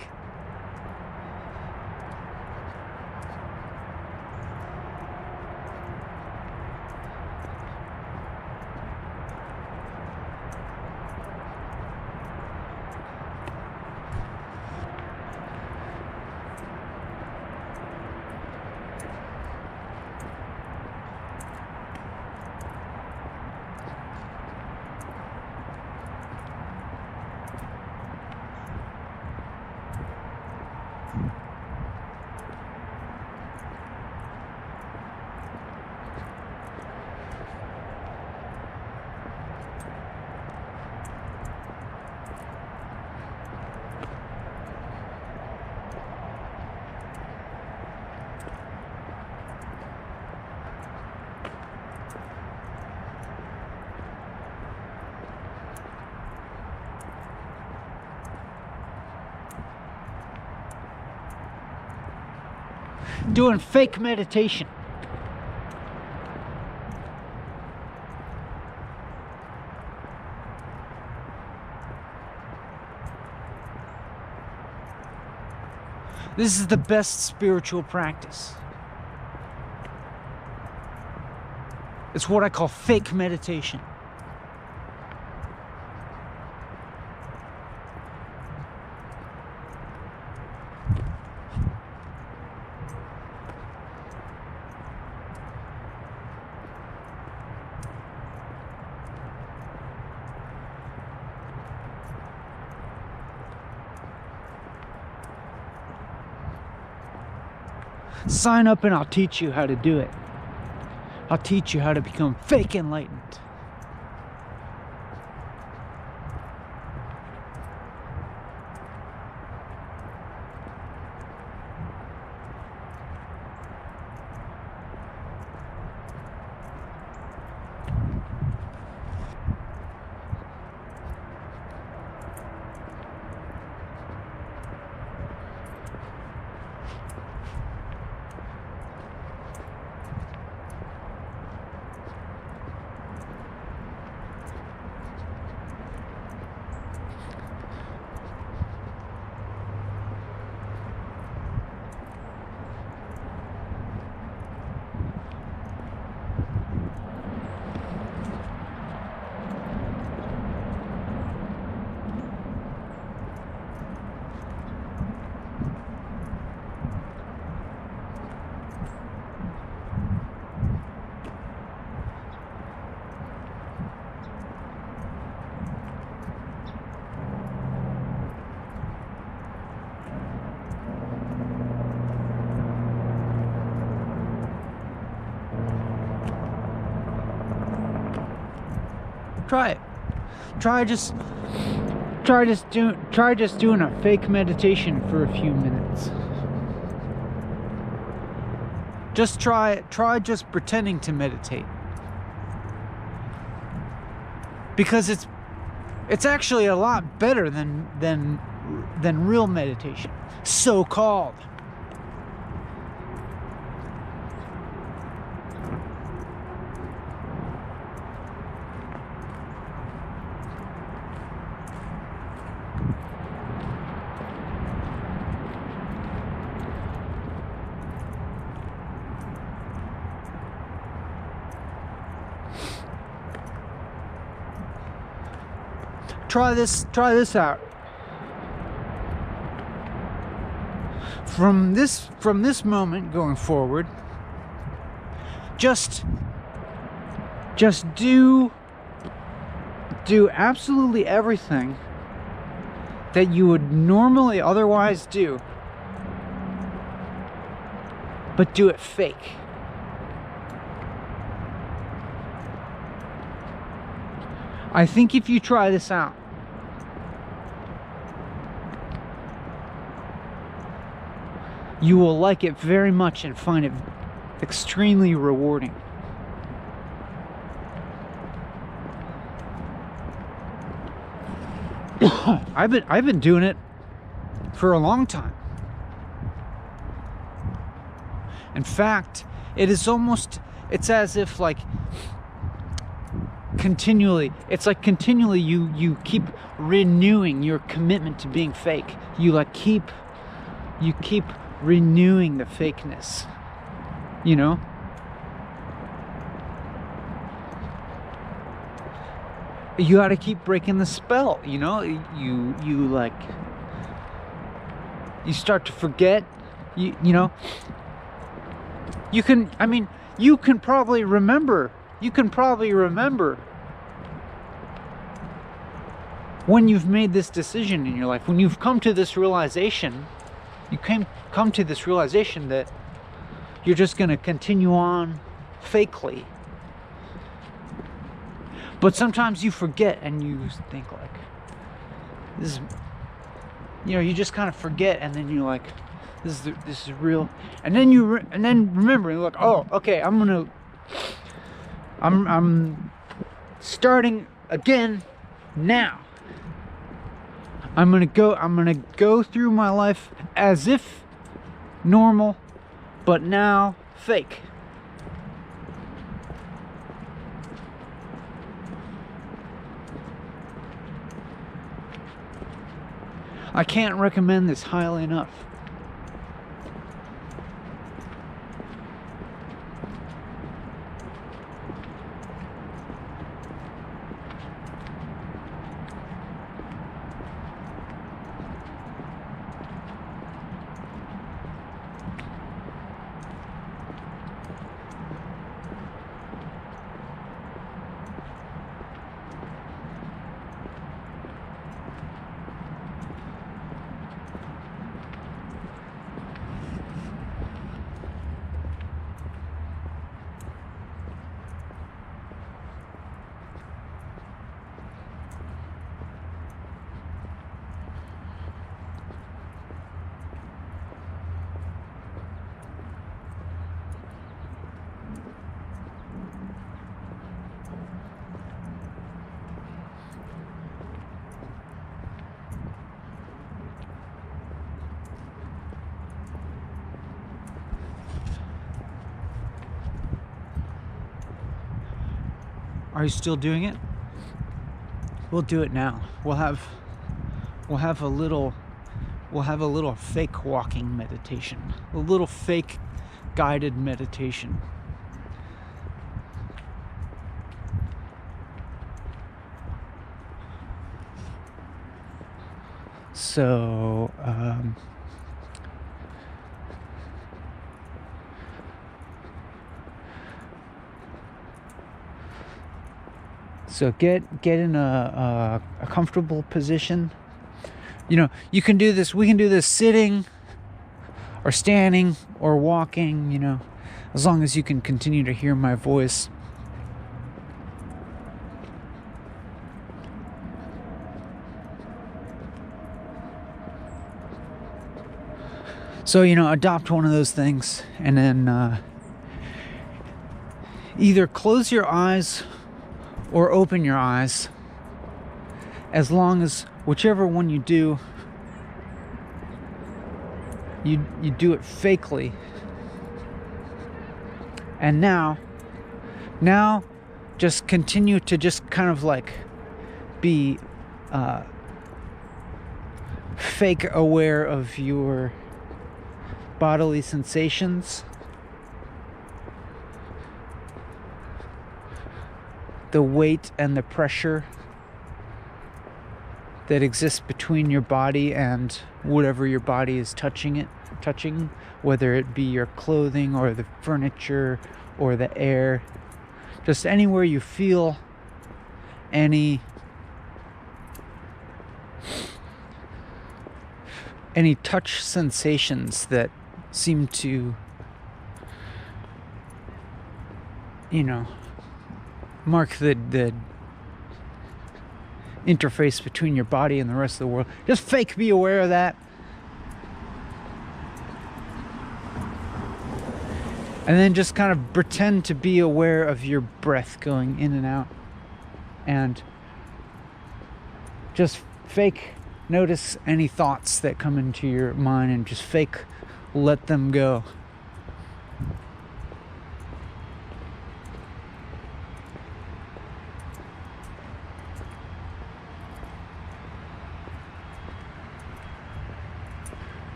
S1: doing fake meditation. This is the best spiritual practice. It's what I call fake meditation. Sign up and I'll teach you how to do it. I'll teach you how to become fake enlightened. Try it. Try just doing a fake meditation for a few minutes. Just try just pretending to meditate. Because it's actually a lot better than real meditation, so-called. Try this out. From this moment going forward, just do absolutely everything that you would normally otherwise do, but do it fake. I think if you try this out, you will like it very much and find it extremely rewarding. I've been doing it for a long time. In fact, it's as if like continually you keep renewing your commitment to being fake. You keep renewing the fakeness, you know? You got to keep breaking the spell, you know? You start to forget, you know? You can probably remember when you've made this decision in your life, when you've come to this realization. You come to this realization that you're just going to continue on fakely. But sometimes you forget and you think like, this is, you know, you just kind of forget, and then you're like, this is real. And then then remember, you're like, oh, okay, I'm starting again now. I'm gonna go through my life as if normal, but now fake. I can't recommend this highly enough. Are you still doing it? We'll do it now. We'll have a little fake walking meditation. A little fake guided meditation. So get in a comfortable position. You know, you can do this. We can do this sitting, or standing, or walking. You know, as long as you can continue to hear my voice. So, you know, adopt one of those things, and then either close your eyes or open your eyes, as long as whichever one you do, you do it fakely. And now just continue to just kind of like be fake aware of your bodily sensations, the weight and the pressure that exists between your body and whatever your body is touching, whether it be your clothing or the furniture or the air, just anywhere you feel any touch sensations that seem to, you know, mark the interface between your body and the rest of the world. Just fake be aware of that. And then just kind of pretend to be aware of your breath going in and out. And just fake notice any thoughts that come into your mind and just fake let them go.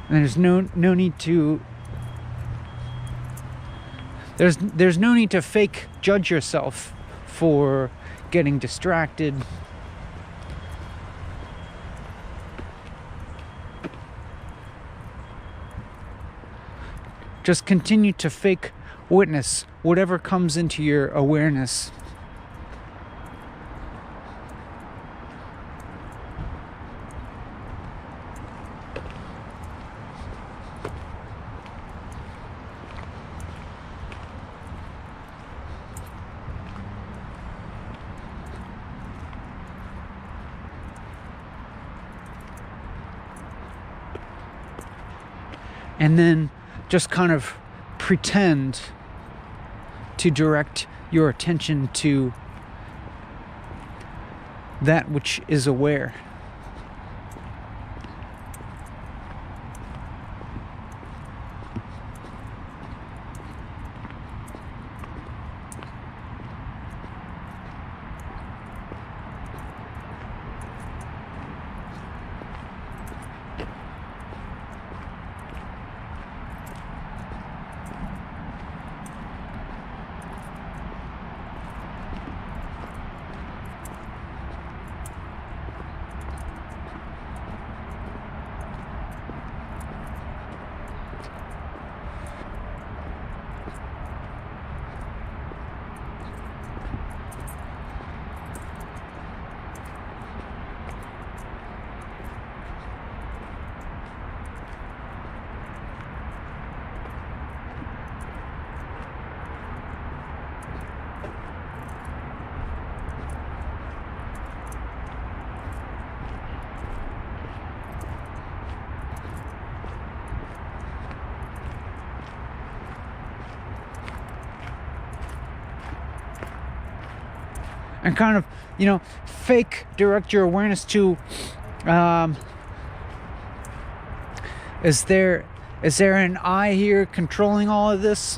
S1: And there's no need to there's no need to fake judge yourself for getting distracted. Just continue to fake witness whatever comes into your awareness. And then just kind of pretend to direct your attention to that which is aware. And kind of, fake direct your awareness to, is there an I here controlling all of this?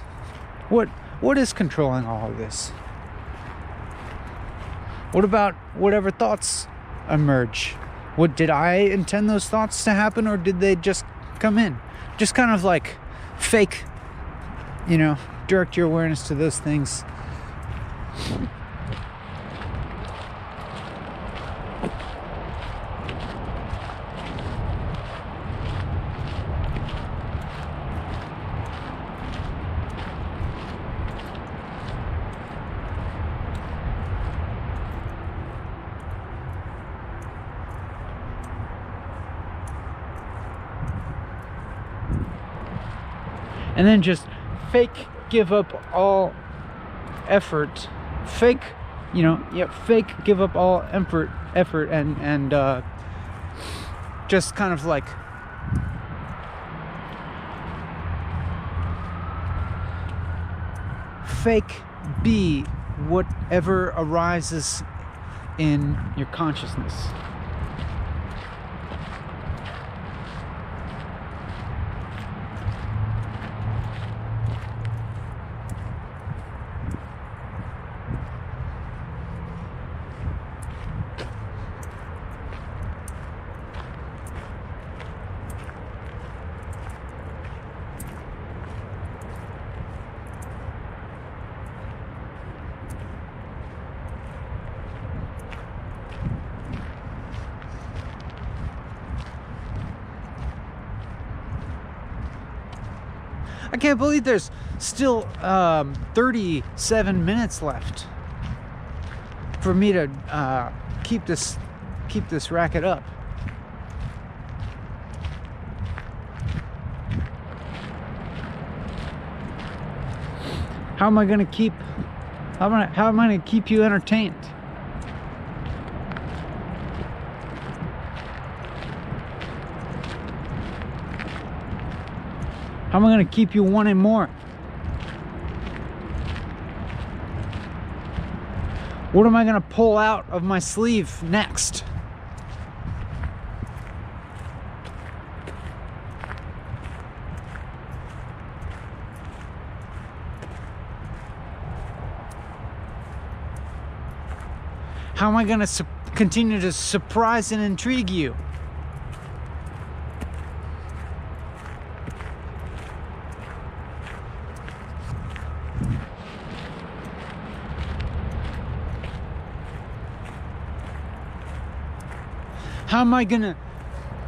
S1: What is controlling all of this? What about whatever thoughts emerge? Did I intend those thoughts to happen, or did they just come in? Just kind of like fake, direct your awareness to those things. And then just fake give up all effort, fake give up all effort and just kind of like fake be whatever arises in your consciousness. I can't believe there's still 37 minutes left for me to keep this racket up. How am I gonna keep you entertained? How am I going to keep you wanting more? What am I going to pull out of my sleeve next? How am I going to continue to surprise and intrigue you? How am I gonna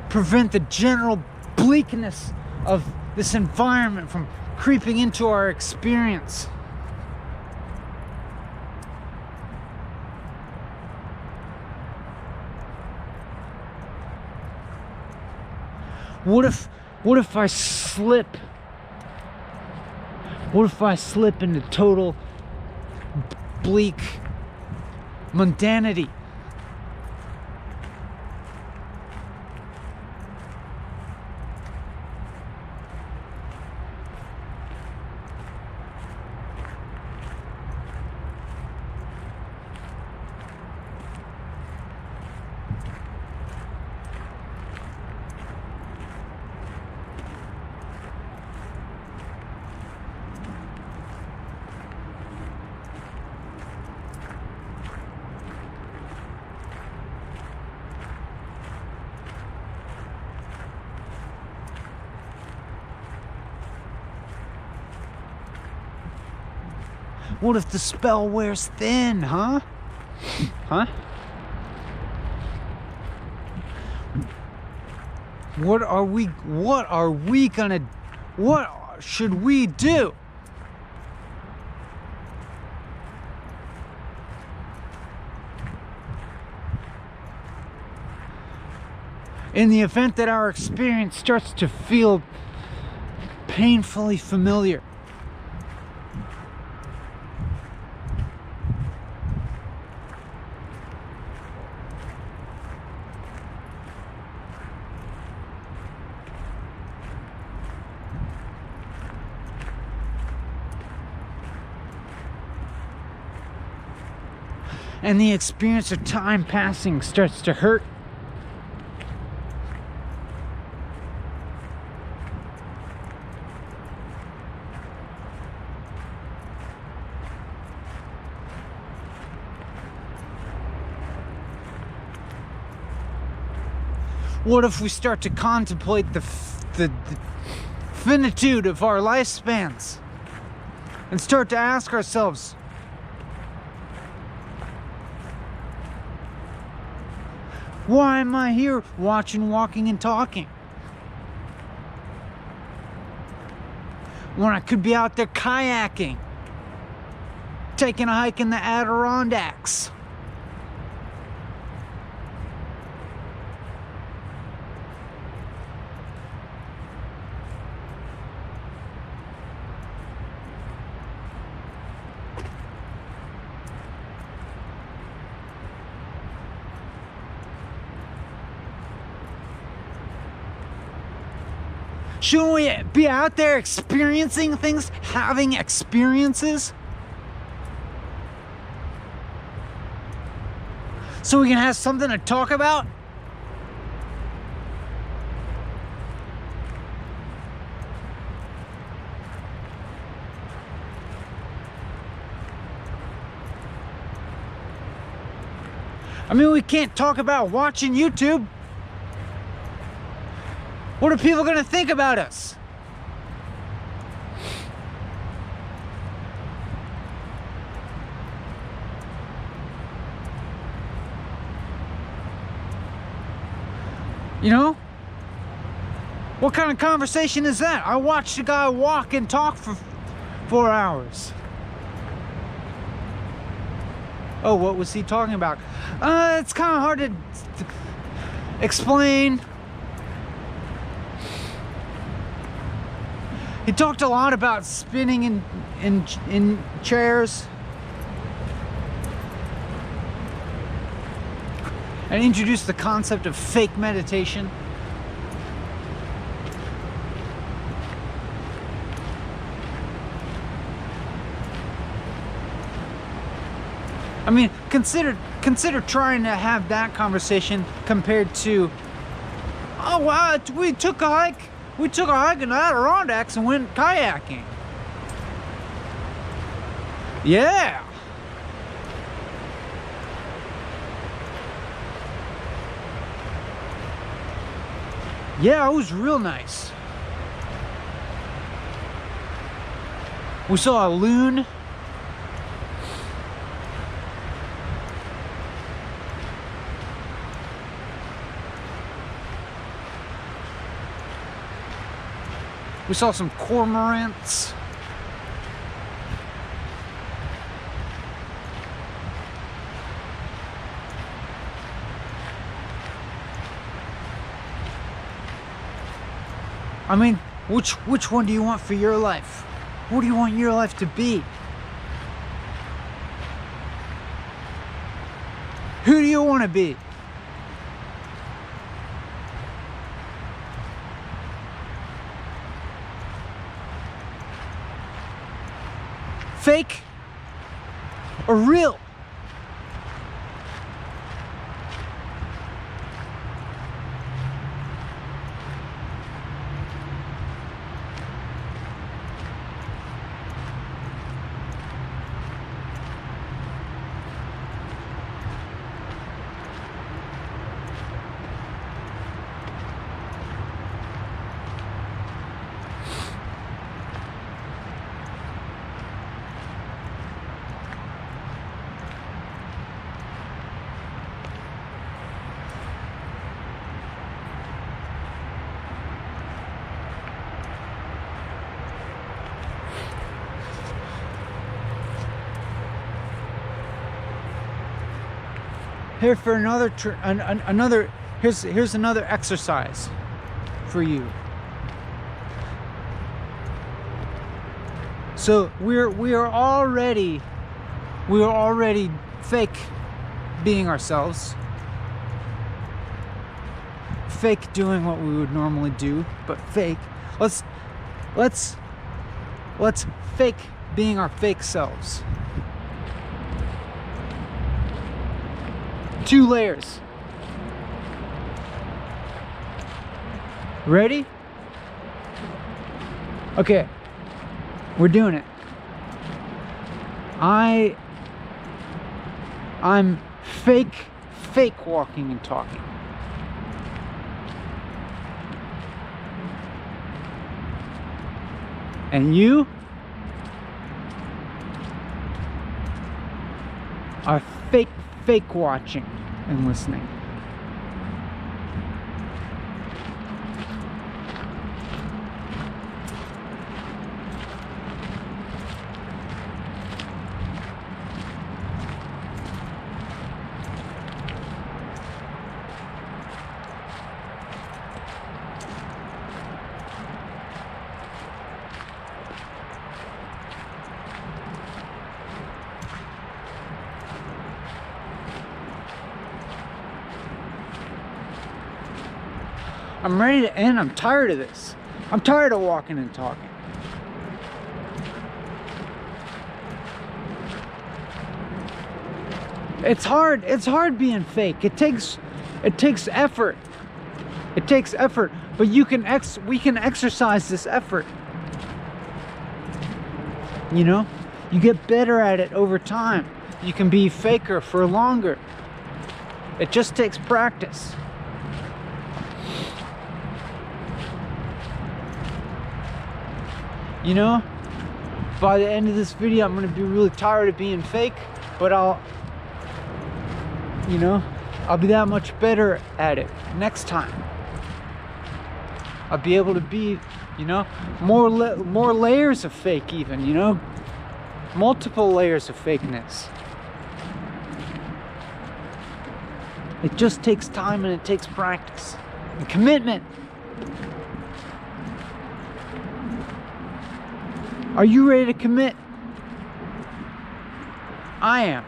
S1: prevent the general bleakness of this environment from creeping into our experience? What if I slip? What if I slip into total bleak mundanity? What if the spell wears thin, huh? Huh? What should we do? In the event that our experience starts to feel painfully familiar. And the experience of time passing starts to hurt. What if we start to contemplate the finitude of our lifespans and start to ask ourselves, why am I here watching, walking, and talking when I could be out there kayaking, taking a hike in the Adirondacks? Shouldn't we be out there experiencing things, having experiences? So we can have something to talk about? I mean, we can't talk about watching YouTube. What are people going to think about us? You know? What kind of conversation is that? I watched a guy walk and talk for 4 hours. Oh, what was he talking about? It's kind of hard to explain. He talked a lot about spinning in chairs and introduced the concept of fake meditation. I mean, consider trying to have that conversation compared to, oh wow, we took a hike in the Adirondacks and went kayaking. Yeah. Yeah, it was real nice. We saw a loon. We saw some cormorants. I mean, which one do you want for your life? What do you want your life to be? Who do you want to be? Fake or real? here for another here's another exercise for you. So we are already fake being ourselves, fake doing what we would normally do, but fake. Let's fake being our fake selves. 2 layers. Ready? Okay. We're doing it. I'm fake walking and talking. And you are fake watching and listening. I'm ready to end. I'm tired of this. I'm tired of walking and talking. It's hard being fake. It takes effort. It takes effort, but we can exercise this effort. You know? You get better at it over time. You can be faker for longer. It just takes practice. You know, by the end of this video, I'm going to be really tired of being fake, but I'll be that much better at it next time. I'll be able to be, more layers of fake even, multiple layers of fakeness. It just takes time and it takes practice and commitment. Are you ready to commit? I am.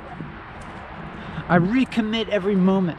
S1: I recommit every moment.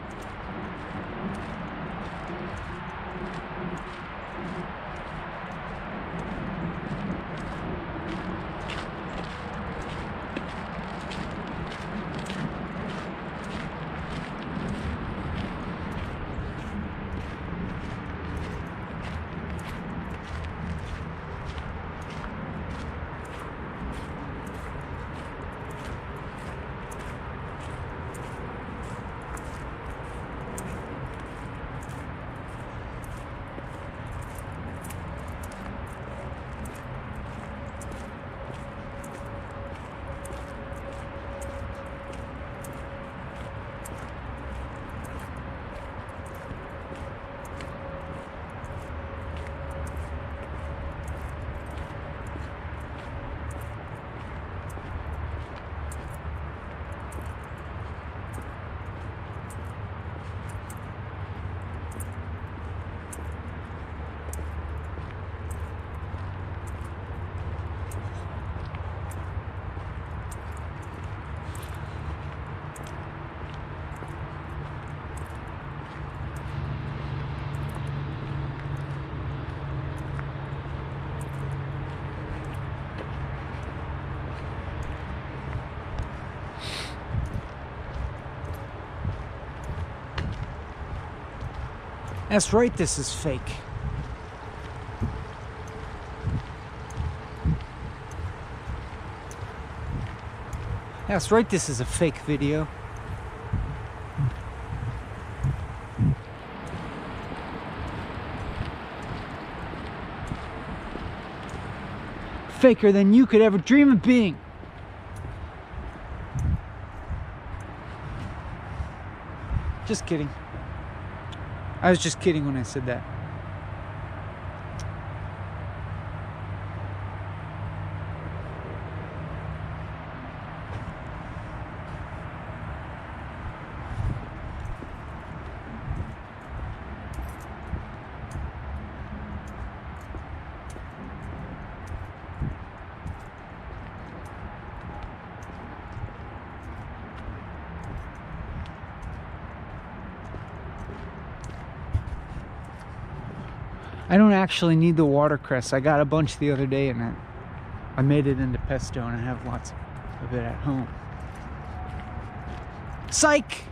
S1: That's right, this is fake. That's right, this is a fake video. Faker than you could ever dream of being. Just kidding. I was just kidding when I said that. I don't actually need the watercress. I got a bunch the other day and I made it into pesto and I have lots of it at home. Psych!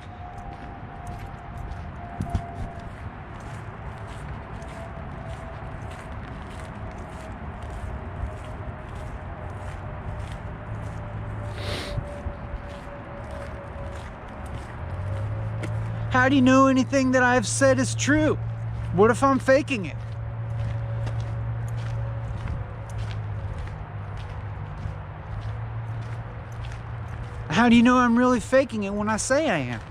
S1: How do you know anything that I've said is true? What if I'm faking it? How do you know I'm really faking it when I say I am?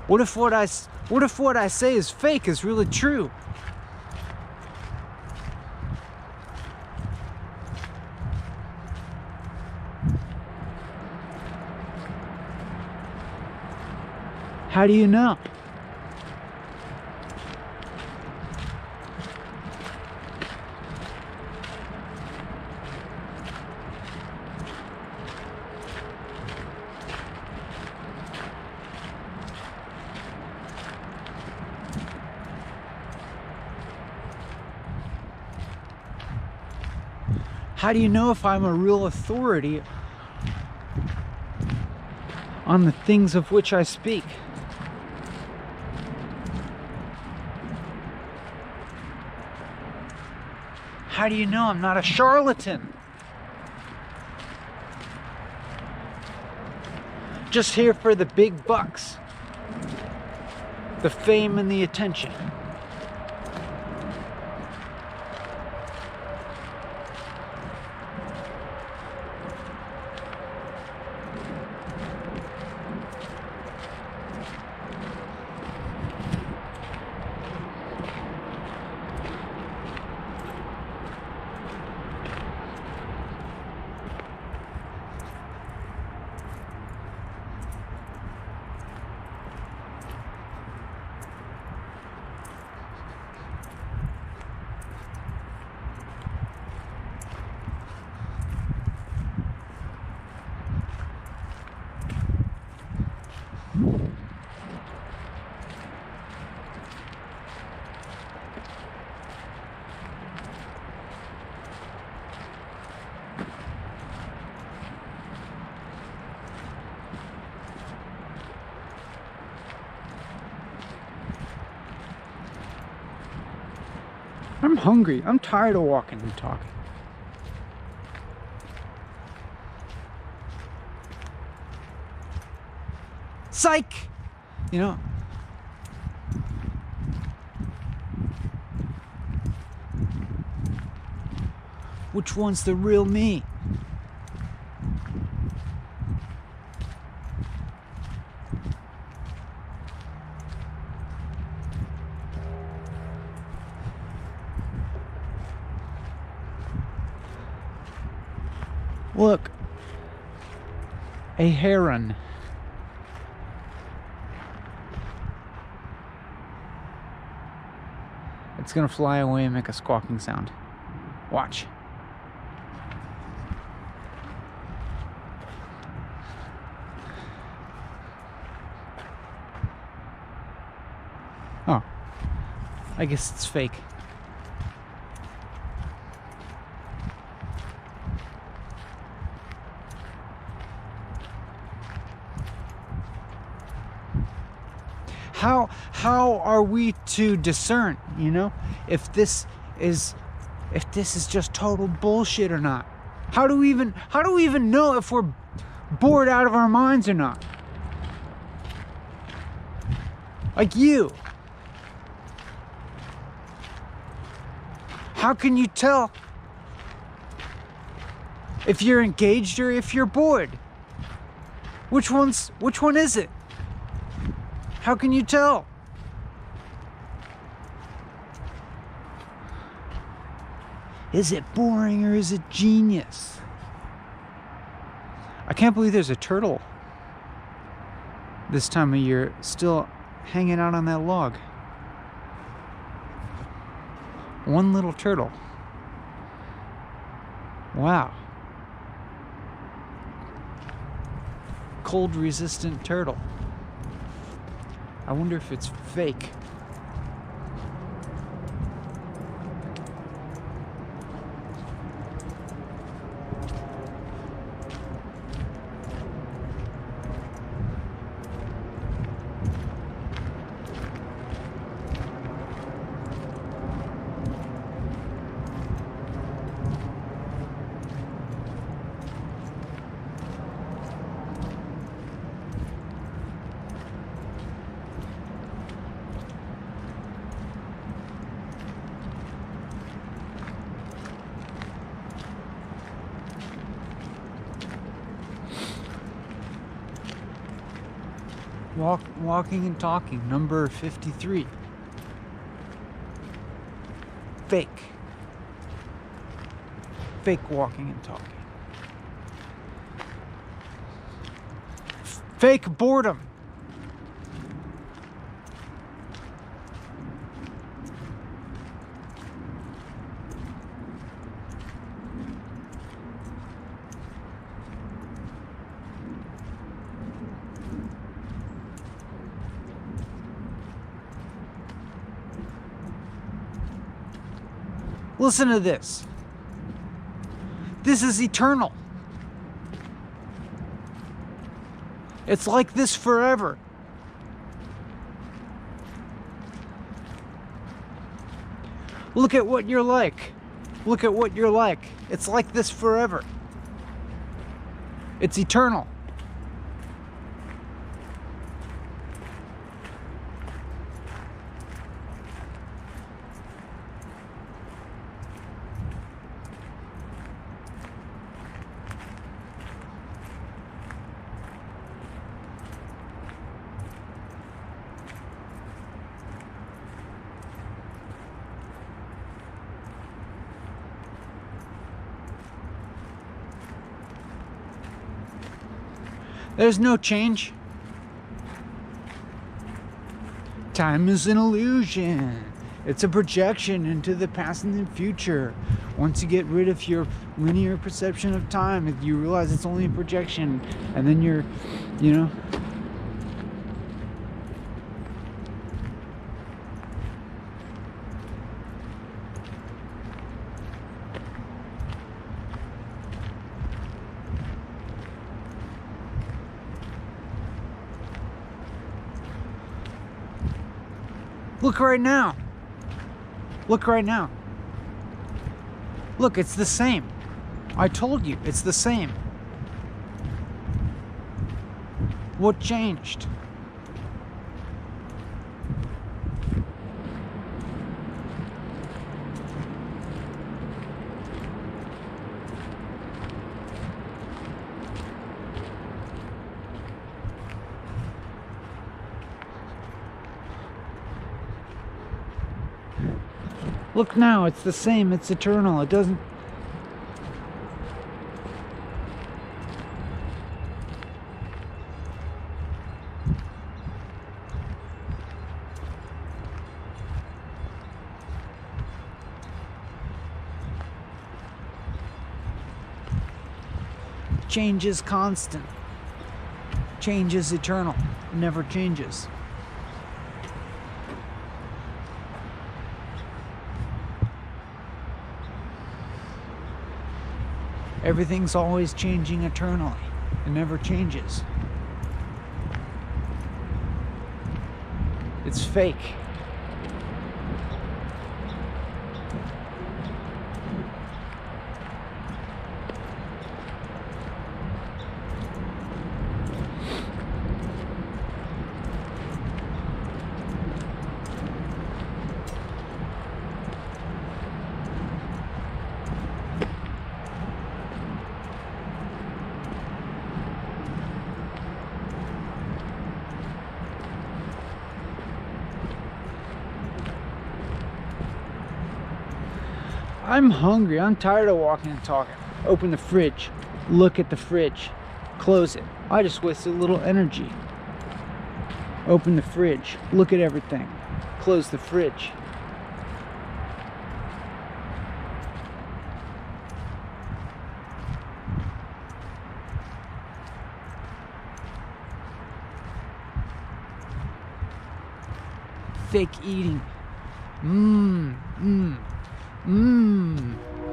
S1: What if what I say is fake is really true? How do you know? How do you know if I'm a real authority on the things of which I speak? How do you know I'm not a charlatan? Just here for the big bucks, the fame and the attention. I'm hungry. I'm tired of walking and talking. Psych! You know? Which one's the real me? Look, a heron. It's gonna fly away and make a squawking sound. Watch. Oh, I guess it's fake. How are we to discern, you know, if this is just total bullshit or not? How do we even know if we're bored out of our minds or not? Like you. How can you tell if you're engaged or if you're bored? Which one is it? How can you tell? Is it boring or is it genius? I can't believe there's a turtle this time of year still hanging out on that log. One little turtle. Wow. Cold resistant turtle. I wonder if it's fake. Walking and talking, number 53. Fake. Fake walking and talking. Fake boredom. Listen to this. This is eternal. It's like this forever. Look at what you're like. Look at what you're like. It's like this forever. It's eternal. There's no change. Time is an illusion. It's a projection into the past and the future. Once you get rid of your linear perception of time, you realize it's only a projection, and then you're, you know. Look right now. Look right now. Look, it's the same. I told you, it's the same. What changed? Look now, it's the same, it's eternal, it doesn't... Change is constant. Change is eternal. It never changes. Everything's always changing eternally. It never changes. It's fake. I'm hungry. I'm tired of walking and talking. Open the fridge. Look at the fridge. Close it. I just wasted a little energy. Open the fridge. Look at everything. Close the fridge. Fake eating.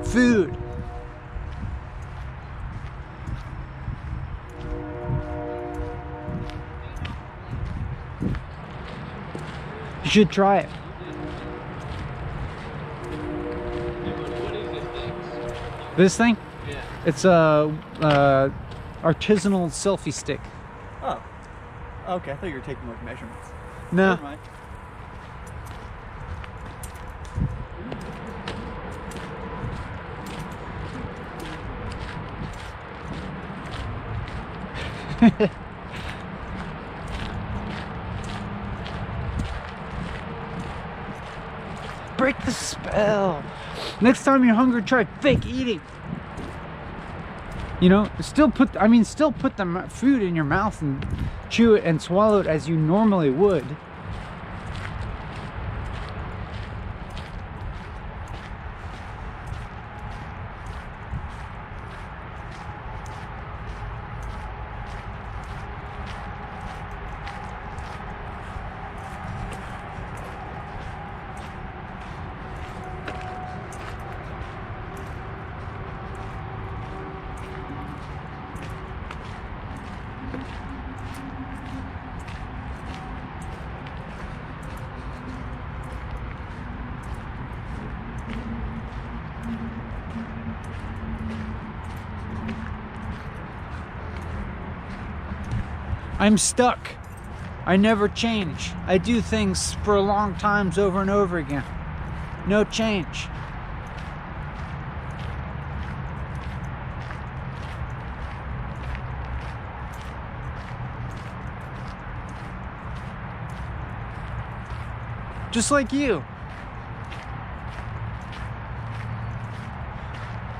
S1: Food. You should try it. This thing?
S3: Yeah.
S1: It's a artisanal selfie stick.
S3: Oh. Okay, I thought you were taking like measurements.
S1: No.
S3: Never mind.
S1: Break the spell. Next time you're hungry, try fake eating. You know, still put the food in your mouth and chew it and swallow it as you normally would. I'm stuck. I never change. I do things for long times over and over again. No change. Just like you.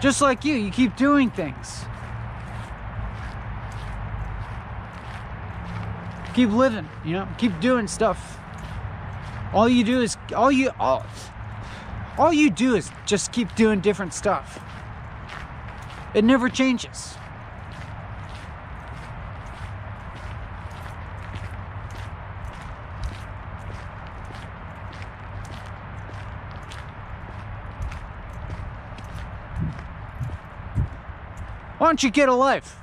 S1: Just like you keep doing things. Keep living, you know, keep doing stuff. All you do is just keep doing different stuff. It never changes. Why don't you get a life?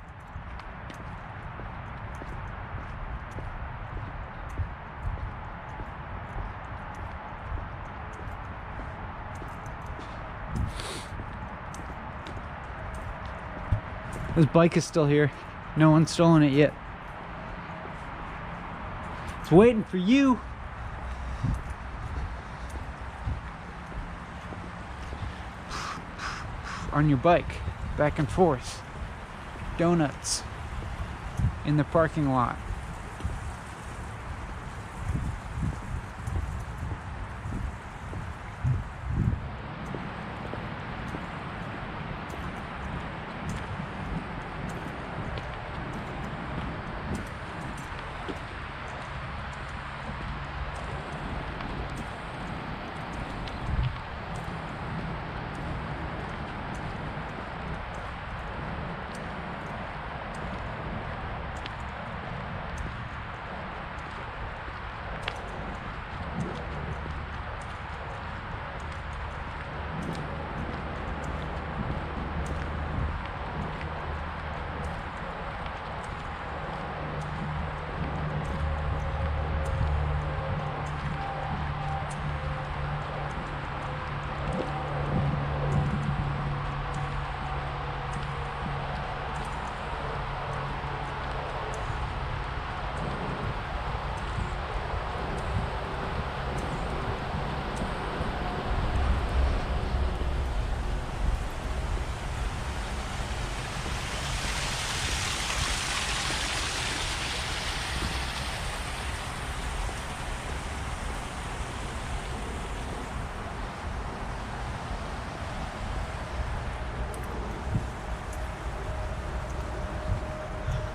S1: This bike is still here. No one's stolen it yet. It's waiting for you. On your bike, back and forth. Donuts in the parking lot.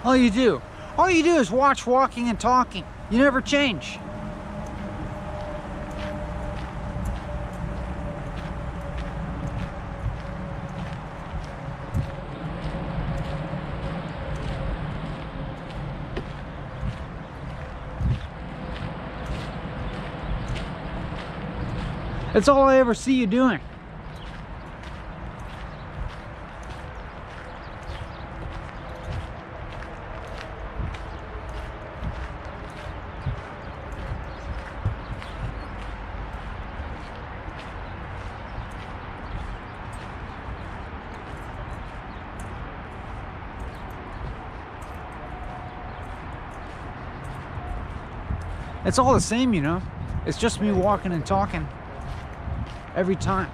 S1: All you do is watch Walking and Talking. You never change. That's all I ever see you doing. It's all the same, you know. It's just me walking and talking every time.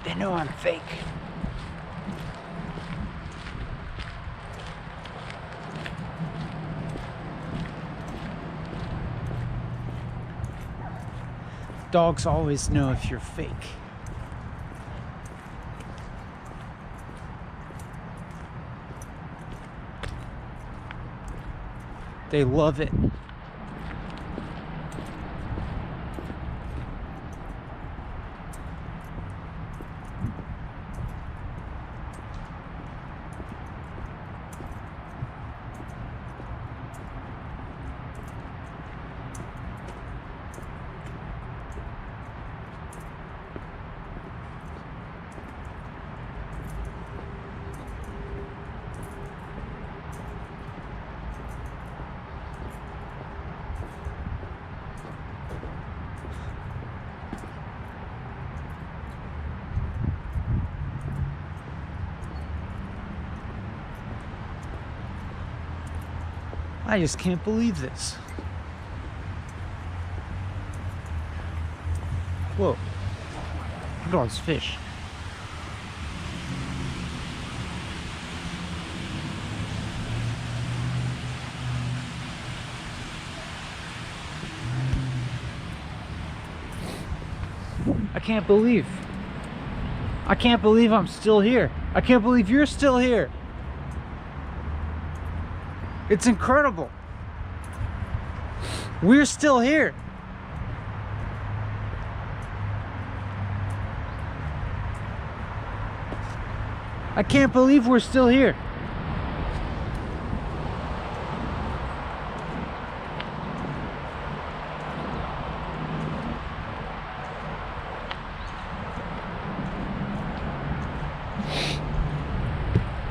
S1: They know I'm fake. Dogs always know if you're fake. They love it. I just can't believe this. Whoa. Look at all this fish. I can't believe I'm still here. I can't believe you're still here. It's incredible. We're still here. I can't believe we're still here.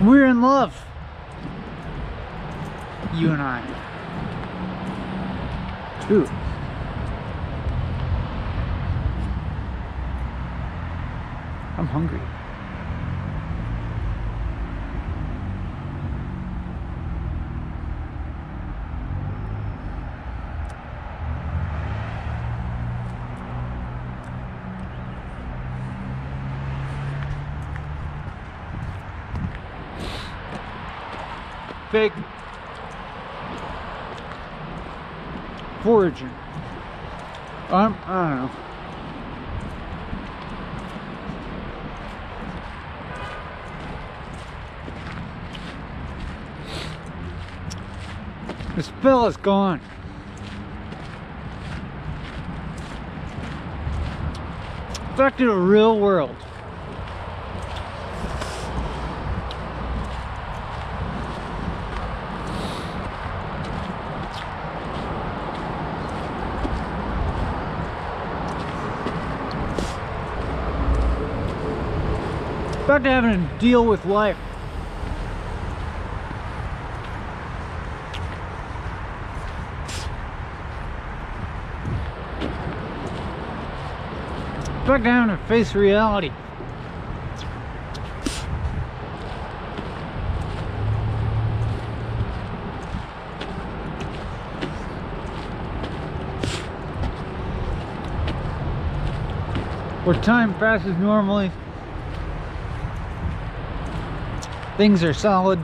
S1: We're in love. You and I. Ooh. I'm hungry. Fake. Foraging. I don't know. This fella's gone. Back to the real world. Back to having to deal with life. Back to having to face reality. Where time passes normally. Things are solid.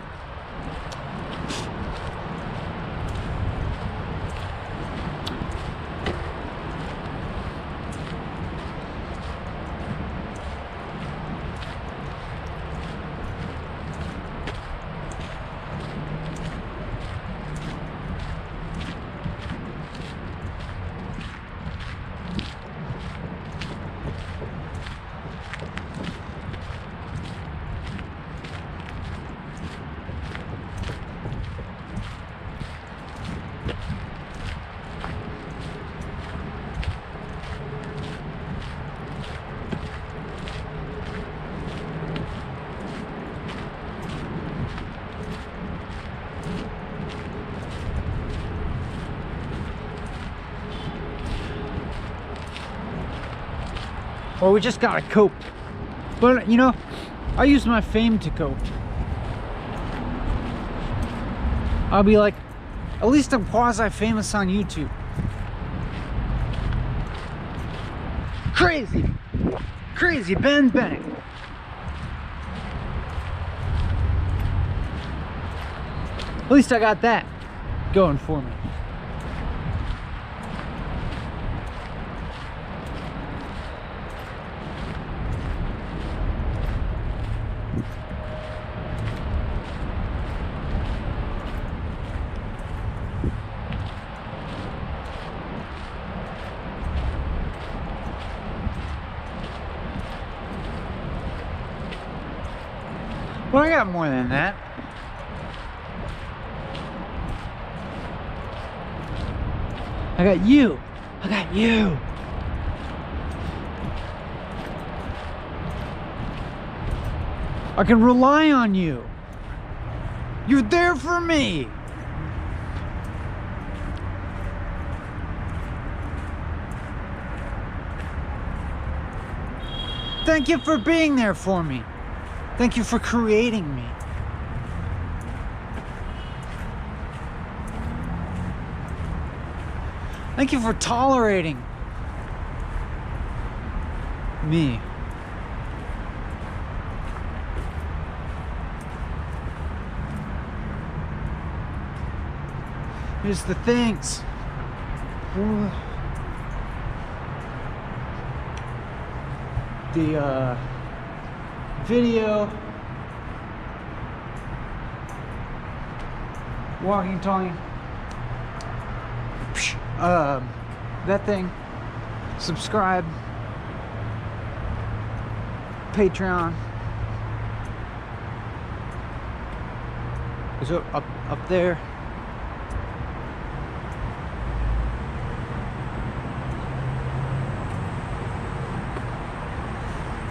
S1: Or we just gotta cope. But you know, I use my fame to cope. I'll be like, at least I'm quasi-famous on YouTube. Crazy! Crazy Ben Bang! At least I got that going for me. Well, I got more than that. I got you. I got you. I can rely on you. You're there for me. Thank you for being there for me. Thank you for creating me. Thank you for tolerating me. Here's the things. The video, walking, talking, that thing, subscribe, Patreon, is up there.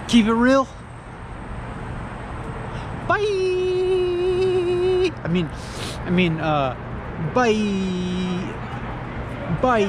S1: Keep it real. Bye. I mean, bye. Bye.